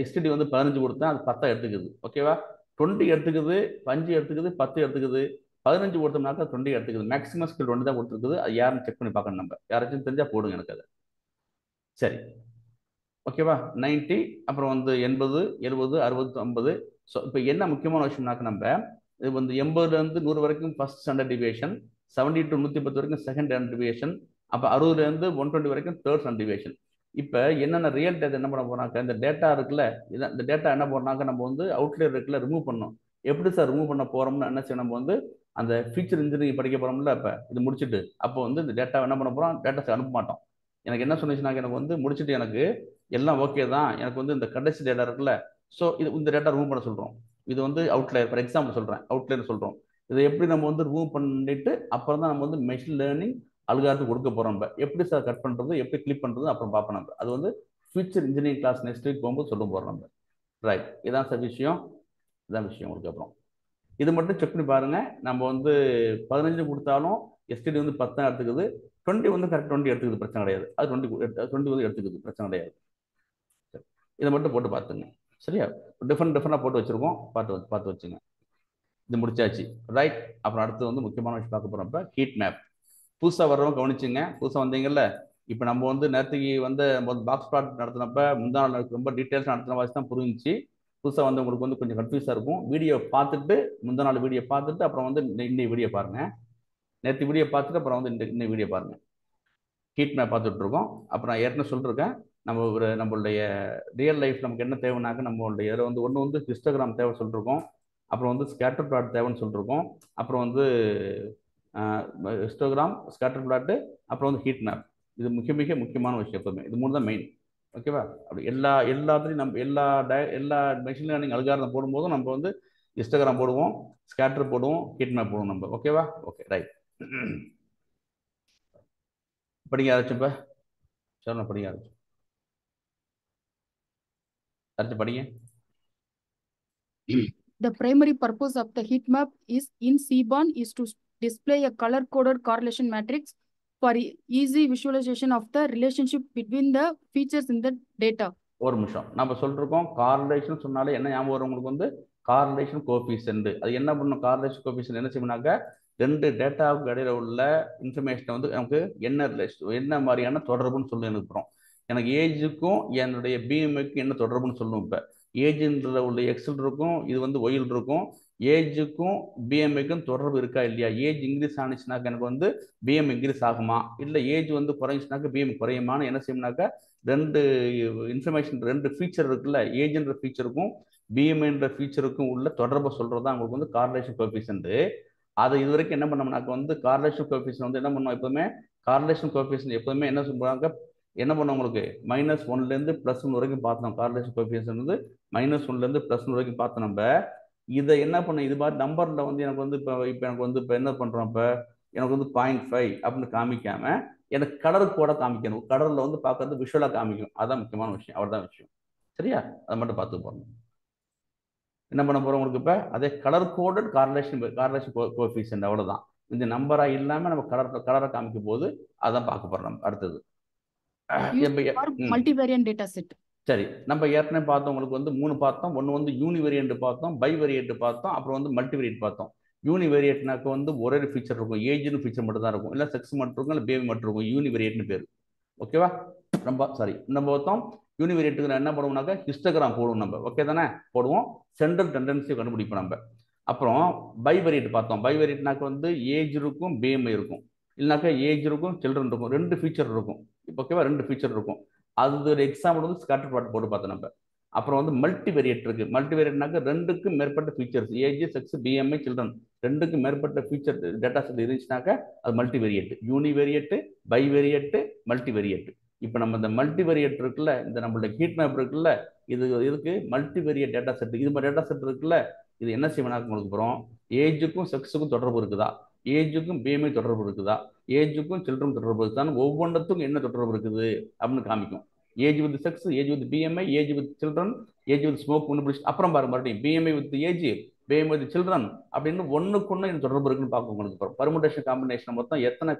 எஸ்டிடி வந்து 15 கொடுத்தேன், அது 10 எடுத்துக்குது. ஓகேவா? 20 எடுத்துக்குது, 5 எடுத்துக்குது, 10 எடுத்துக்குது, 15 கொடுத்தோம்னாக்கா 20 எடுத்துக்குது. மேக்ஸிமம் ஸ்கில் 20 தான் கொடுத்துருக்குது. அது யாருன்னு செக் பண்ணி பார்க்கணும். நம்ம யாராச்சும் தெரிஞ்சா போடுங்க எனக்கு அதை. சரி, ஓகேவா? 90, அப்புறம் வந்து 80, 70, 60, 50. ஸோ இப்போ என்ன முக்கியமான விஷயம்னாக்க நம்ம இது வந்து 80லேருந்து 100 வரைக்கும் ஃபர்ஸ்ட் ஸ்டாண்டர்ட் டிவியேஷன், 70 to 110 வரைக்கும் செகண்ட் ஸ்டாண்டர்ட் டிவியேஷன், அப்போ 60லேருந்து 120 வரைக்கும் தேர்ட் ஸ்டாண்டர்ட் டிவியேஷன். இப்போ என்னென்ன ரியல் டேட்டா என்ன பண்ண போறாங்க, இந்த டேட்டா இருக்குல்ல, இந்த டேட்டா என்ன பண்ணாங்க, நம்ம வந்து அவுட்லேயர் இருக்குல்ல ரிமூவ் பண்ணணும். எப்படி சார் ரிமூவ் பண்ண போறோம்னு என்ன செய்யணும், நம்ம வந்து அந்த ஃபீச்சர் இன்ஜினியரிங் படிக்க போறோம்ல, இப்போ இது முடிச்சுட்டு அப்போ வந்து இந்த டேட்டா என்ன பண்ண போறோம், டேட்டா அனுப்ப மாட்டோம். எனக்கு என்ன சொன்னிச்சுனாக்க, எனக்கு வந்து முடிச்சுட்டு எனக்கு எல்லாம் ஓகே தான், எனக்கு வந்து இந்த கடைசி டேட்டா இருக்குல்ல, ஸோ இது இந்த டேட்டா ரிமூவ் பண்ண சொல்கிறோம். இது வந்து அவுட்லேயர், ஃபார் எக்ஸாம்பிள் சொல்கிறேன், அவுட்லேயர் சொல்கிறோம். இதை எப்படி நம்ம வந்து ரிமூவ் பண்ணிட்டு அப்புறம் தான் நம்ம வந்து மெஷின் லேர்னிங் அல்காரிதம் கொடுக்க போகிறோம். நம்ம எப்படி சார் கட் பண்ணுறது, எப்படி கிளிக் பண்ணுறது அப்புறம் பார்ப்போம். நம்ம அது வந்து feature engineering class next week போகும்போது சொல்ல போகிறோம் நம்ம. ரைட், இதான் சார் விஷயம், இதான் விஷயம். உங்களுக்கு அப்புறம் இது மட்டும் செக் பண்ணி பாருங்க. நம்ம வந்து 15 கொடுத்தாலும் எஸ்டிடி வந்து 10 தான் எடுத்துக்குது, 20 வந்து கரெக்ட் 20 எடுத்துக்குது, பிரச்சனை கிடையாது. அது 20 வந்து எடுத்துக்குது, பிரச்சனை கிடையாது. இதை மட்டும் போட்டு பார்த்துங்க. சரியா? டிஃப்ரெண்டாக போட்டு வச்சிருக்கோம், பார்த்து வச்சுங்க. இது முடிச்சாச்சு. ரைட், அப்புறம் அடுத்து வந்து முக்கியமான விஷயம் பார்க்க போகிறோம். இப்போ ஹீட் மேப் புதுசாக வர்றவங்க கவனிச்சுங்க. புதுசாக வந்தீங்கல்ல, இப்போ நம்ம வந்து நேற்றுக்கு வந்து பாக்ஸ் பிளாட் நடத்தினப்ப முந்தா நாள் ரொம்ப டீட்டெயில்ஸ் நடத்தின வாசி தான் புரிஞ்சிச்சு. புதுசாக வந்தவங்களுக்கு வந்து கொஞ்சம் கன்ஃபியூஸாக இருக்கும். வீடியோ பார்த்துட்டு, முந்தா நாள் வீடியோ பார்த்துட்டு அப்புறம் வந்து இன்னைக்கு வீடியோ பாருங்கள். நேற்று வீடியோ பார்த்துட்டு அப்புறம் வந்து இன்னைக்கு வீடியோ பாருங்கள். ஹீட் மேப் பார்த்துட்டு இருக்கோம். அப்புறம் ஏற்கனவே சொல்லியிருக்கேன், நம்மளுடைய ரியல் லைஃப் நமக்கு என்ன தேவைனாக்க, நம்மளுடைய இதில் வந்து ஒன்று வந்து ஹிஸ்டோகிராம் தேவை சொல்லியிருக்கோம், அப்புறம் வந்து ஸ்கேட்டர் பிளாட் தேவைன்னு சொல்லியிருக்கோம், அப்புறம் வந்து ஹிஸ்டோகிராம், ஸ்கேட்டர் பிளாட்டு, அப்புறம் வந்து ஹீட் மேப். இது மிக முக்கியமான விஷயம். எப்பவுமே இது 3 தான் மெயின். ஓகேவா? அப்படி எல்லாத்துலையும் நம்ம எல்லா மெஷின் லேர்னிங் அல்காரிதம் போடும்போதும் நம்ம வந்து ஹிஸ்டோகிராம் போடுவோம், ஸ்கேட்டர் போடுவோம், ஹீட் மேப் போடுவோம் நம்ம. ஓகேவா? Okay, right. படிங்க யாராச்சும் இப்போ சார், நான் படிங்க யாராச்சும் படிங்க. The primary purpose of the heat map is in Seaborn is to display a color-coded correlation matrix for easy visualization of the relationship between the features in the data. ஒரு நிமிஷம், நம்ம சொல்லிருக்கோம் கார்லேஷன் சொன்னாலே என்ன ஞாபகம் வரும் உங்களுக்கு, வந்து கார்லேஷன் கோஎஃபிஷியன்ட். அது என்ன பண்ணும், கார்லேஷன் கோஎஃபிஷியன்ட் என்ன செய்யணும்னாக்க, ரெண்டு டேட்டாவுக்கு இடையில உள்ள இன்ஃபர்மேஷனை வந்து நமக்கு என்ன மாதிரியான தொடர்புன்னு சொல்லி அனுப்புகிறோம். எனக்கு ஏஜுக்கும் என்னுடைய பிஎம்ஐக்கும் என்ன தொடர்புன்னு சொல்லுவோம். இப்போ ஏஜ்ன்ற உள்ள எக்ஸில் இருக்கும், இது வந்து ஒயில் இருக்கும். ஏஜுக்கும் பிஎம்ஐக்கும் தொடர்பு இருக்கா இல்லையா? ஏஜ் இன்க்ரீஸ் ஆனிச்சுனாக்க எனக்கு வந்து பிஎம் இன்க்ரீஸ் ஆகுமா, இல்லை ஏஜ் வந்து குறைஞ்சிச்சுனாக்க பிஎம் குறையுமான்னு என்ன செய்யணும்னாக்கா, ரெண்டு இன்ஃபர்மேஷன், ரெண்டு ஃபீச்சர் இருக்குல்ல, ஏஜ்ன்ற ஃபீச்சருக்கும் பிஎம்ஐன்ற ஃபீச்சருக்கும் உள்ள தொடர்பை சொல்கிறது தான் உங்களுக்கு வந்து கார்லேஷன் கோஎஃபிஷியன்ட். அதை இது வரைக்கும் என்ன பண்ணோம்னாக்க வந்து கார்லேஷன் கோஎஃபிஷியன்ட் வந்து என்ன பண்ணோம், எப்பவுமே கார்லேஷன் கோஎஃபிஷியன்ட் எப்பவுமே என்ன சொல்றாங்க, என்ன பண்ணோம் உங்களுக்கு -1லேருந்து +1 வரைக்கும் பார்த்தோம். கார்லேஷன் கோஎஃபிஷியன்ட் வந்து -1லேருந்து +1 வரைக்கும் பார்த்தோம். நம்ம இதை என்ன பண்ண, இது மாதிரி நம்பரில் வந்து எனக்கு வந்து இப்போ எனக்கு வந்து இப்போ என்ன பண்ணுறோம், இப்போ எனக்கு வந்து 0.5 அப்படின்னு காமிக்காம எனக்கு கலர் கூட காமிக்கணும். கலரில் வந்து பார்க்கறது விஷுவலாக காமிக்கும். அதுதான் முக்கியமான விஷயம், அவ்வளோதான் விஷயம். சரியா? அதை மட்டும் பார்த்து போகணும். என்ன பண்ண போகிறோம் உங்களுக்கு, இப்போ அதே கலர் கோடட் கார்லேஷன் கோஎஃபிஷியன்ட், அவ்வளோதான். இந்த நம்பராக இல்லாமல் நம்ம கலரை காமிக்கும் போது அதான் பார்க்க போகிறோம். அடுத்தது மல்டிவேரியன்ட் டேட்டா செட். சரி, நம்ம ஏற்கனவே பார்த்தோம், உங்களுக்கு வந்து 3 பார்த்தோம். ஒன்று வந்து யூனிவேரியன்ட் பார்த்தோம், பைவேரியன்ட் பார்த்தோம், அப்புறம் வந்து மல்டிவேரியன்ட் பார்த்தோம். யூனிவேரியன்ட்னாக்க வந்து ஒரே ஃபீச்சர் இருக்கும், ஏஜ்னு ஃபீச்சர் மட்டும் தான் இருக்கும், இல்லை செக்ஸ் மட்டும் இருக்கும், இல்லை பேபி மட்டும் இருக்கும். யூனிவேரியன்ட்னு பேர். ஓகேவா? நம்ம பார்த்தோம் யூனிவேரியன்ட்டுக்கு என்ன பண்ணுவோம்னாக்கா ஹிஸ்டோகிராம் போடுவோம் நம்ம. ஓகே தானே? போடுவோம், சென்ட்ரல் டெண்டன்சியை கண்டுபிடிப்போம் நம்ம. அப்புறம் பைவேரியன்ட் பார்த்தோம். பைவேரியன்ட்னாக்க வந்து ஏஜ் இருக்கும், பிஎம்ஐ இருக்கும், இல்லைனாக்கா ஏஜ் இருக்கும், சில்ட்ரன் இருக்கும், ரெண்டு ஃபீச்சர் இருக்கும். ஓகேவா? ரெண்டு ஃபீச்சர் இருக்கும். அது ஒரு எக்ஸாம்பிள் வந்து ஸ்கேட்டர் பிளாட் போட்டு பார்த்தோம் நம்ம. அப்புறம் வந்து மல்டிவேரியன்ட் இருக்கு. மல்டிவேரியன்ட்னாக்க ரெண்டுக்கும் மேற்பட்ட features, age, sex, BMI, children, ரெண்டுக்கும் மேற்பட்ட ஃபீச்சர் டேட்டா செட் இருந்துச்சுனாக்க அது மல்டிவேரியன்ட். யூனிவேரியன்ட், பைவேரியன்ட், மல்டிவேரியன்ட். இப்போ நம்ம இந்த மல்டிவேரியன்ட் இருக்குல்ல, இந்த நம்மளோட ஹீட் மேப் இருக்குல்ல, இதுக்கு மல்டிவேரியன்ட் டேட்டா செட். இது மாதிரி டேட்டா செட் இருக்குல்ல, இது என்ன செய்யணும் உங்களுக்கு போகிறோம், ஏஜுக்கும் செக்ஸுக்கும் தொடர்பு இருக்குதா, ஏஜுக்கும் பிஎம்ஐ தொடர்பு இருக்குதா, ஏஜுக்கும் சில்ட்ரன் தொடர்பு இருக்குதான்னு ஒவ்வொன்றத்துக்கும் என்ன தொடர்பு இருக்குது அப்படின்னு காமிக்கும். Age with sex, age with BMI, age with children, age with smoke ஒன்று பிடிச்சி அப்புறம் பாருங்க மறுபடியும் BMI with age, BMI with children அப்படின்னு ஒன்றுக்கு என்ன தொடர்பு இருக்குன்னு பார்க்கும். உங்களுக்கு பர்முடேஷன் காம்பினேஷன் மொத்தம்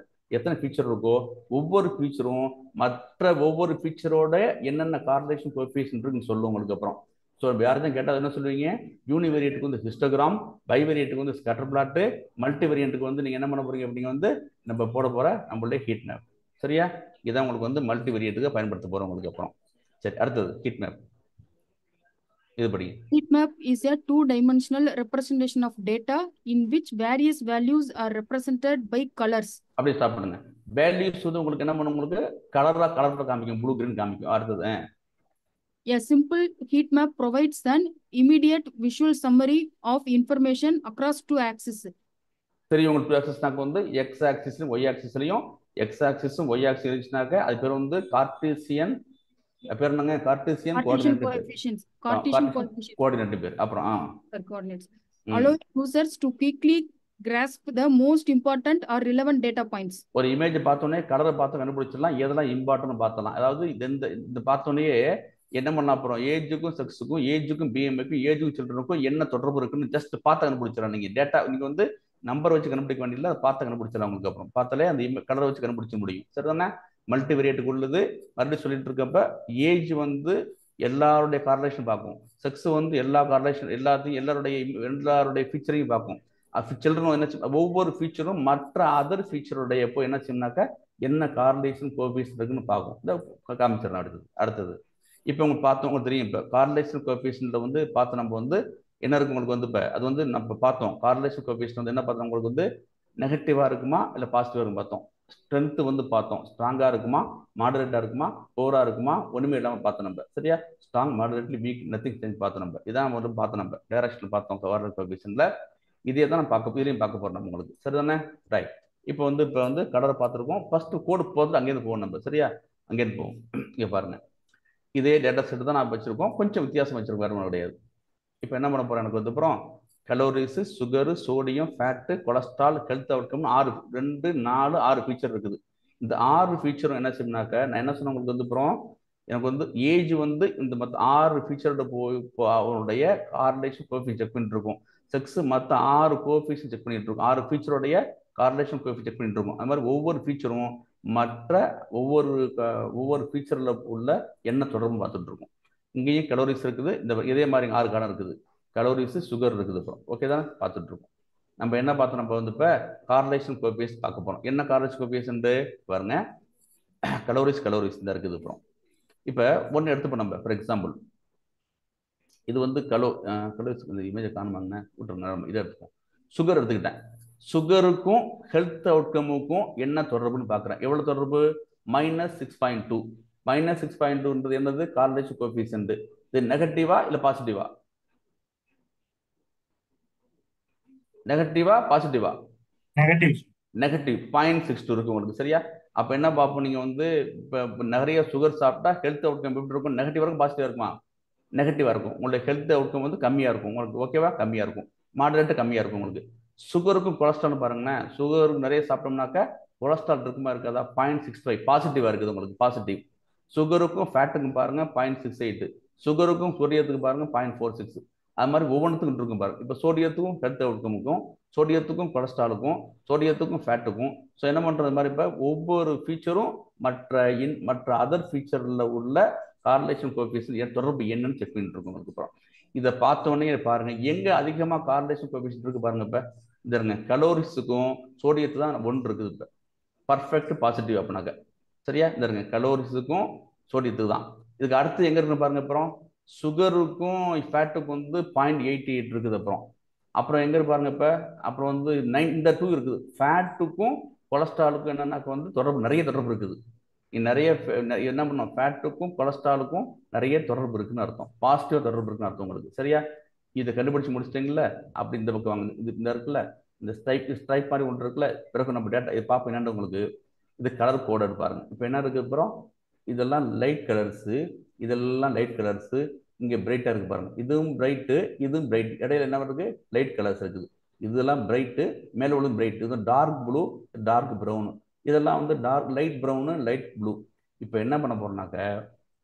எத்தனை ஃபீச்சர் இருக்கோ ஒவ்வொரு ஃபீச்சரும் மற்ற ஒவ்வொரு ஃபீச்சரோட என்னென்ன கார்லேஷன் கோஎஃபிஷியன்ட் இருக்குன்னு சொல்லும் உங்களுக்கு. அப்புறம் ஸோ யாரும் கேட்டால் என்ன சொல்லுவீங்க, யூனிவேரியட்டுக்கு வந்து ஹிஸ்டோகிராம், பைவேரியட்டுக்கு வந்து ஸ்கேட்டர் பிளாட்டு, மல்டி வேரியண்ட்டுக்கு வந்து நீங்கள் என்ன பண்ண போறீங்க அப்படிங்க வந்து நம்ம போட போகிற நம்மளுடைய ஹீட் மேப். சரியா, இதான் உங்களுக்கு வந்து மல்டி வேரியட்டுக்கு பயன்படுத்த போகிறோம் உங்களுக்கு அப்புறம். சரி, அடுத்தது ஹீட் மேப். இது படி. Heat map is a two-dimensional representation of data in which various values are represented by colors. அப்படியே ஸ்டாப் பண்ணுங்க. வேல்யூஸ் வந்து உங்களுக்கு என்ன பண்ணும், உங்களுக்கு கலரா காமிக்கும், ப்ளூ கிரீன் காமிக்கும். அடுத்தது A simple heat map provides an immediate visual summary of information across two axes. சரி, உங்களுக்கு டூ ஆக்சிஸ்னாக்க வந்து எக்ஸ் ஆக்சிஸ்லையும் ஒய் ஆக்சிஸ்லையும், எக்ஸ் ஆக்சிஸும் ஒய் ஆக்சிஸ் இருந்துச்சுனாக்க அது பேர் வந்து கார்டீசியன் பேர் என்னங்க, கார்டீசியன் கோஆர்டினேட் பேர். அப்புறம் coordinates allow users to quickly grasp the most important or relevant data points. ஒரு இமேஜ் பார்த்தோன்னே கலரை பார்த்து கண்டுபிடிச்சிடலாம், எதெல்லாம் இம்பார்ட்டன் பார்த்தலாம். அதாவது இந்த பார்த்தோன்னே என்ன பண்ண அப்புறம் ஏஜுக்கும் செக்ஸுக்கும், ஏஜுக்கும் பிஎம்ஐக்கும், ஏஜுக்கும் சில்ட்ரனுக்கும் என்ன தொடர்பு இருக்குன்னு ஜஸ்ட் பார்த்து கண்டுபிடிச்சிடலாம். நீங்க டேட்டா நீங்க வந்து நம்பர் வச்சு கண்டுபிடிக்க வேண்டியதில்லை, அதை பார்த்து கண்டுபிடிச்சிடலாம். உங்களுக்கு அப்புறம் பார்த்தாலே அந்த கலரை வச்சு கண்டுபிடிச்ச முடியும். சரிதானே, மல்டி வேரியட்டுக்கு உள்ளது. மறுபடியும் சொல்லிட்டு இருக்கப்ப ஏஜ் வந்து எல்லாருடைய கார்லேஷன் பார்க்கும், செக்ஸ் வந்து எல்லா கார்லேஷன் எல்லாத்தையும் எல்லாருடைய ஃபீச்சரையும் பார்க்கும். சில்ட்ரன் என்ன ஒவ்வொரு ஃபீச்சரும் மற்ற அதர் ஃபீச்சருடைய எப்போ என்ன செய்யணும்னாக்கா என்ன கார்லேஷன் கோஎஃபிஷியன்ட் இருக்குன்னு பார்க்கும். இதை காமிச்சிடலாம். அடுத்தது இப்போ உங்களுக்கு பார்த்தோம், உங்களுக்கு தெரியும். இப்போ கார்லேஷன் கோஎஃபிஷியன்ட்ல வந்து பார்த்து நம்ம வந்து என்ன இருக்கு உங்களுக்கு வந்து இப்போ அது வந்து நம்ம பார்த்தோம். கார்லேஷன் கோஎஃபிஷியன்ட் வந்து என்ன பார்த்தோம், உங்களுக்கு வந்து நெகட்டிவா இருக்குமா இல்லை பாசிட்டிவா இருக்கும் பார்த்தோம். ஸ்ட்ரென்த் வந்து பார்த்தோம், ஸ்ட்ராங்கா இருக்குமா, மாடரேட்டா இருக்குமா, போரா இருக்குமா, ஒண்ணுமே இல்லாமல் பார்த்தோம் நம்ம. சரியா, strong, moderately, week, nothing change பார்த்தோம் நம்ம. இதான் வந்து பார்த்தோம் நம்ம டைரக்ஷன் பார்த்தோம் கார்லேஷன் கோஎஃபிஷியன்ட்ல. இதே தான் நம்ம இதையும் பார்க்க போறோம் நம்ம உங்களுக்கு. சரிதானே, ரைட். இப்போ வந்து கடலை பார்த்துருக்கோம். ஃபர்ஸ்ட் கோடு போகிறது அங்கேருந்து போவோம் நம்ம. சரியா, அங்கேருந்து போவோம். இங்கே பாருங்க, இதே டேட்டா செட் தான் நான் வச்சிருக்கோம், கொஞ்சம் வித்தியாசம் வச்சிருக்கோம், வேறு கிடையாது. இப்போ என்ன பண்ண போறேன், எனக்கு வந்து அப்புறம் calories, sugar, sodium, fat, cholesterol, health outcome 2, 4, 6 feature இருக்குது. இந்த 6 ஃபீச்சரும் என்ன செய்யணும்னாக்க நான் என்ன சொன்னேன் உங்களுக்கு வந்து அப்புறம் எனக்கு வந்து ஏஜ் வந்து இந்த மற்ற 6 ஃபீச்சரோட அவருடைய கார்லேஷன் கோஎஃபிஷியன்ட் செக் பண்ணிட்டு இருக்கும். செக்ஸ் மற்ற 6 கோஎஃபிஷியன்ட் செக் பண்ணிட்டு இருக்கும். 6 ஃபீச்சருடைய கார்லேஷன் கோஎஃபிஷியன்ட் செக் பண்ணிட்டு இருக்கும். அது மாதிரி ஒவ்வொரு ஃபீச்சரும் மற்ற ஒவ்வொரு ஃபீச்சர்ல உள்ள என்ன தொடர்பு பார்த்துட்டு இருக்கும். இங்கேயும் கலோரிஸ் இருக்குது, இதே மாதிரி 6 காலம் இருக்குது. கலோரிஸ், சுகர் இருக்குது. இப்போ ஓகே தானே, பார்த்துட்டு இருக்கோம். நம்ம என்ன பார்த்தோம், நம்ம வந்து இப்போ கார்லேஷன் கோஎஃபிஷியன்ட் பார்க்க போறோம். என்ன கார்லேஷன் கோஎஃபிஷியன்ட் பாருங்க, கலோரிஸ் தான் இருக்குது. அப்புறம் இப்போ ஒன்று எடுத்துப்போம் நம்ம. ஃபார் எக்ஸாம்பிள் இது வந்து கலோரிஸ் இந்த இமேஜை காணுமாங்கண்ணே விட்டுருங்க. இதை எடுத்துப்போம். சுகர் எடுத்துக்கிட்டேன். சுகருக்கும் ஹெல்த் அவுட்கமுக்கும் என்ன தொடர்புன்னு பார்க்குறேன். எவ்வளோ தொடர்பு, -6.2. -6.2ன்றது என்னது, கார்லேஷன் கோஎஃபிஷியன்ட். இது நெகட்டிவா இல்லை பாசிட்டிவா? நெகட்டிவா பாசிட்டிவா? நெகட்டிவ் 0.62 இருக்கு உங்களுக்கு. சரியா, அப்போ என்ன பார்ப்போம், நீங்கள் வந்து இப்போ நிறைய சுகர் சாப்பிட்டா ஹெல்த் அவுட்கம் எப்படி இருக்கும், நெகட்டிவா இருக்கும் பாசிட்டிவா இருக்குமா? நெகட்டிவா இருக்கும். உங்களுடைய ஹெல்த் அவுட்கம் வந்து கம்மியாக இருக்கும் உங்களுக்கு. ஓகேவா, கம்மியாக இருக்கும். மாடரேட்டு கம்மியாக இருக்கும் உங்களுக்கு. சுகருக்கும் கொலஸ்ட்ரால் பாருங்களேன், சுகருக்கு நிறைய சாப்பிட்டோம்னாக்கா கொலஸ்ட்ரால் இருக்குமா இருக்காதா, 0.65 பாசிட்டிவா இருக்குது உங்களுக்கு, பாசிட்டிவ். சுகருக்கும் ஃபேட்டுக்கும் பாருங்க 0.68, சுகருக்கும் சோடியத்துக்கு பாருங்க 0.46. அது மாதிரி ஒவ்வொன்றுத்துக்கும் இருக்கும் பாருங்க. இப்போ சோடியத்துக்கும் ஹெல்த் அவுட்கமுக்கும், சோடியத்துக்கும் கொலஸ்ட்ராலுக்கும், சோடியத்துக்கும் ஃபேட்டுக்கும். ஸோ என்ன பண்றது மாதிரி இப்போ ஒவ்வொரு ஃபீச்சரும் மற்ற அதர் ஃபீச்சர்ல உள்ள கார்லேஷன் கோஎஃபிஷியன்ட் தொடர்பு என்னன்னு செக் பண்ணிட்டு இருக்கோம். அதுக்கப்புறம் இதை பார்த்தோன்னே பாருங்க எங்க அதிகமா கார்லேஷன் கோஎஃபிஷியன்ட் இருக்கு பாருங்க. இப்ப இந்த கலோரிஸுக்கும் சோடியத்து தான் 1 இருக்குது. இப்ப பர்ஃபெக்ட் பாசிட்டிவ் அப்படின்னாக்க. சரியா, இந்த கலோரிஸுக்கும் சோடியத்துக்கு தான். இதுக்கு அடுத்து எங்க இருக்குன்னு பாருங்க. அப்புறம் சுகருக்கும் ஃபேட்டுக்கும் வந்து 0.88 இருக்குது. அப்புறம் எங்க பாருங்க. இப்ப அப்புறம் வந்து 2 இருக்குது. ஃபேட்டுக்கும் கொலஸ்ட்ராலுக்கும் என்னன்னாக்க வந்து நிறைய தொடர்பு இருக்குது. நிறைய என்ன பண்ணும், ஃபேட்டுக்கும் கொலஸ்ட்ராலுக்கும் நிறைய தொடர்பு இருக்குன்னு அர்த்தம், பாசிட்டிவ் தொடர்பு இருக்குன்னு அர்த்தம் உங்களுக்கு. சரியா, இதை கண்டுபிடிச்சு முடிச்சிட்டீங்கல்ல. அப்படி இந்த பக்கம் வாங்க. இந்த இருக்குல்ல, இந்த ஸ்ட்ரைப் மாதிரி ஒன்று இருக்குல்ல. பிறகு நம்ம டேட்டா இது பார்ப்போம் என்னன்னு உங்களுக்கு. இது கலர் கோடட் பாருங்க. இப்போ என்ன இருக்கு, அப்புறம் இதெல்லாம் லைட் கலர்ஸு, இதெல்லாம் லைட் கலர்ஸு. இங்கே பிரைட்டா இருக்கு பாருங்க. இதுவும் பிரைட்டு, இதுவும் பிரைட். இடையில என்ன இருக்கு, லைட் கலர்ஸ் இருக்குது. இதெல்லாம் பிரைட்டு, மேலே உள்ள பிரைட். இது டார்க் ப்ளூ, டார்க் ப்ரௌனு. இதெல்லாம் வந்து லைட் ப்ரௌனு, லைட் ப்ளூ. இப்போ என்ன பண்ண போறோம்னாக்க,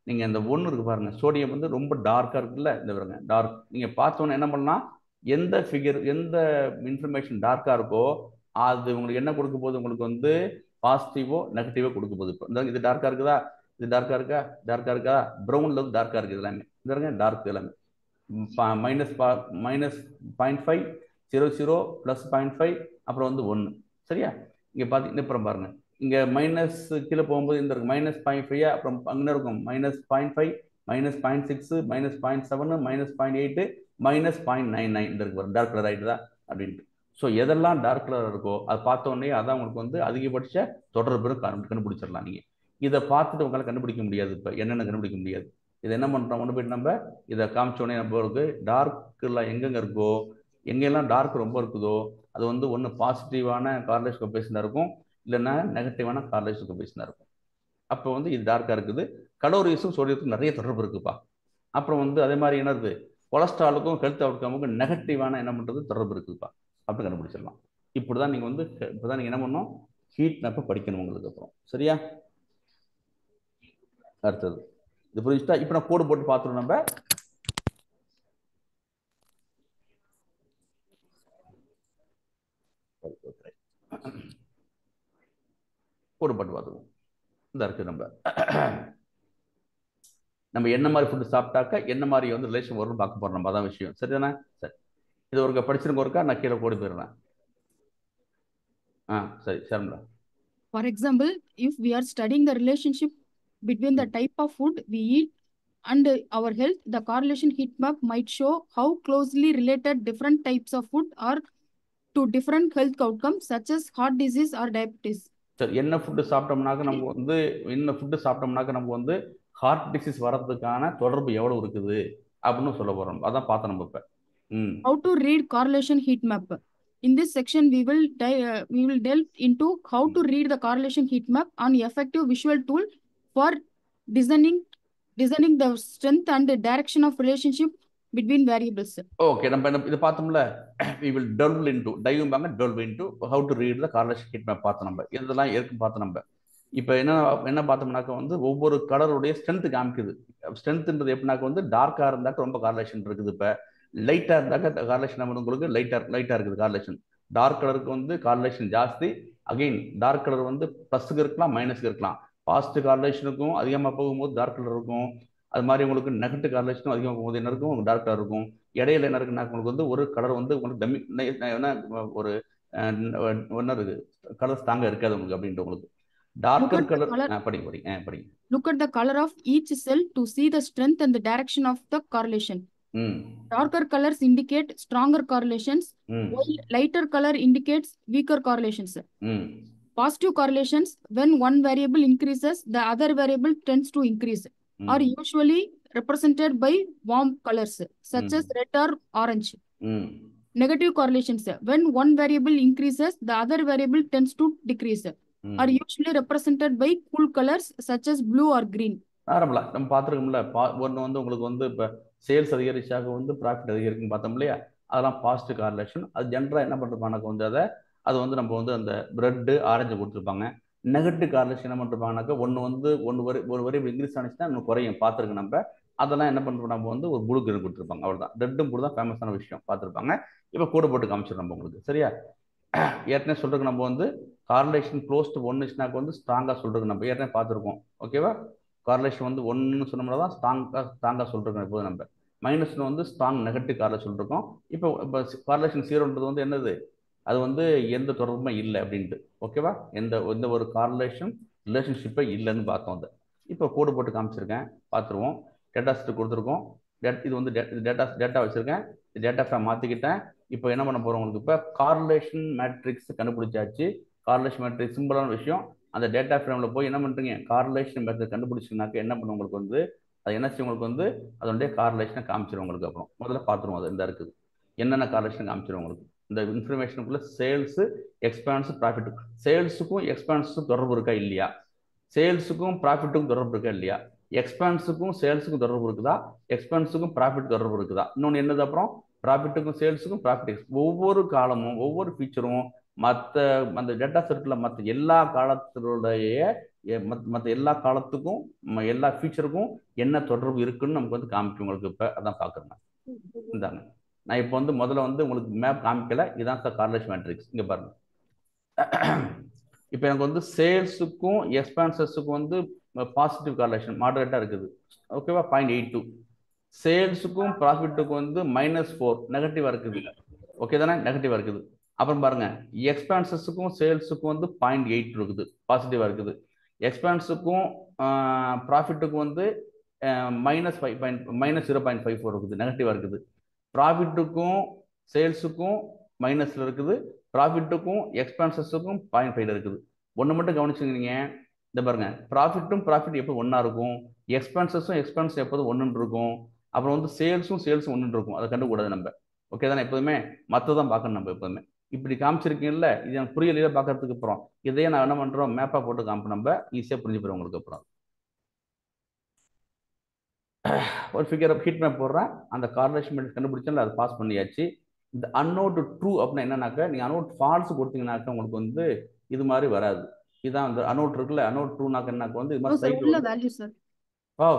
நீங்க இந்த 1 இருக்கு பாருங்க, சோடியம் வந்து ரொம்ப டார்க்கா இருக்குல்ல, இந்த பாருங்க டார்க். நீங்க பார்த்தோன்னே என்ன பண்ணலாம், எந்த இன்ஃபர்மேஷன் டார்க்கா இருக்கோ அது உங்களுக்கு என்ன கொடுக்க போகுது, உங்களுக்கு வந்து பாசிட்டிவோ நெகட்டிவோ கொடுக்க போகுது. இப்போ இது டார்க்கா இருக்குதா, இது டார்க்கா இருக்கா, ப்ரௌன்ல வந்து டார்க்கா இருக்கு எல்லாமே. இந்த டார்க் எல்லாமே. மைனஸ் -0.5 0 ப்ளஸ் 0.5 அப்புறம் வந்து 1 சரியா. இங்கே பார்த்தீங்கன்னா அப்புறம் பாருங்க இங்கே மைனஸ் கீழே போகும்போது இந்த இருக்கு -0.5 அப்புறம் அங்கே இருக்கும் -0.5 -0.6 -0.7 -0.8 -0.99 இந்த இருக்கு டார்க் கலர் ஆகிட்டுதா அப்படின்ட்டு. ஸோ எதெல்லாம் டார்க் கலர் இருக்கோ அதை பார்த்த உடனே அதான் உங்களுக்கு வந்து அதிகபட்ச தொடர்பு கண்டுபிடிச்சிடலாம். நீங்கள் இதை பார்த்துட்டு உங்களால் கண்டுபிடிக்க முடியாது. இப்போ என்னென்ன கண்டுபிடிக்க முடியாது. இதை என்ன பண்ணுறோம் கொண்டு போயிட்டு நம்ம இதை காமிச்சோடனே நம்மளுக்கு டார்க்கில் எங்கெங்கே இருக்கோ எங்கெல்லாம் டார்க் ரொம்ப இருக்குதோ அது வந்து ஒன்று பாசிட்டிவான கார்லேஷன் கோஎஃபிஷியன்ட் இருக்கும், இல்லைன்னா நெகட்டிவான கார்லேஷன் கோஎஃபிஷியன்ட் இருக்கும். அப்போ வந்து இது டார்க்காக இருக்குது. கலோரிஸும் சோடியத்துக்கும் நிறைய தொடர்பு இருக்குப்பா. அப்புறம் வந்து அதே மாதிரி என்னது கொலஸ்ட்ராலுக்கும் ஹெல்த் அவுட்கமுக்கும் நெகட்டிவான என்ன பண்ணுறது தொடர்பு இருக்குதுப்பா. அப்படி கண்டுபிடிச்சிடலாம். இப்படி தான் நீங்கள் வந்து இப்போ தான் நீங்கள் என்ன பண்ணணும் ஹீட் மேப்பை படிக்கணும் உங்களுக்கு. அப்புறம் சரியா. அடுத்தது இது புரிஞ்சுட்டா. இப்போ நான் கோடு போட்டு பார்த்துருவோம். நம்ம கோடு போட்டு பார்த்துருவோம். இந்த இருக்கு நம்ம என்ன மாதிரி ஃபுட்டு சாப்பிட்டாக்கா என்ன மாதிரி வந்து ரிலேஷன் வரும்னு பார்க்க போகிறோம். நம்ம அதான் விஷயம். சரிதானே. சரி இது ஒருக்கா படிச்சிருக்க ஒருக்கா நான் கீழே கோடி போயிடுறேன். சரி சரம்லா. For example, if we are studying the relationship between the type of food we eat and our health, the correlation heat map might show how closely related different types of food are to different health outcomes such as heart disease or diabetes. சரி என்ன food சாப்பிட்டோம்னாக்க நமக்கு வந்து heart disease வரதுக்கான தொடர்பு எவ்வளவு இருக்குது அப்படின்னு சொல்ல போறோம். அதான் பார்த்தோம் நம்ம இப்ப. How to read correlation heat map. In this section, we will delve into how to read the correlation heat map on effective visual tool for designing the strength and the direction of relationship between variables. Okay, நம்ம இது பார்த்தோம்ல. We will delve into how to read the correlation heat map பார்த்தோம். நம்ம இதெல்லாம் ஏற்கனவே பார்த்தோம். நம்ம இப்போ என்ன பார்த்தோம்னாக்க வந்து ஒவ்வொரு கலருடைய ஸ்ட்ரென்த் காமிக்குது. ஸ்ட்ரென்த்ன்றது எப்படின்னாக்க வந்து டார்க்காக இருந்தாக்க ரொம்ப கார்லேஷன் இருக்குது. இப்போ லைட்டாக இருந்தாக்க கார்லேஷன் உங்களுக்கு லைட்டாக இருக்குது கார்லேஷன். டார்க் கலருக்கு வந்து கார்லேஷன் ஜாஸ்தி. அகெயின் டார்க் கலர் வந்து ப்ளஸுக்கு இருக்கலாம் மைனஸுக்கு இருக்கலாம். பாசிட்டிவ் கார்லேஷனுக்கும் அதிகமாக போகும்போது டார்க் கலர் இருக்கும். அது மாதிரி உங்களுக்கு நெகட்டிவ் கார்லேஷனும் அதிகமாக போகும்போது என்ன இருக்கும் உங்களுக்கு டார்க் கலர் இருக்கும். இடையில என்ன இருக்குன்னா உங்களுக்கு வந்து ஒரு கலர் வந்து உங்களுக்கு ஒரு ஒன்று இருக்குது கலர் தாங்க இருக்காது உங்களுக்கு அப்படின்ட்டு உங்களுக்கு. Darker color. Look at the color of each cell to see the strength and the direction of the correlation. Darker colors indicate stronger correlations, while lighter color indicates weaker correlations. Positive correlations, when one variable increases, the other variable tends to increase, are usually represented by warm colors, such as red or orange. Negative correlations, when one variable increases, the other variable tends to decrease, are usually represented by cool colors such as blue or green. நம்ம பார்த்துருக்கோம்ல. ஒன்று வந்து உங்களுக்கு வந்து இப்போ sales அதிகரிச்சாக வந்து profit அதிகரிக்குன்னு பார்த்தோம் இல்லையா. அதெல்லாம் பாசிட்டிவ் கார்லேஷன். அது ஜென்ரலாக என்ன பண்ணுறப்பானாக்க வந்து அது வந்து நம்ம வந்து அந்த பிரெட்டு ஆரஞ்சு கொடுத்துருப்பாங்க. நெகட்டிவ் கார்லேஷன் என்ன பண்ணுறப்பாங்கனாக்கா ஒரு வரி இன்க்ரீஸ் ஆனிச்சுன்னா இன்னும் குறையும் பார்த்துருக்கு. நம்ம அதெல்லாம் என்ன பண்ணுறோம் நம்ம வந்து ஒரு ப்ளூ கிரீன் கொடுத்துருப்பாங்க. அவ்வளோதான். ரெட்டும் ப்ளூ தான் ஃபேமஸான விஷயம் பார்த்துருப்பாங்க. இப்போ கூட போட்டு காமிச்சிடும் நம்ம உங்களுக்கு. சரியா. ஏற்கனவே சொல்றதுக்கு நம்ம வந்து கார்லேஷன் க்ளோஸ் டு 1 வந்து ஸ்ட்ராங்காக சொல்றதுக்கு நம்ம ஏற்கனவே பார்த்துருக்கோம். ஓகேவா. கார்லேஷன் வந்து 1 சொன்னோம்னா தான் ஸ்ட்ராங்காக சொல்றோம். இப்போ நம்ம மைனஸ் வந்து ஸ்ட்ராங் நெகட்டிவ் கார்லேஷன் சொல்லிருக்கோம். இப்போ கார்லேஷன் 0ன்றது வந்து என்னது அது வந்து எந்த தொடர்புமே இல்லை அப்படின்ட்டு. ஓகேவா. எந்த ஒரு கார்லேஷன் ரிலேஷன்ஷிப்பே இல்லைன்னு பார்த்தோம். அதை இப்போ கோடு போட்டு காமிச்சிருக்கேன் பார்த்துருவோம். டேட்டா செட் கொடுத்துருக்கோம். இது வந்து டேட்டா வச்சிருக்கேன். டேட்டா ஃப்ரேம் மாற்றிக்கிட்டேன். இப்போ என்ன பண்ண போகிறோம் உங்களுக்கு இப்போ கார்லேஷன் மேட்ரிக்ஸ் கண்டுபிடிச்சாச்சு. கார்லேஷன் மேட்ரிக்ஸ் சிம்பிளான விஷயம். அந்த டேட்டா ஃப்ரேமில் போய் என்ன பண்ணுறீங்க கார்லேஷன் மெத்தட் கண்டுபிடிச்சிங்கனாக்க என்ன பண்ணும் உங்களுக்கு வந்து அது என்ன செய்யும் உங்களுக்கு வந்து அதனுடைய கார்லேஷனை காமிச்சிடும் உங்களுக்கு. அப்புறம் முதல்ல பார்த்துருவோம். அது இந்த இருக்குது என்னென்ன கார்லேஷன் காமிச்சிடும் உங்களுக்கு. இந்த இன்ஃபர்மேஷனுக்குள்ள சேல்ஸு எக்ஸ்பான்ஸு ப்ராஃபிட். சேல்ஸுக்கும் எக்ஸ்பான்ஸுக்கும் தொடர்பு இருக்கா இல்லையா. சேல்ஸுக்கும் ப்ராஃபிட்டுக்கும் தொடர்பு இருக்கா இல்லையா. எக்ஸ்பான்ஸுக்கும் சேல்ஸுக்கும் தொடர்பு இருக்குதா. எக்ஸ்பான்ஸுக்கும் ப்ராஃபிட் தொடர்பு இருக்குதா. இன்னொன்று என்னது அப்புறம் ப்ராஃபிட்டுக்கும் சேல்ஸுக்கும் ப்ராஃபிட். ஒவ்வொரு காலமும் ஒவ்வொரு ஃபீச்சரும் மற்ற அந்த டேட்டா செட்டில் மற்ற எல்லா காலத்தினுடைய மற்ற எல்லா காலத்துக்கும் எல்லா ஃபீச்சருக்கும் என்ன தொடர்பு இருக்குன்னு நமக்கு வந்து காமிக்கும் உங்களுக்கு. இப்போ அதான் பார்க்குறேன். இந்தாங்க நான் இப்போ வந்து முதல்ல வந்து உங்களுக்கு மேப் காமிக்கல. இதுதான் சார் கார்லேஷன் மேட்ரிக்ஸ். இங்கே பாருங்க. இப்போ எனக்கு வந்து சேல்ஸுக்கும் எக்ஸ்பான்சஸுக்கும் வந்து பாசிட்டிவ் கார்லேஷன் மாடரேட்டாக இருக்குது. ஓகேவா. 0.82 சேல்ஸுக்கும் ப்ராஃபிட்டுக்கும் வந்து -4 நெகட்டிவாக இருக்குது. ஓகே தானே, நெகட்டிவாக இருக்குது. அப்புறம் பாருங்க எக்ஸ்பென்சஸுக்கும் சேல்ஸுக்கும் வந்து 0.8 இருக்குது, பாசிட்டிவாக இருக்குது. எக்ஸ்பென்ஸுக்கும் ப்ராஃபிட்டுக்கும் வந்து -0.54 இருக்குது, நெகட்டிவாக இருக்குது. ப்ராஃபிட்டுக்கும் சேல்ஸுக்கும் மைனஸில் இருக்குது, ப்ராஃபிட்டுக்கும் எக்ஸ்பென்சஸுக்கும் 0.5 இருக்குது. ஒன்று மட்டும் கவனிச்சுங்க, இந்த பாருங்க ப்ராஃபிட் எப்போ ஒன்றா இருக்கும், எக்ஸ்பென்ஸ் எப்போது ஒன்று இருக்கும், அப்புறம் வந்து சேல்ஸும் ஒன்று இருக்கும். அதை கண்டுக்கூடாது நம்ம. ஓகே தானே, எப்போதுமே மற்றதான் பார்க்கணும் நம்ம எப்போதுமே. இப்படி காமிச்சிருக்கீங்கல்ல, இது எனக்கு புரியலையே பார்க்கறதுக்கு அப்புறம் இதையே நான் என்ன பண்ணுறோம், மேப்பாக போட்டு காமிப்போம், நம்ம ஈஸியாக புரிஞ்சு போகிறோம் உங்களுக்கு. அப்புறம் ஒரு ஃபிகர் ஹீட் மேப் போடுறேன், அந்த கார்லேஷன் மெட்ரிக்ஸ் கண்டுபிடிச்சா அதை பாஸ் பண்ணியாச்சு. இந்த அன்னோட் ட்ரூ அப்படின்னா என்னன்னாக்கா, நீங்கள் அன்னோட் ஃபால்ஸ் கொடுத்தீங்கன்னாக்கா உங்களுக்கு வந்து இது மாதிரி வராது. இதுதான் அந்த அன்னோட் இருக்குல்ல, அன்னோட் ட்ரூனாக்க என்னக்கா வந்து இது மாதிரி உள்ள வேல்யூ சார்.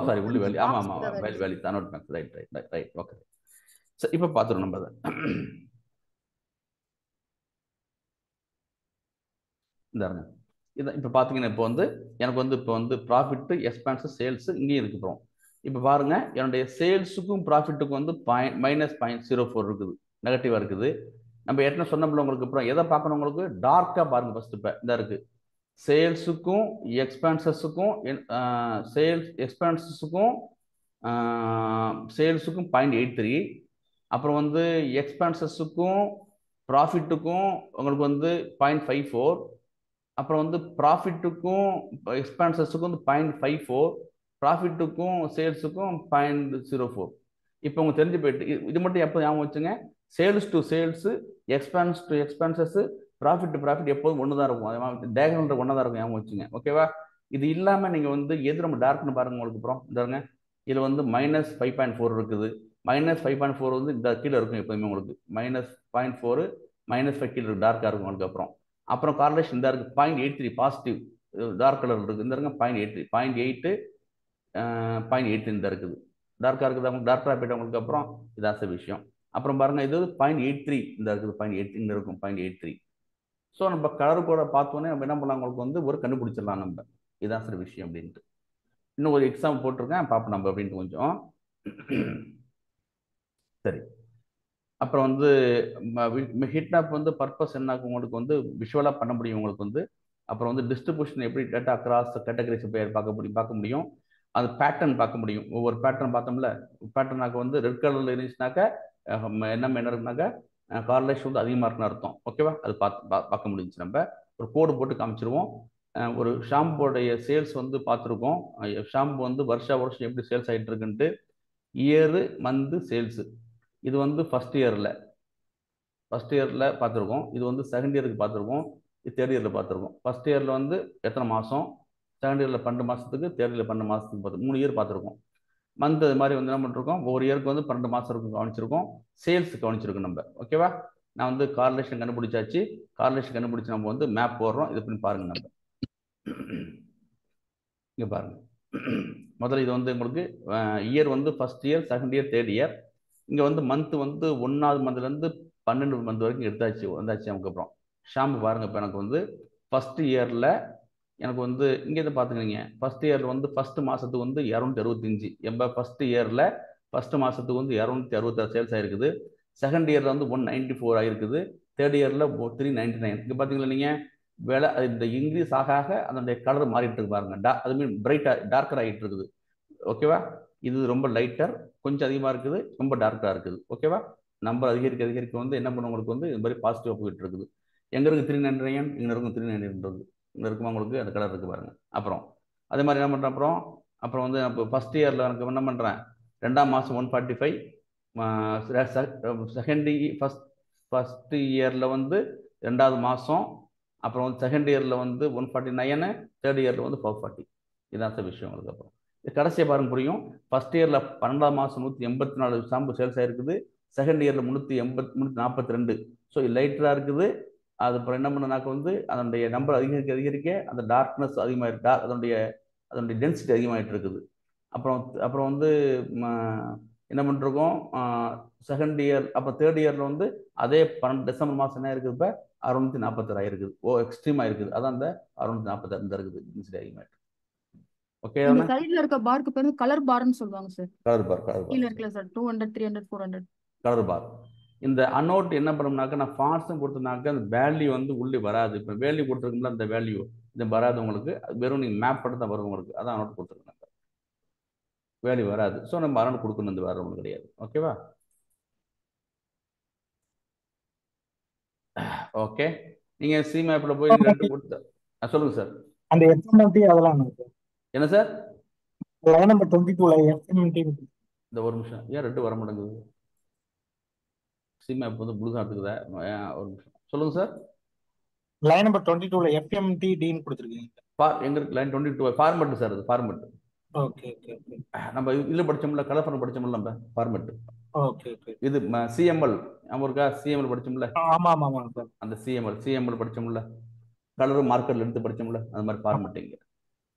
சாரி உள்ள வேல்யூ. ஆமாம் வேல்யூ அன்னோட் மேக்ஸ். Right okay. சரி இப்போ பார்த்துருவோம் நம்ம அதை. இந்தாருங்க, இதான் இப்போ பார்த்தீங்கன்னா இப்போ வந்து எனக்கு வந்து இப்போ வந்து ப்ராஃபிட்டு எக்ஸ்பென்ஸு சேல்ஸு இங்கேயும் இருக்கு. அப்புறம் இப்போ பாருங்க என்னுடைய சேல்ஸுக்கும் ப்ராஃபிட்டுக்கும் வந்து -0.04 இருக்குது, நெகட்டிவாக இருக்குது. நம்ம ஏற்கனவே சொன்னோம்ல உங்களுக்கு. அப்புறம் எதை பார்க்கணும் உங்களுக்கு, டார்க்காக பாருங்க ஃபர்ஸ்ட். இப்போ இந்த இருக்கு சேல்ஸுக்கும் எக்ஸ்பென்சஸுக்கும் சேல்ஸுக்கும் 0.83. அப்புறம் வந்து எக்ஸ்பென்சஸுக்கும் ப்ராஃபிட்டுக்கும் உங்களுக்கு வந்து 0.54. அப்புறம் வந்து ப்ராஃபிட்டுக்கும் எக்ஸ்பென்சஸுக்கும் வந்து 0.54, ப்ராஃபிட்டுக்கும் சேல்ஸுக்கும் 0.04. இப்போ உங்களுக்கு தெரிஞ்சு போயிட்டு இது மட்டும் எப்போ ஞாபகம் வச்சுங்க, sales to sales, expense to expenses, profit to profit எப்போதும் ஒன்று தான் இருக்கும், டயகனல் ஒன்றா தான் இருக்கும், ஞாபகம் வச்சுங்க. ஓகேவா? இது இல்லாமல் நீங்கள் வந்து எது நம்ம டார்க்னு பாருங்க உங்களுக்கு. அப்புறம் இதாருங்க, இதில் வந்து -5.4 இருக்குது. -5.4 வந்து இந்த கீழே இருக்கும் எப்போதுமே உங்களுக்கு. -0.4 -5 கீழே இருக்கும், டார்க்காக இருக்கும் உங்களுக்கு. அப்புறம் கார்லேஷன் இந்த இருக்கு 0.83 பாசிட்டிவ் டார்க் கலர் இருக்குது. இந்த இருங்க 0.8 இந்த இருக்குது, டார்க்காக இருக்குது. அவங்க டார்க்காக போய்ட்டு உங்களுக்கு. அப்புறம் இதாச விஷயம். அப்புறம் பாருங்க இது 0.83 இந்த இருக்குது, 0.8 இங்கே இருக்கும் 0.83. ஸோ நம்ம கலர் கூட பார்த்தோன்னே நம்ம என்ன பண்ணலாம், உங்களுக்கு வந்து ஒரு கண்டுபிடிச்சிடலாம் நம்ம இதான் சார் விஷயம் அப்படின்ட்டு. இன்னும் ஒரு எக்ஸாம் போட்டிருக்கேன் பார்ப்போம் நம்ம அப்படின்ட்டு கொஞ்சம். சரி, அப்புறம் வந்து ஹீட் மேப் வந்து பர்பஸ் என்ன, உங்களுக்கு வந்து விஷுவலாக பண்ண முடியும் உங்களுக்கு வந்து. அப்புறம் வந்து டிஸ்ட்ரிபியூஷன் எப்படி டேட்டா அக்ராஸ் கேட்டகரிஸ் பார்க்க முடியும், அது பேட்டர்ன் பார்க்க முடியும். ஒவ்வொரு பேட்டர்ன் பார்த்தோம்ல, பேட்டர்னாக்க வந்து ரெட் கலரில் இருந்துச்சுனாக்கா என்ன இருக்குனாக்கா கார்லேஷன் வந்து அதிகமாக இருக்குன்னு அர்த்தம். ஓகேவா? அது பார்க்க முடிஞ்சிச்சு. நம்ம ஒரு கோடு போட்டு காமிச்சிருவோம். ஒரு ஷாம்புடைய சேல்ஸ் வந்து பார்த்துருக்கோம். ஷாம்பு வந்து வருஷம் எப்படி சேல்ஸ் ஆகிட்டு இருக்குன்ட்டு, இயரு மந்த்து சேல்ஸு. இது வந்து ஃபர்ஸ்ட் இயரில் பார்த்துருக்கோம். இது வந்து செகண்ட் இயருக்கு பார்த்துருக்கோம். இது தேர்ட் இயரில் பார்த்துருக்கோம். ஃபர்ஸ்ட் இயரில் வந்து எத்தனை மாதம், செகண்ட் இயரில் 12 மாதத்துக்கு, தேர்ட் இயரில் 12 மாதத்துக்கு 3 இயர் பார்த்துருக்கோம். மந்த் அது மாதிரி வந்து என்ன பண்ணிருக்கோம், ஒவ்வொரு இயருக்கு வந்து 12 மாதம் இருக்கும் கவனிச்சிருக்கோம். சேல்ஸ் கவனிச்சிருக்கோம் நம்ம. ஓகேவா? நான் வந்து கார்லேஷன் கண்டுபிடிச்சாச்சு. கார்லேஷன் கண்டுபிடிச்சி நம்ம வந்து மேப் போடுறோம். இது பண்ணி பாருங்க நம்ம. இங்கே பாருங்க, முதல்ல இது வந்து உங்களுக்கு இயர் வந்து first year, second year, third year. இங்கே வந்து மந்த் வந்து 1வது மந்த்லேருந்து 12 மந்த் வரைக்கும் வந்தாச்சு நமக்கு. அப்புறம் ஷாம்பு பாருங்க. இப்போ எனக்கு வந்து ஃபர்ஸ்ட் இயரில் எனக்கு வந்து இங்கே இதை பார்த்துக்கிங்க, ஃபர்ஸ்ட் இயரில் வந்து ஃபர்ஸ்ட் மாதத்துக்கு வந்து 265. எம்ப ஃபர்ஸ்ட் இயரில் ஃபர்ஸ்ட் மாதத்துக்கு வந்து 266 சேல்ஸ் ஆகிருக்குது. செகண்ட் இயரில் வந்து 194 ஆகிருக்குது. தேர்ட் இயரில் 399. இங்கே பார்த்தீங்களா நீங்கள், வேலை இந்த இன்க்ரீஸ் ஆக அதனுடைய கலர் மாறிட்டு இருக்கு பாருங்க. அது மீன் பிரைட்டாக டார்க்கர் ஆகிட்டு இருக்குது. ஓகேவா? இது ரொம்ப லைட்டர், கொஞ்சம் அதிகமாக இருக்குது, ரொம்ப டார்க்காக இருக்குது. ஓகேவா? நம்பர் அதிகரிக்க வந்து என்ன பண்ண உங்களுக்கு வந்து இது மாதிரி பாசிட்டிவாக போயிட்டு இருக்குது. எங்கே இருக்குது 399, இங்கே இருக்கும் 399 இங்கே இருக்குமா உங்களுக்கு, அந்த கலர் இருக்குது பாருங்க. அப்புறம் அதே மாதிரி என்ன பண்ணுறேன், அப்புறம் வந்து இப்போ ஃபர்ஸ்ட் இயரில் எனக்கு என்ன பண்ணுறேன், 2ஆம் மாதம் 145, ஃபர்ஸ்ட் இயரில் வந்து 2வது மாதம், அப்புறம் வந்து செகண்ட் இயரில் வந்து 149, தேர்ட் இயரில் வந்து 440. இதான் சார் விஷயம் உங்களுக்கு. அப்புறம் இது கடைசியாக பாருங்க புரியும். ஃபர்ஸ்ட் இயரில் 12ஆம் மாதம் 184 ஷாம்பு சேல்ஸ் ஆகிருக்குது. செகண்ட் இயரில் 342. ஸோ இது லைட்டராக இருக்குது. அது அப்புறம் என்ன பண்ணனாக்க வந்து அதனுடைய நம்பர் அதிகரிக்க அந்த டார்க்னஸ் அதிகமாகிருக்கு, அதனுடைய டென்சிட்டி அதிகமாகிட்டு இருக்குது. அப்புறம் வந்து என்ன பண்ணிருக்கோம், செகண்ட் இயர் அப்புறம் தேர்ட் இயரில் வந்து அதே டிசம்பர் மாதம் என்ன இருக்குது, இப்போ 646 ஆகிருக்குது. எக்ஸ்ட்ரீமாக இருக்குது. அதான் அந்த 646 இருக்குது, டென்சிட்டி அதிகமாகிட்டு. ஓகே இந்த தானே? சைடுல இருக்க பார்க்கு பேர் கலர் பார்னு சொல்லுவாங்க சார். கலர் பார், கலர் கீழ பார், இருக்குல்ல சார் 200 300 400 கலர் பார். இந்த அன்னோட் என்ன பண்ணும்னாக்க நான் ஃபான்ட்ஸும் கொடுத்தனாக்க அந்த வேல்யூ வந்து உள்ளே வராது. இப்போ வேல்யூ கொடுத்துருக்கோம்ல அந்த வேல்யூ இது வராது உங்களுக்கு. வெறும் நீங்கள் மேப் பண்ணி தான் வரும் உங்களுக்கு. அதான் அன்னோட் கொடுத்துருக்கோம். வேல்யூ வராது. ஸோ நம்ம அன்னோட் கொடுக்கணும், இந்த வேறு ஒன்றும் கிடையாது. ஓகேவா? ஓகே. நீங்கள் சி மேப்பில் போய் ரெண்டு கொடுத்து சொல்லுங்கள் சார். அந்த எஃப்எம்டி அதெல்லாம் என்ன சார்? லைன் நம்பர் 22ல எஃப்எம்டி இந்த ஒரு நிமிஷம், ஏன் ரெண்டு வர மாட்டேங்குது? சி மேப் வந்து ப்ளூ சாப்பிட்டுக்குதா? ஒரு நிமிஷம் சொல்லுங்கள் சார். லைன் நம்பர் 22ல எஃப்எம்டி டின்னு கொடுத்துருக்கீங்க. எங்க இருக்கு? Line 22 format sir. அது ஃபார்மெட். Okay okay okay. நம்ம இதில் படிச்சோம்ல, கலர் பண்ண படிச்சோம்ல நம்ம ஃபார்மெட். Okay okay. இது சிஎம்எல் நம்ம இருக்கா? சிஎம்எல் படிச்சோம்ல. ஆமா ஆமா ஆமா சார். அந்த சிஎம்எல் படிச்சோம்ல, கலர் மார்க்கர்ல எடுத்து படிச்சோம்ல, அந்த மாதிரி ஃபார்மெட்டிங்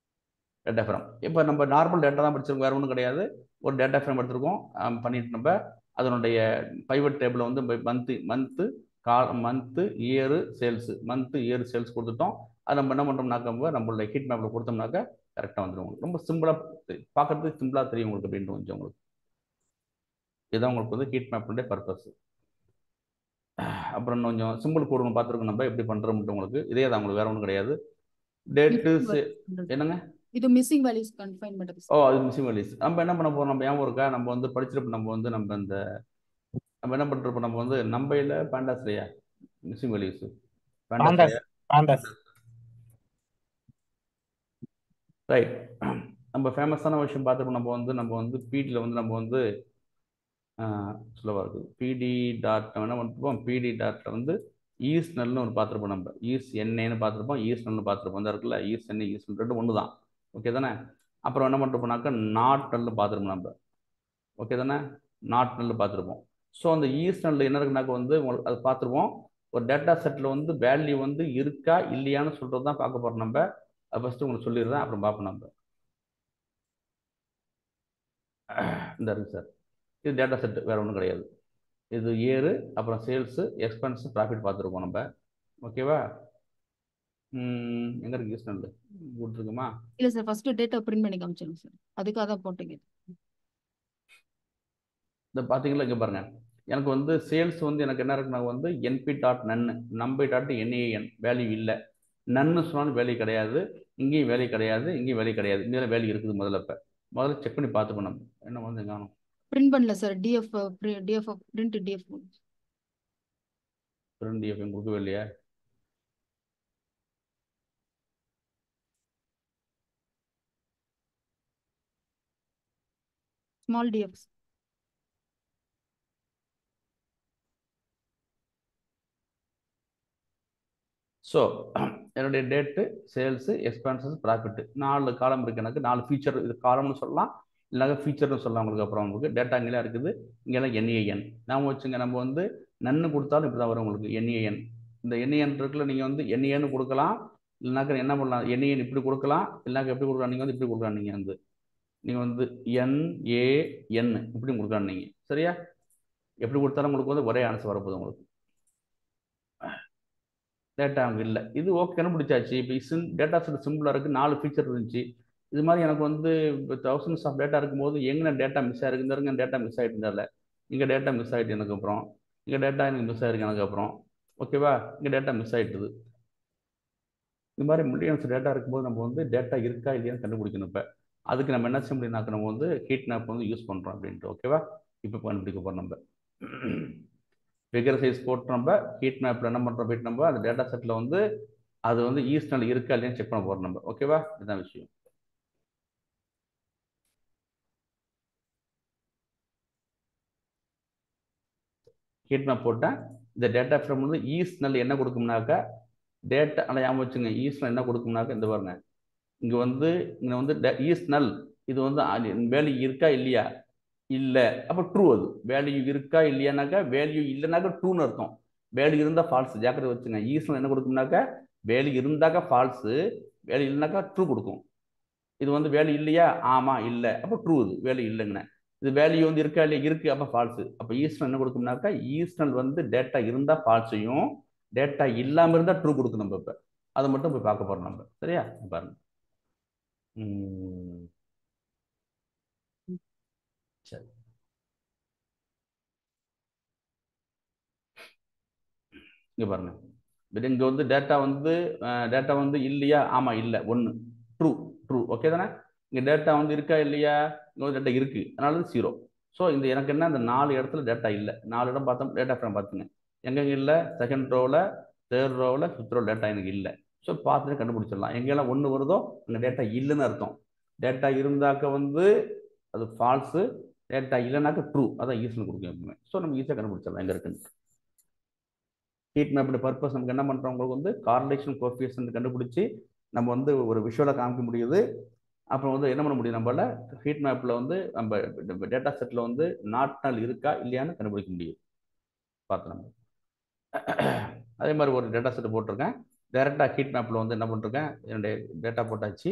டேட்டா ஃப்ரேம். இப்போ நம்ம நார்மல் டேட்டா தான் படிச்சிருக்கோம், வேற ஒன்றும் கிடையாது. ஒரு டேட்டா ஃப்ரேம் எடுத்திருக்கோம், பண்ணிட்டு நம்ம அதனுடைய பைவட் டேபிள் வந்து மந்த்து இயரு சேல்ஸ் கொடுத்துட்டோம். அது நம்ம என்ன பண்ணுறோம்னாக்க நம்மளுடைய ஹீட் மேப்பில் கொடுத்தோம்னாக்க கரெக்டாக வந்துடும். ரொம்ப சிம்பிளாக பார்க்கறதுக்கு சிம்பிளாக தெரியும் உங்களுக்கு அப்படின்ட்டு கொஞ்சம் உங்களுக்கு. இதுதான் உங்களுக்கு வந்து ஹீட் மேப்புடைய பர்பஸ். அப்புறம் கொஞ்சம் சிம்பிள் கோடு பார்த்துருக்கோம் நம்ம எப்படி பண்ணுறோம்ட்டு உங்களுக்கு. இதே தான் உங்களுக்கு, வேற ஒன்றும் கிடையாது. டேட்டு என்னங்க? இது மிஸ்ஸிங் வேல்யூஸ் கன்ஃபைன் பண்ணுறது. அது மிஸ்ஸிங் வேல்யூஸ். நம்ம என்ன பண்ண போறோம்? நம்ம ஞாபகம் இருக்கா? நம்ம வந்து படிச்சிருப்போம். நம்ம என்ன பண்ணிருப்போம்? நம்ம வந்து நம்பையில் பேண்டாஸ்லையா மிஸ்ஸிங் வேல்யூஸ் ரைட். நம்ம ஃபேமஸான விஷயம் பார்த்துருப்போம். நம்ம வந்து பிடியில் வந்து நம்ம வந்து ஸ்லோவாக இருக்குது. பிடி டாட் என்ன பண்ணிருப்போம்? பிடி டாட்டில் வந்து ஈஸ்னல்னு ஒரு பார்த்துருப்போம். நம்ம என்னன்னு பார்த்துருப்போம், ஈஸ்னல்னு பார்த்துருப்போம். இந்த இருக்குல்ல ஈஸ்னல் ரெண்டு ஒன்று தான். ஓகே தானே? அப்புறம் என்ன பண்ணிருப்போம்னாக்கா நாட்னல்னு பார்த்துருப்போம் நம்ம. ஓகே தானே? நாட்னல்னு பார்த்துருப்போம். ஸோ அந்த ஈஸ்னல் என்ன இருக்குனாக்க வந்து உங்களுக்கு அது பார்த்துருவோம். ஒரு டேட்டா செட்டில் வந்து வேல்யூ வந்து இருக்கா இல்லையான்னு சொல்கிறது தான் பார்க்க போகிறோம் நம்ம. அது ஃபஸ்ட்டு உங்களுக்கு சொல்லிடுறேன், அப்புறம் பார்ப்போம் நம்ம. இந்த இருக்கு சார், இது டேட்டா செட்டு, வேறு ஒன்றும் கிடையாது. இது இயரு, அப்புறம் சேல்ஸு, எக்ஸ்பென்ஸு, ப்ராஃபிட் பார்த்துருப்போம் நம்ம. ஓகேவா? எங்கே இருக்கு ஈஸ்னல் கொடுத்துருக்குமா? இல்லை சார், ஃபர்ஸ்ட் டேட்டா பிரிண்ட் பண்ணி காமிச்சிருங்க சார். அதுக்காக தான் போட்டீங்க. இந்த பார்த்தீங்களா, இங்கே பாருங்க. எனக்கு வந்து சேல்ஸ் வந்து எனக்கு என்ன இருக்குன்னா வந்து NP dot NaN, NumPy dot NaN value இல்லை. நன்னு சொன்னாலும் வேல்யூ கிடையாது, இங்கேயும் வேல்யூ கிடையாது, இங்கேயும் வேல்யூ கிடையாது. இங்கே வேல்யூ இருக்குது. முதல்ல செக் பண்ணி பார்த்துப்போம் நம்ம. என்ன வந்து காணும்? பிரிண்ட் பண்ணல sir. DF print DF print DF கொடுக்கவே இல்லையா? Small DFs. ஸோ என்னுடைய date, sales, expenses, profit 4 column இருக்குது. எனக்கு 4 ஃபீச்சர். இது காலம்னு சொல்லலாம், இல்லைனாக்க ஃபீச்சர்னு சொல்லலாம் உங்களுக்கு. அப்புறம் உங்களுக்கு டேட்டா இங்கெல்லாம் இருக்குது. இங்கெல்லாம் என்ஏஎன் நாம வச்சுங்க. நம்ம வந்து நன்னு கொடுத்தாலும் இப்படி தான் வரும் உங்களுக்கு என்ஏஎன். இந்த என்ஏஎன் இருக்குல்ல, நீங்கள் வந்து என்ஏன்னு கொடுக்கலாம், இல்லைனாக்க என்ன பண்ணலாம்? என்ஏஎன் இப்படி கொடுக்கலாம், இல்லைனாக்க எப்படி கொடுக்கலாம்? நீங்கள் வந்து இப்படி கொடுக்கலாம். நீங்கள் வந்து என்ஏஎன் இப்படி கொடுக்கலாம். நீங்கள் சரியா எப்படி கொடுத்தாலும் உங்களுக்கு வந்து ஒரே ஆன்சர் வரப்போகுது உங்களுக்கு. டேட்டா அங்கே இல்லை. இது ஓகே, கண்டுபிடிச்சாச்சு. இப்போ டேட்டா செட் சிம்பிளாக இருக்குது, 4 ஃபீச்சர் இருந்துச்சு. இது மாதிரி எனக்கு வந்து இப்போ தௌசண்ட்ஸ் ஆஃப் டேட்டா இருக்கும்போது எங்கே டேட்டா மிஸ் ஆகிருக்கு? டேட்டா மிஸ் ஆகிட்டு இருந்தால இங்கே டேட்டா மிஸ் ஆகிட்டு எனக்கு அப்புறம், இங்கே டேட்டா எனக்கு மிஸ் ஆகிருக்கு எனக்கு அப்புறம். ஓகேவா? இங்கே டேட்டா மிஸ் ஆகிட்டுது. இது மாதிரி மில்லியன்ஸ் டேட்டா இருக்கும்போது நம்ம வந்து டேட்டா இருக்கா இல்லையான்னு கண்டுபிடிக்கணும். இப்போ அதுக்கு நம்ம என்ன செய்ய முடியும்னாக்க நம்ம வந்து ஹீட் மேப் வந்து யூஸ் பண்ணுறோம் அப்படின்ட்டு. ஓகேவா? இப்போ கண்டுபிடிக்க போகிறோம் நம்ம. ஃபிகர் சைஸ் போட்டு நம்ம ஹீட் மேப்பில் என்ன பண்ணுறோம்? போயிட்டு நம்ம அந்த டேட்டா செட்டில் வந்து அது வந்து ஈஸ்னல் இருக்கா இல்லையான்னு செக் பண்ண போகிறோம் நம்ம. ஓகேவா? இதுதான் விஷயம். ஹீட் மேப் போட்டேன். இந்த டேட்டா ஃப்ரேம் வந்து ஈஸ்னல் என்ன கொடுக்கும்னாக்கா டேட்டா ஆனால் ஞாபகம் வச்சுங்க. ஈஸ்னல் என்ன கொடுக்கும்னாக்கா இந்த பாருங்க, இங்கே வந்து ஈஸ்னல் இது வந்து வேல்யூ இருக்கா இல்லையா? இல்லை, அப்போ ட்ரூ. அது வேல்யூ இருக்கா இல்லையானாக்கா வேல்யூ இல்லைனாக்கா ட்ரூன்னு அர்த்தம். வேல்யூ இருந்தால் ஃபால்ஸு. ஜாக்கிரதை வச்சுங்க. ஈஸ்னல் என்ன கொடுக்கும்னாக்கா வேல்யூ இருந்தாக்கா ஃபால்ஸு, வேல்யூ இல்லைனாக்கா ட்ரூ கொடுக்கும். இது வந்து வேல்யூ இல்லையா? ஆமாம் இல்லை, அப்போ ட்ரூ. இது வேல்யூ இல்லைங்கண்ணே. இது வேல்யூ வந்து இருக்கா இல்லையா? இருக்குது, அப்போ ஃபால்ஸு. அப்போ ஈஸ்னல் என்ன கொடுக்கும்னாக்கா ஈஸ்னல் வந்து டேட்டா இருந்தால் ஃபால்ஸையும், டேட்டா இல்லாமல் இருந்தால் ட்ரூ கொடுக்கும். நம்ம இப்போ அதை மட்டும் போய் பார்க்க போகிறோம் நம்ம. சரியா? பாருங்க. இங்கே பாருங்க, பட் இங்கே வந்து டேட்டா வந்து இல்லையா? ஆமாம், இல்லை, 1 ட்ரூ ட்ரூ. ஓகே தானே? இங்கே டேட்டா வந்து இருக்கா இல்லையா? இங்கே வந்து டேட்டா இருக்குது, அதனால 0. ஸோ இந்த எனக்கு என்ன, இந்த 4 இடத்துல டேட்டா இல்லை. 4 இடம் பார்த்தோம், டேட்டா ஃப்ரேம் பார்த்துங்க. எங்கெங்க இல்லை? செகண்ட் ரோவில், தேர்ட் ரோவில், ஃபிஃப்த் ரோவில் டேட்டா எனக்கு இல்லை. ஸோ பார்த்துட்டு கண்டுபிடிச்சிடலாம். எங்கெல்லாம் 1 வருதோ அங்கே டேட்டா இல்லைன்னு அர்த்தம். டேட்டா இருந்தாக்க வந்து அது ஃபால்ஸு, டேட்டா இல்லைனாக்க ட்ரூ. அதான் ஈஸின்னு கொடுக்கும் எப்பவுமே. ஸோ நம்ம ஈஸியாக கண்டுபிடிச்சிடலாம் எங்கே இருக்குன்னு. ஹீட் மேப்போட பர்பஸ் நமக்கு என்ன பண்ணுறோம், உங்களுக்கு வந்து கார்லேஷன் கோஎஃபிஷியன்ட் கண்டுபிடிச்சி நம்ம வந்து ஒரு விஷுவலாக காமிக்க முடியுது. அப்புறம் வந்து என்ன பண்ண முடியும், நம்மளால ஹீட் மேப்பில் வந்து நம்ம டேட்டா செட்டில் வந்து நாட்நாள் இருக்கா இல்லையான்னு கண்டுபிடிக்க முடியும். பார்த்து நம்ம அதே மாதிரி ஒரு டேட்டா செட் போட்டிருக்கேன். டைரெக்டாக ஹீட் மேப்பில் வந்து என்ன பண்ணிருக்கேன், என்னுடைய டேட்டா போட்டாச்சு.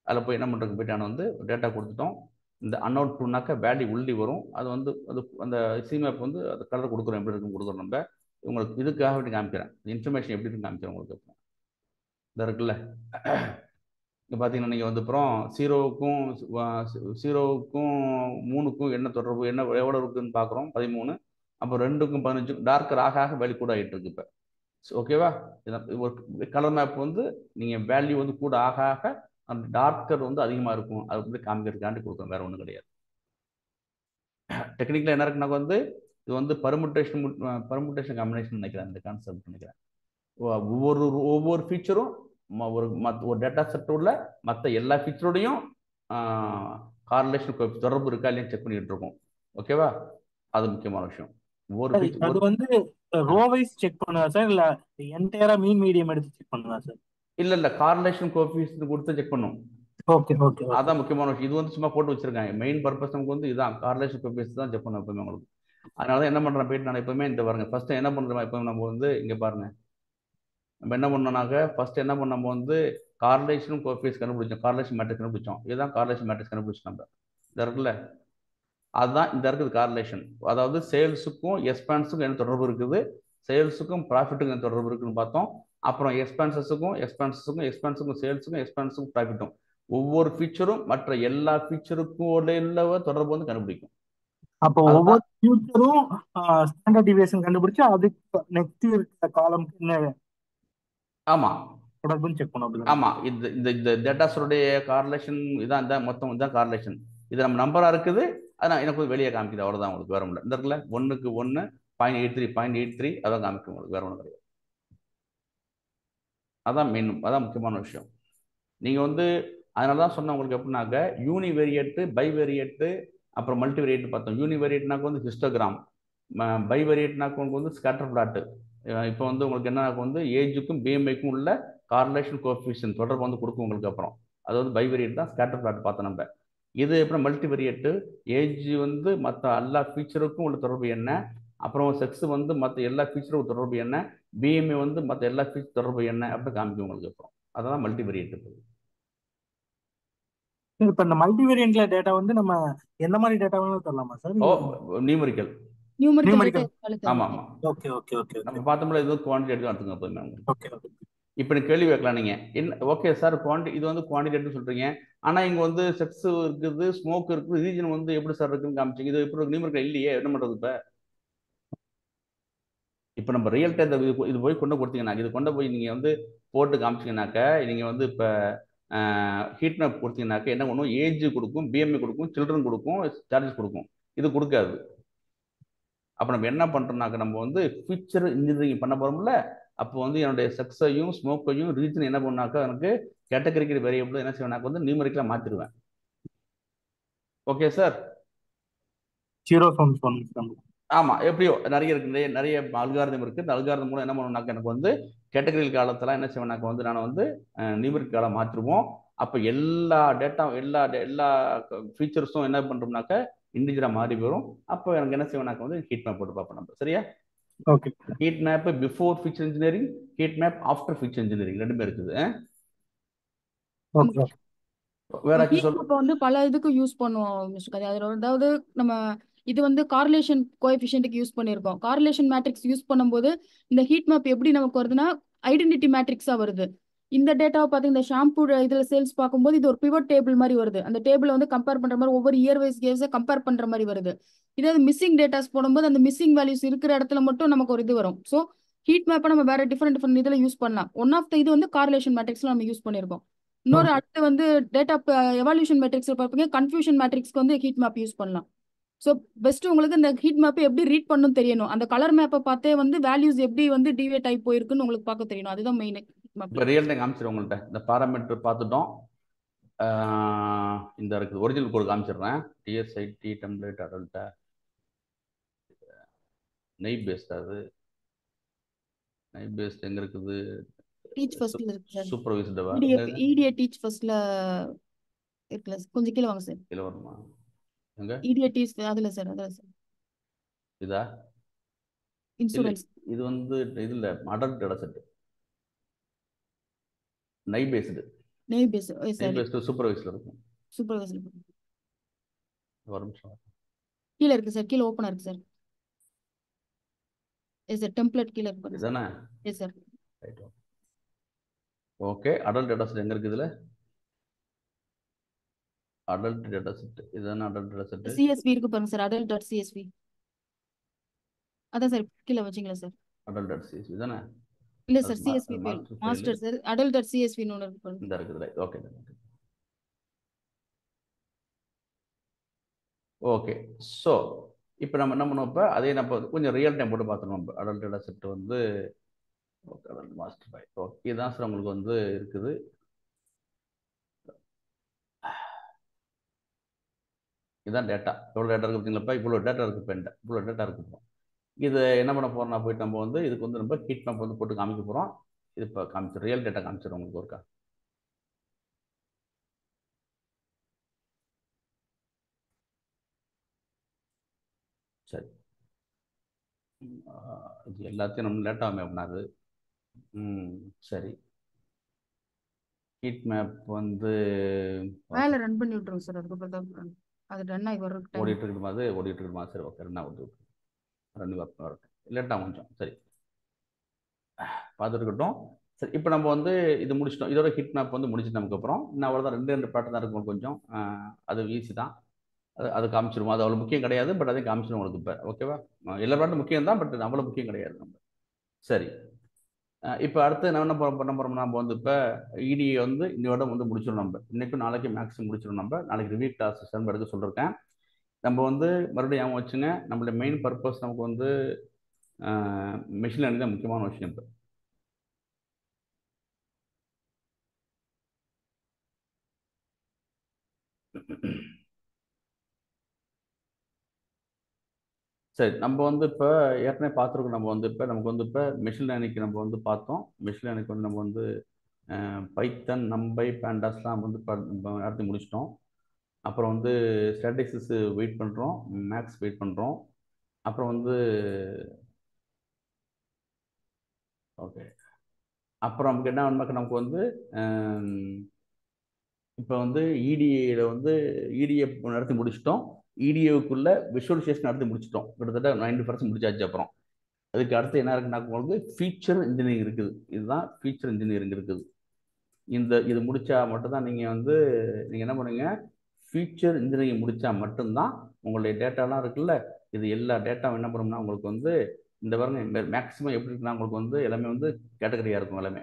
அதில் போய் என்ன பண்ணுறதுக்கு போயிட்டு நான் வந்து டேட்டா கொடுத்துட்டோம். இந்த அன்னவுட் ட்ரூனாக்கா வேல்யூ உள்ளி வரும். அது வந்து அந்த சி மேப் வந்து அது கலர் கொடுக்குறோம், எப்படி இருக்குன்னு கொடுக்குறோம். நம்ம உங்களுக்கு இதுக்காக வேண்டி காமிக்கிறேன், இன்ஃபர்மேஷன் எப்படி இருக்குன்னு காமிக்கிறேன் உங்களுக்கு. இந்த இருக்குல்ல, இங்கே பார்த்தீங்கன்னா நீங்கள் வந்து அப்புறம் 0க்கும் 3க்கும் என்ன தொடர்பு, என்ன எவ்வளோ இருக்குதுன்னு பார்க்குறோம், 13. அப்போ 2க்கும் 15 டார்க்கர் ஆக வேல்யூ கூட ஆகிட்டு இருக்கு இப்போ. ஓகேவா? ஒரு கலர் மேப் வந்து நீங்கள் வேல்யூ வந்து கூட ஆக அந்த டார்க்கர் வந்து அதிகமாக இருக்கும். அது வந்து காமிக்கிறதுக்காண்டி கொடுக்குறோம், வேற ஒன்றும் கிடையாது. டெக்னிக்கலாக என்ன இருக்குன்னா வந்து இது வந்து பர்முட்டேஷன் காம்பினேஷன் நினைக்கிறேன், இந்த கான்செப்ட் நினைக்கிறேன். ஒவ்வொரு ஃபீச்சரும் ஒரு டேட்டா செட்டோட மற்ற எல்லா ஃபீச்சரோடையும் கார்லேஷன் தொடர்பு இருக்கா இல்லையா செக் பண்ணிட்டு இருக்கோம். ஓகேவா? அது முக்கியமான விஷயம். அது வந்து ரோ வைஸ் செக் பண்ணுவா சார், இல்ல என்டையரா மீன் மீடியம் எடுத்து செக் பண்ணுவா சார்? இல்ல கார்லேஷன் கோஎஃபிஷியன்ட் கொடுத்து செக் பண்ணும். ஓகே ஓகே, அதான் முக்கியமான விஷயம். இது வந்து சும்மா போட்டு வச்சிருக்காங்க. மெயின் பர்பஸ் நமக்கு வந்து இதான், கார்லேஷன் கோஎஃபிஷியன்ட் தான் செக் பண்ணும் எப்பவுமே உங்களுக்கு. அதனால தான் என்ன பண்றேன் போயிட்டு நான் எப்பவுமே இந்த பாருங்க, ஃபர்ஸ்ட் என்ன பண்றோம் எப்பவுமே நம்ம வந்து இங்க பாருங்க, நம்ம என்ன பண்ணோம்னாக்க ஃபர்ஸ்ட் என்ன பண்ணோம், நம்ம வந்து கார்லேஷன் கோஎஃபிஷியன்ட் கண்டுபிடிச்சோம், கார்லேஷன் மேட்ரிக்ஸ் கண்டுபிடிச்சோம். இதுதான் கார்லேஷன் மேட்ரிக்ஸ் கண்டுபிடிச்சோம் நம்ம. இந்த இருக்குல்ல, அதுதான் இந்த இருக்குது கார்லேஷன். அதாவது சேல்ஸுக்கும் எக்ஸ்பென்ஸுக்கும் என்ன தொடர்பு இருக்குது, சேல்ஸுக்கும் ப்ராஃபிட்டுக்கும் என்ன தொடர்பு இருக்குன்னு பார்த்தோம். அப்புறம் எக்ஸ்பென்ஸுக்கும் சேல்ஸுக்கும் ப்ராஃபிட்டும் ஒவ்வொரு ஃபீச்சரும் மற்ற எல்லா ஃபீச்சருக்கும் உள்ள தொடர்பு வந்து கண்டுபிடிக்கும். அப்போ ஒவ்வொரு ஃபியூச்சரும் ஸ்டாண்டர்ட் டிவியேஷன் கண்டுபிடிச்சு அதுக்கு நெக்ஸ்ட் இருக்கிற காலம்க்கு என்ன ஆமா தொடர்புன்னு செக் பண்ணணும். ஆமா, இந்த டேட்டாஸோடைய கார்லேஷன் இதான், இந்த மொத்தம் இதுதான் கார்லேஷன். இது நம்ம நம்பரா இருக்குது, அதான் எனக்கு வெளியே காமிக்குது, அவ்வளவுதான். உங்களுக்கு வேற ஒன்று இந்த இருக்குல்ல, 1க்கு 1 0.83 அதான் காமிக்கும் உங்களுக்கு, வேற ஒன்றும் கிடையாது. அதான் மெயின், அதான் முக்கியமான விஷயம். நீங்க வந்து அதனால தான் சொன்ன உங்களுக்கு எப்படின்னாக்க யூனிவேரியேட்டு, பைவேரியேட்டு, அப்புறம் மல்டிவேரியேட் பார்த்தோம். யூனிவேரியேட்னாக்க வந்து ஹிஸ்டோகிராம், பைவேரியேட்னாக்க உங்களுக்கு வந்து ஸ்கேட்டர் பிளாட்டு. இப்போ வந்து உங்களுக்கு என்ன வந்து ஏஜுக்கும் பிஎம்ஐக்கும் உள்ள கார்லேஷன் கோஎஃபிஷியன்ட் தொடர்பு வந்து கொடுக்கும் உங்களுக்கு. அப்புறம் அது வந்து பைவேரியேட் தான், ஸ்கேட்டர் பிளாட் பார்த்தோம் நம்ம. இது அப்புறம் மல்டிவேரியேட்டு, ஏஜ் வந்து மற்ற எல்லா ஃபீச்சருக்கும் உள்ள தொடர்பு என்ன, அப்புறம் செக்ஸ் வந்து மற்ற எல்லா ஃபீச்சருக்கும் தொடர்பு என்ன, பிஎம்ஐ வந்து மற்ற எல்லா ஃபீச்சர் தொடர்பு என்ன அப்படி காமிக்கும் உங்களுக்கு. அப்புறம் அதான் மல்டிவேரியேட். இப்ப இந்த மல்டிவேரியன்ட்ல டேட்டா வந்து நம்ம எந்த மாதிரி டேட்டா வேணாலும் தரலாமா சார்? நியூமெரிக்கல். ஆமா ஆமா. Okay okay okay. நம்ம பார்த்தோம்ல, இது குவான்டிட்டி எடுத்து எடுத்துங்க எப்பவுமே. Okay okay. இப்போ நீங்க கேள்வி வைக்கலாம் நீங்க, என்ன ஓகே சார் இது வந்து குவான்டிட்டி சொல்றீங்க, ஆனா இங்க வந்து செக்ஸ் இருக்குது, ஸ்மோக் இருக்குது, ரீஜன் வந்து எப்படி சார் இருக்குன்னு காமிச்சிங்க, இது எப்படி நியூமெரிக்கல் இல்லையே, என்ன பண்றது? இப்போ நம்ம ரியல் டைம் இது போய் கொண்டு கொடுத்தீங்கன்னா, இது கொண்டு போய் நீங்க வந்து போட்டு காமிச்சிங்கனாக்க, நீங்க வந்து இப்போ ஹீட் மேப் கொடுத்தீங்கன்னாக்க என்ன பண்ணும், ஏஜ் கொடுக்கும், பிஎம்ஐ கொடுக்கும், சில்ட்ரன் கொடுக்கும், சார்ஜஸ் கொடுக்கும். இது கொடுக்காது. அப்போ நம்ம என்ன பண்றோம்னாக்க, நம்ம வந்து ஃபியூச்சர் இன்ஜினியரிங் பண்ண போறோம்ல, அப்போ வந்து என்னுடைய செக்ஸையும் ஸ்மோக்கையும் ரீஜன் என்ன பண்ணாக்கா எனக்கு கேட்டகரிக்கல் வேரியபிள் என்ன செய்வேனாக்க வந்து நியூமெரிக்கலா மாத்திடுவேன். Okay sir? ஆமா, எப்படியோ நிறைய இருக்கு, நிறைய அல்காரிதம் இருக்கு. இந்த அல்காரிதம் மூலம் என்ன பண்ணுனாக்க எனக்கு வந்து கேட்டகரிக்கல் காலத்துல என்ன செய்வேனாக்க வந்து நான் வந்து நியூமெரிக்கலா மாற்றுவோம். அப்போ எல்லா டேட்டா எல்லா ஃபீச்சர்ஸும் என்ன பண்றோம்னாக்க இண்டிஜரா மாறி வரும். அப்போ எனக்கு என்ன செய்வேனாக்க வந்து ஹீட் மேப் போட்டு பார்ப்போம் நம்ம. சரியா? Okay. Heat map before feature engineering, heat map after feature engineering ரெண்டுமே இருக்குது. ஓகே. வேற வந்து பல இதுக்கு யூஸ் பண்ணுவோம் மிஸ்டர் கதை. அதாவது நம்ம இது வந்து கார்லேஷன் கோஎஃபிஷியன்ட்க்கு யூஸ் பண்ணியிருக்கோம். கார்லேஷன் மேட்ரிக்ஸ் யூஸ் பண்ணும்போது இந்த ஹீட் மேப் எப்படி நமக்கு வருதுன்னா ஐடென்டிட்டி மேட்ரிக்ஸா வருது. இந்த டேட்டாவை பார்த்து இந்த ஷாம்பு இதுல சேல்ஸ் பார்க்கும்போது இது ஒரு பிவட் டேபிள் மாதிரி வருது. அந்த டேபிள் வந்து கம்பேர் பண்ற மாதிரி ஒவ்வொரு இயர் வைஸ் கேஸை கம்பேர் பண்ற மாதிரி வருது. இதே மிஸ்ஸிங் டேட்டாஸ் போடும்போது அந்த மிஸ்ஸிங் வேல்யூஸ் இருக்கிற இடத்துல மட்டும் நமக்கு ஒரு இது வரும். ஸோ ஹீட் மேப்பை நம்ம வேற டிஃப்ரெண்ட் இதில் யூஸ் பண்ணலாம். ஒன் ஆஃப் த இது வந்து கார்லேஷன் மேட்ரிக்ஸ்ல நம்ம யூஸ் பண்ணியிருக்கோம். இன்னொரு அடுத்து வந்து டேட்டா எவால்யூஷன் மேட்ரிக்ஸில் பார்ப்பீங்க, கன்ஃபியூஷன் மேட்ரிக்ஸ்க்கு வந்து ஹீட் மேப் யூஸ் பண்ணலாம். ஸோ பெஸ்ட் உங்களுக்கு இந்த ஹீட் மேப்பை எப்படி ரீட் பண்ணணும் தெரியணும். அந்த கலர் மேப்பை பார்த்தே வந்து வேல்யூஸ் எப்படி வந்து டிவேட் ஆகி போயிருக்குன்னு உங்களுக்கு பார்க்க தெரியணும். அதுதான் மெயின் ஹீட் மேப். இப்போ ரியல் டைம் காமிச்சிடும் உங்கள்கிட்ட. இந்த பாராமீட்டர் பார்த்துட்டோம். இந்த இருக்குது ஒரிஜினல் கோடு காமிச்சிடுறேன். டிஎஸ்ஐடி டெம்ப்ளேட் அடல்ட்டா நெய் பேஸ்ட். அது நெய் பேஸ்ட் எங்கே இருக்குது? டீச் ஃபர்ஸ்ட்ல இருக்கு சார். சூப்பர்வைஸ்டவா? EDA டீச் ஃபர்ஸ்ட்ல இருக்குல்ல, கொஞ்சம் கீழே வாங்க சார். கீழே வருமா? எங்க? EDA டீச் அதுல சார். இதா? இன்சூரன்ஸ். இது வந்து இது இல்லை, அடல்ட் டேட்டா செட். நெய் பேஸ்டு. நெய் பேஸ் நெய் பேஸ்டு சூப்பர்வைஸ்ல இருக்கும். சூப்பர்வைசர் ஒரு நிமிஷம். கீழே இருக்கு சார். கீழே ஓப்பனா இருக்கு சார். எஸ் சார், டெம்ப்ளேட் கீழே இருக்கு இதானே? Yes sir. Right. Okay. Adult data set எங்க இருக்குது? இதுல அடல்ட் டேட்டா செட் இதானே? அடல்ட் டேட்டா செட் CSV இருக்கு பாருங்க சார். adult.csv அதான் சார் கீழே வச்சிங்களா சார்? adult.csv இதானே? இல்ல sir, CSV master sir. adult.csv ன்னு ஒன்று இருக்கு பாருங்க. இந்த இருக்குது. Okay okay. ஸோ இப்போ நம்ம என்ன பண்ணுவோம்? இப்போ அதே நம்ம கொஞ்சம் ரியல் டைம் போட்டு பார்த்துருவோம். நம்ம அடல்ட் டேட்டா செட் வந்து okay, adult master py. Okay, இதுதான் சார் உங்களுக்கு வந்து இருக்குது. இதுதான் டேட்டா. எவ்வளோ டேட்டா இருக்குது பார்த்தீங்களா? இவ்வளோ டேட்டா இருக்குது. இப்போ இவ்வளோ டேட்டா இருக்குது. இது என்ன பண்ண போகிறோம்னா, போயிட்டு நம்ம வந்து இதுக்கு வந்து நம்ம ஹீட் மேப் வந்து போட்டு காமிக்க போகிறோம். இது இப்போ காமிச்சு ரியல் டேட்டா காமிச்சிடும் உங்களுக்கு ஒருக்கா. சரி, இது எல்லாத்தையும் நம்ம லேட்டாக மேப் பண்ணாது. சரி, ஹீட் மேப் வந்து மேல ரன் பண்ணி விட்டுருங்க சார். அதுக்கப்புறம் தான் அது ரன் ஆகி வர்றதுக்கு டைம் ஓடிட்டு இருக்குமா? அது ஓடிட்டு இருக்குமா? சரி, ஓகே. ரன் ஆகுது. ரன் வரட்டும். லேட்டாக கொஞ்சம். சரி, பார்த்துருக்கட்டும். சரி, இப்போ நம்ம வந்து இது முடிச்சிட்டோம். இதோட ஹிட் மேப் வந்து முடிச்சுட்டு நமக்கு அப்புறம் இன்னும் அவ்வளோதான். ரெண்டு பேட்டர் தான் இருக்கும் கொஞ்சம். அது ஈஸி தான். அது காமிச்சிருவோம். அது அவ்வளோ முக்கியம் கிடையாது. பட் அதையும் காமிச்சிடும் உங்களுக்கு இப்போ. ஓகேவா? எல்லா பேட்டும் முக்கியம் தான். பட் அவ்வளோ முக்கியம் கிடையாது நம்ம. சரி, இப்போ அடுத்து நான் என்ன பண்ண போகிறோம்? நம்ம வந்து இப்போ இடியை வந்து இன்னையோட வந்து முடிச்சிடும். நம்ம இன்னைக்கும் நாளைக்கு மேக்ஸிமம் முடிச்சிடும். நம்ம நாளைக்கு ரிவ்யூ கிளாஸ் சென்ட் எடுக்க சொல்லியிருக்கேன். நம்ம வந்து மறுபடியும் ஞாபகம் வச்சுங்க, நம்மளுடைய மெயின் பர்பஸ் நமக்கு வந்து மெஷின் லேர்னிங் தான் முக்கியமான விஷயம். இப்போ சரி, நம்ம வந்து இப்போ ஏற்கனவே பார்த்துருக்கோம். நம்ம வந்து இப்போ நமக்கு வந்து இப்போ மெஷின் லேர்னிங்க்கு நம்ம வந்து பார்த்தோம். மெஷின் லேர்னிங் வந்து நம்ம வந்து பைத்தன், நம்பை, பேண்டாஸ்லாம் வந்து நடத்தி முடிச்சிட்டோம். அப்புறம் வந்து ஸ்டாட்டிஸ்டிக்ஸ் வெயிட் பண்ணுறோம், மேக்ஸ் வெயிட் பண்ணுறோம். அப்புறம் வந்து ஓகே, அப்புறம் நமக்கு என்ன வேணுமாக்க, நமக்கு வந்து இப்போ வந்து இடிஏல வந்து இடிஏ நடத்தி முடிச்சிட்டோம். இடிஏவுக்குள்ள விஷுவலைசேஷன் நடத்தி முடிச்சிட்டோம். கிட்டத்தட்ட 90% முடிச்சாச்சு. அப்புறம் அதுக்கு அடுத்து என்ன இருக்குன்னா, உங்களுக்கு ஃபீச்சர் இன்ஜினியரிங் இருக்குது. இதுதான் ஃபீச்சர் இன்ஜினியரிங் இருக்குது. இது முடிச்சா மட்டும்தான் நீங்கள் வந்து நீங்கள் என்ன பண்ணுங்க, ஃபீச்சர் இன்ஜினியரிங் முடித்தா மட்டும்தான் உங்களுடைய டேட்டாலாம் இருக்குல்ல, இது எல்லா டேட்டாவும் என்ன பண்ணணும்னா உங்களுக்கு வந்து இந்த பாருங்க மேக்ஸிமம் எப்படி இருக்குன்னா உங்களுக்கு வந்து எல்லாமே வந்து கேட்டகரியாக இருக்கும் எல்லாமே.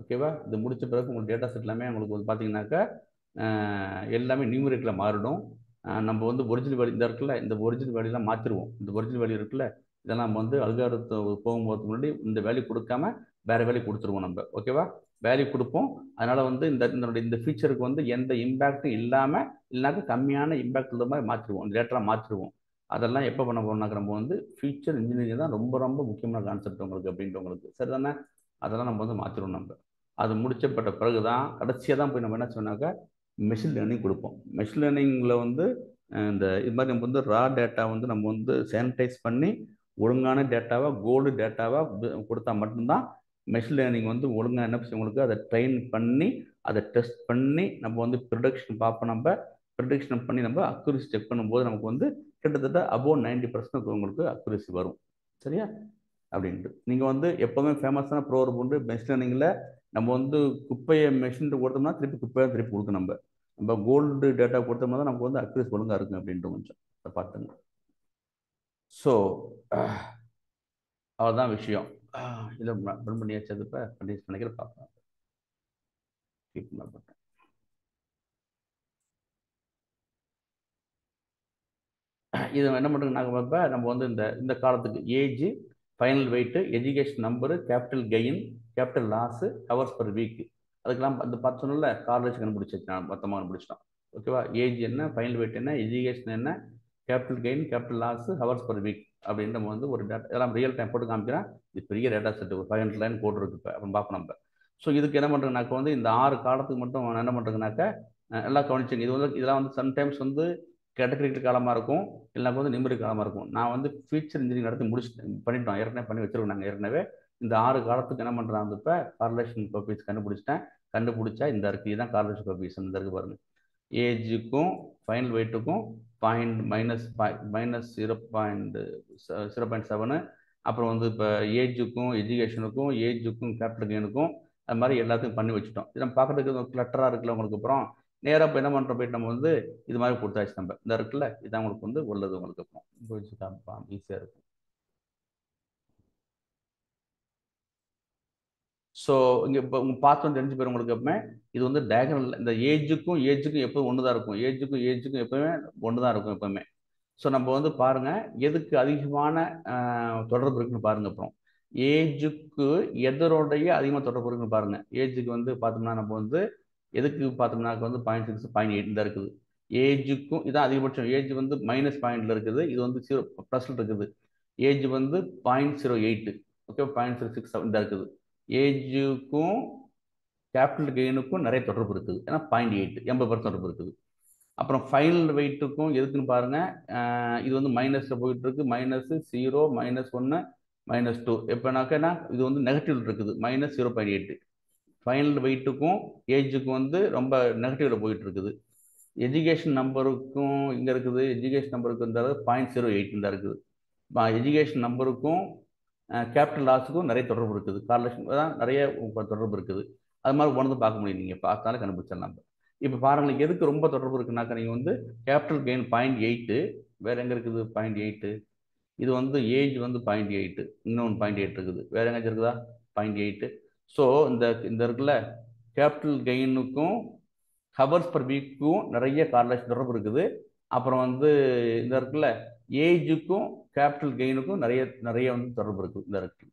ஓகேவா? இது முடித்த பிறகு உங்களுக்கு டேட்டா செட் எல்லாமே உங்களுக்கு வந்து பார்த்தீங்கன்னாக்கா எல்லாமே நியூமரிக்கில் மாறிடும். நம்ம வந்து ஒரிஜினல் வேல்யூ இந்த இருக்குல்ல, இந்த ஒரிஜினல் வேல்யூலாம் மாற்றிடுவோம். இந்த ஒரிஜினல் வேல்யூ இருக்குல்ல, இதெல்லாம் நம்ம வந்து அல்காரிதத்தை போகும்போதுக்கு முன்னாடி இந்த வேல்யூ கொடுக்காம வேற வேல்யூ கொடுத்துருவோம் நம்ம. ஓகேவா? வேல்யூ கொடுப்போம். அதனால வந்து இந்த ஃபீச்சருக்கு வந்து எந்த இம்பேக்டும் இல்லாமல், இல்லைனாக்கா கம்மியான இம்பேக்ட் உள்ள மாதிரி மாற்றிடுவோம். இந்த டேட்டெலாம் மாற்றிடுவோம். அதெல்லாம் எப்போ பண்ண போகிறோம்னாக்க, நம்ம வந்து ஃபீச்சர் இன்ஜினியரிங் தான் ரொம்ப ரொம்ப முக்கியமான கான்செப்ட் உங்களுக்கு அப்படின்ட்டு உங்களுக்கு. சரி தானே? அதெல்லாம் நம்ம வந்து மாற்றிடுவோம். நம்ம அது முடிச்சப்பட்ட பிறகு தான் கடைசியாக தான் போய் நம்ம என்ன சொன்னாக்கா மெஷின் லேர்னிங் கொடுப்போம். மெஷின் லேர்னிங்கில் வந்து இது மாதிரி நம்ம வந்து ரா டேட்டா வந்து நம்ம வந்து சானிடைஸ் பண்ணி ஒழுங்கான டேட்டாவாக கோல்டு டேட்டாவாக கொடுத்தா மட்டும்தான் மெஷின் லேர்னிங் வந்து ஒழுங்காக என்ன செய்யும், உங்களுக்கு அதை ட்ரெயின் பண்ணி அதை டெஸ்ட் பண்ணி நம்ம வந்து ப்ரிடிக்ஷன் பார்ப்போம். நம்ம ப்ரிடிக்ஷன் பண்ணி நம்ம அக்யூரசி செக் பண்ணும்போது நமக்கு வந்து கிட்டத்தட்ட அபோவ் 90% உங்களுக்கு அக்யூரசி வரும். சரியா? அப்படின்ட்டு நீங்கள் வந்து எப்போவுமே ஃபேமஸான ப்ரோவர் உண்டு மெஷின் லேர்னிங்கில். நம்ம வந்து குப்பையை மெஷின் கொடுத்தோம்னா திருப்பி குப்பையாக திருப்பி கொடுக்கும். நம்ம கோல்டு டேட்டா கொடுத்தோம்னா தான் நமக்கு வந்து அக்யூரசி ஒழுங்காக இருக்கும் அப்படின்ட்டு கொஞ்சம் பார்த்துங்க. ஸோ அவ்வளோதான் விஷயம். இல்லை ரன் பண்ணியாச்சு. அது இப்போ பண்ணிக்கிற பார்க்கலாம். இது என்ன பண்ணுறோம்னாக்க இப்போ நம்ம வந்து இந்த காலத்துக்கு age, final weight, education number, capital gain, capital loss, hours per week, அதுக்கெல்லாம் அந்த பார்த்து சொன்னல கார்லேஷன் கண்டுபிடிச்சிச்சு. நான் மொத்தமாக கண்டுபிடிச்சிட்டோம். ஓகேவா? ஏஜ் என்ன, ஃபைனல் வெயிட் என்ன, எஜுகேஷன் என்ன, capital gain, capital loss, hours per week அப்படின்னு நம்ம வந்து ஒரு டேட்டா இதெல்லாம் ரியல் டைம் போட்டு காமிக்கிறேன். இது பெரிய டேட்டா செட், ஒரு 500 லைன் கோட் இருக்கு. இப்போ அப்புறம் பார்ப்போம் நம்ம. ஸோ இதுக்கு என்ன பண்ணுறதுனாக்க வந்து இந்த 6 காலத்துக்கு மட்டும் என்ன பண்ணுறதுனாக்க எல்லாம் கவனிச்சுங்க. இது வந்து இதெல்லாம் வந்து சம்டைம்ஸ் வந்து கேட்டகரிக்கல் காலமாக இருக்கும், இல்லைனா வந்து நிமிரி காலமாக இருக்கும். நான் வந்து ஃபீச்சர் இன்ஜினியரிங் நடத்தி பண்ணிட்டோம், ஏற்கனவே பண்ணி வச்சிருக்கோம். நாங்கள் ஏற்கனவே இந்த 6 காலத்துக்கு என்ன பண்ணுறாங்க, இப்போ கார்லேஷன் கோபிஸ் கண்டுபிடிச்சிட்டேன். கண்டுபிடிச்சா இந்த இருக்குது, இதுதான் கார்லேஷன் கோபிஸ். இந்த இருக்கு பாருங்க. ஏஜுக்கும் ஃபைனல் வெயிட்டுக்கும் -0.7, அப்புறம் வந்து இப்போ ஏஜுக்கும் எஜுகேஷனுக்கும் ஏஜுக்கும் கேபிட்டல் கெயினுக்கும் அது மாதிரி எல்லாத்தையும் பண்ணி வச்சுட்டோம். இது நம்ம பார்க்குறதுக்கு கிளட்டராக இருக்குல்ல உங்களுக்கு. அப்புறம் நேராக இப்போ என்ன பண்ணுறோம், போயிட்டு நம்ம வந்து இது மாதிரி கொடுத்தாச்சு. நம்ம இந்த இருக்குல்ல, இதுதான் உங்களுக்கு வந்து உள்ளது. உங்களுக்கு அப்புறம் ஈஸியாக இருக்கும். ஸோ இங்கே இப்போ உங்கள் பார்த்து தெரிஞ்சு போயிடும் உங்களுக்கு. எப்பவுமே இது வந்து டயகனல், இந்த ஏஜுக்கும் எப்போதும் ஒன்று தான் இருக்கும். ஏஜுக்கும் எப்பவுமே ஒன்று தான் இருக்கும் எப்பவுமே. ஸோ நம்ம வந்து பாருங்க எதுக்கு அதிகமான தொடர்பு இருக்குன்னு பாருங்க. அப்புறம் ஏஜுக்கு எதனுடைய அதிகமாக தொடர்பு இருக்குன்னு பாருங்க. ஏஜுக்கு வந்து பார்த்தோம்னா நம்ம வந்து எதுக்கு பார்த்தோம்னாக்க வந்து 0.6, 0.8 தான் இருக்குது. ஏஜுக்கும் இதான் அதிகபட்சம். ஏஜ் வந்து -0.ல இருக்குது, இது வந்து 0+ இருக்குது. ஏஜ் வந்து 0.08, ஓகே, 0.06 தான் இருக்குது. ஏஜுக்கும் கேபிட்டல் கெயினுக்கும் நிறைய தொடர்பு இருக்குது. ஏன்னா 0.8 80% தொடர்பு இருக்குது. அப்புறம் ஃபைனல் வெயிட்டுக்கும் எதுக்குன்னு பாருங்க. இது வந்து மைனஸ்ல போயிட்டு இருக்கு. -0, -1, -2. எப்போனாக்கா இது வந்து நெகட்டிவ் இருக்குது, -0.8. ஃபைனல் வெயிட்டுக்கும் ஏஜுக்கும் வந்து ரொம்ப நெகட்டிவ்ல போயிட்டு இருக்குது. எஜுகேஷன் நம்பருக்கும் இங்கே இருக்குது. எஜுகேஷன் நம்பருக்கு வந்து 0.08 தான் இருக்குது. எஜுகேஷன் நம்பருக்கும் கேபிட்டல் லாஸுக்கும் நிறைய தொடர்பு இருக்குது. கார்லேஷன் தான் நிறைய தொடர்பு இருக்குது. அது மாதிரி உணர்ந்து பார்க்க முடியும். நீங்கள் பார்த்தாலும் கண்டுபிடிச்சிடலாம். இப்போ பாருங்கள் எதுக்கு ரொம்ப தொடர்பு இருக்குனாக்கா, நீங்கள் வந்து கேபிட்டல் கெயின் 0.8, வேற எங்கே இருக்குது 0.8, இது வந்து ஏஜ் வந்து 0.8, இன்னொன்று 0.8 இருக்குது. வேற எங்கேயாச்சும் இருக்குதா 0.8? ஸோ இந்த இருக்குல்ல, கேபிட்டல் கெயினுக்கும் ஹவர்ஸ் பர் வீக்கும் நிறைய கார்லேஷன் தொடர்பு இருக்குது. அப்புறம் வந்து இந்த இருக்குல்ல, ஏஜுக்கும் கேபிட்டல் கெயினுக்கும் நிறைய வந்து தொடர்பு இருக்குது. இந்த இருக்கு,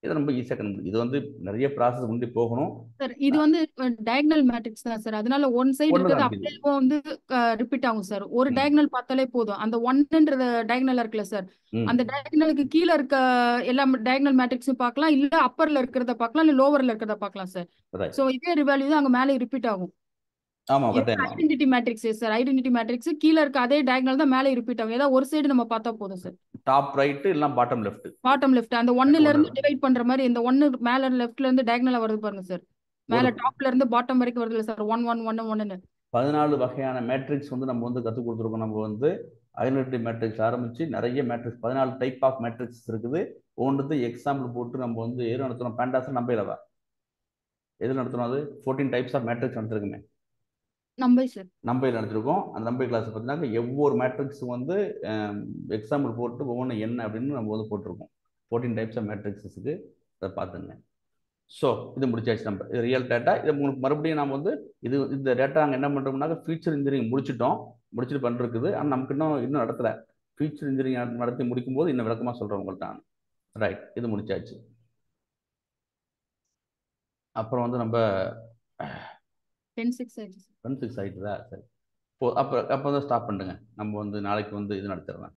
இது ரொம்ப ஈஸியாக கண்டுபிடிக்கும். இது வந்து நிறைய ப்ராசஸ் முன்னாடி போகணும் சார். இது வந்து டயகனல் மேட்ரிக்ஸ் தான் சார். அதனால ஒன் சைடு இருக்கிறது அப்படியே வந்து ரிப்பீட் ஆகும் சார். ஒரு டயகனல் பார்த்தாலே போதும். அந்த 1ன்ற டயகனல் இருக்குல்ல சார், அந்த டயகனலுக்கு கீழே இருக்க எல்லா டயகனல் மேட்ரிக்ஸும் பார்க்கலாம், இல்ல அப்பர்ல இருக்கிறத பார்க்கலாம், இல்ல லோவர்ல இருக்கிறத பார்க்கலாம் சார். சோ இதே வேல்யூ தான் அங்க மேலே ரிப்பீட் ஆகும். Identity matrix sir. Identity matrix கீழே இருக்க அதே டயகனல் தான் மேலே ரிப்பீட் ஆகும். ஏதாவது ஒரு சைடு நம்ம பார்த்தா போதும் சார். டாப் ரைட் இல்ல பாட்டம் லெஃப்ட். Bottom left. அந்த 1ல இருந்து டிவைட் பண்ற மாதிரி இந்த 1 மேல லெஃப்ட்ல இருந்து டயகனலா வருது பாருங்க சார். மேல டாப்ல இருந்து பாட்டம் வரைக்கும் வருது இல்ல சார், 1 1 1 1ன்னு 14 வகையான மேட்ரிக்ஸ் வந்து நம்ம வந்து கற்றுக் கொடுத்துருக்கோம். நம்ம வந்து ஐடென்டிட்டி மேட்ரிக்ஸ் ஆரம்பிச்சு நிறைய மேட்ரிக்ஸ் 14 டைப் ஆஃப் மேட்ரிக்ஸ் இருக்குது. ஒன்றுக்கு எக்ஸாம்பிள் போட்டு நம்ம வந்து எது நடத்துறோம், பேண்டாஸ் நம்பையிலவா எது நடத்துறோம், அது 14 டைப்ஸ் ஆஃப் மேட்ரிக்ஸ் நடத்திருக்குமே, நம்பை சார், நம்பையில் நடத்திருக்கோம். அந்த நம்பை கிளாஸ் பார்த்தீங்கன்னா ஒவ்வொரு மேட்ரிக்ஸ் வந்து எக்ஸாம்பிள் போட்டு ஒவ்வொன்று என்ன அப்படின்னு நம்ம வந்து போட்டிருக்கோம். 14 டைப்ஸ் ஆஃப் மேட்ரிக்ஸுக்கு அதை பார்த்துங்க. ஸோ இது முடிச்சாச்சு. நம்ம இது ரியல் டேட்டா. இதை மறுபடியும் நம்ம வந்து இந்த டேட்டா நாங்கள் என்ன பண்ணுறோம்னாக்க ஃபியூச்சர் இன்ஜினியரிங் முடிச்சுட்டு பண்ணிருக்குது. ஆனால் நமக்கு இன்னும் நடத்தலை. ஃபியூச்சர் இன்ஜினியரிங் நடத்தி முடிக்கும் போது இன்னும் விளக்கமாக சொல்கிறேன் உங்கள்கிட்ட. ரைட், இது முடிச்சாச்சு. அப்புறம் வந்து நம்ம 10-6 ஆயிடுச்சு. 10-6 ஆயிடுதா? சரி, அப்போ வந்து ஸ்டாப் பண்ணுங்க. நம்ம வந்து நாளைக்கு வந்து இது நடத்திடலாம்.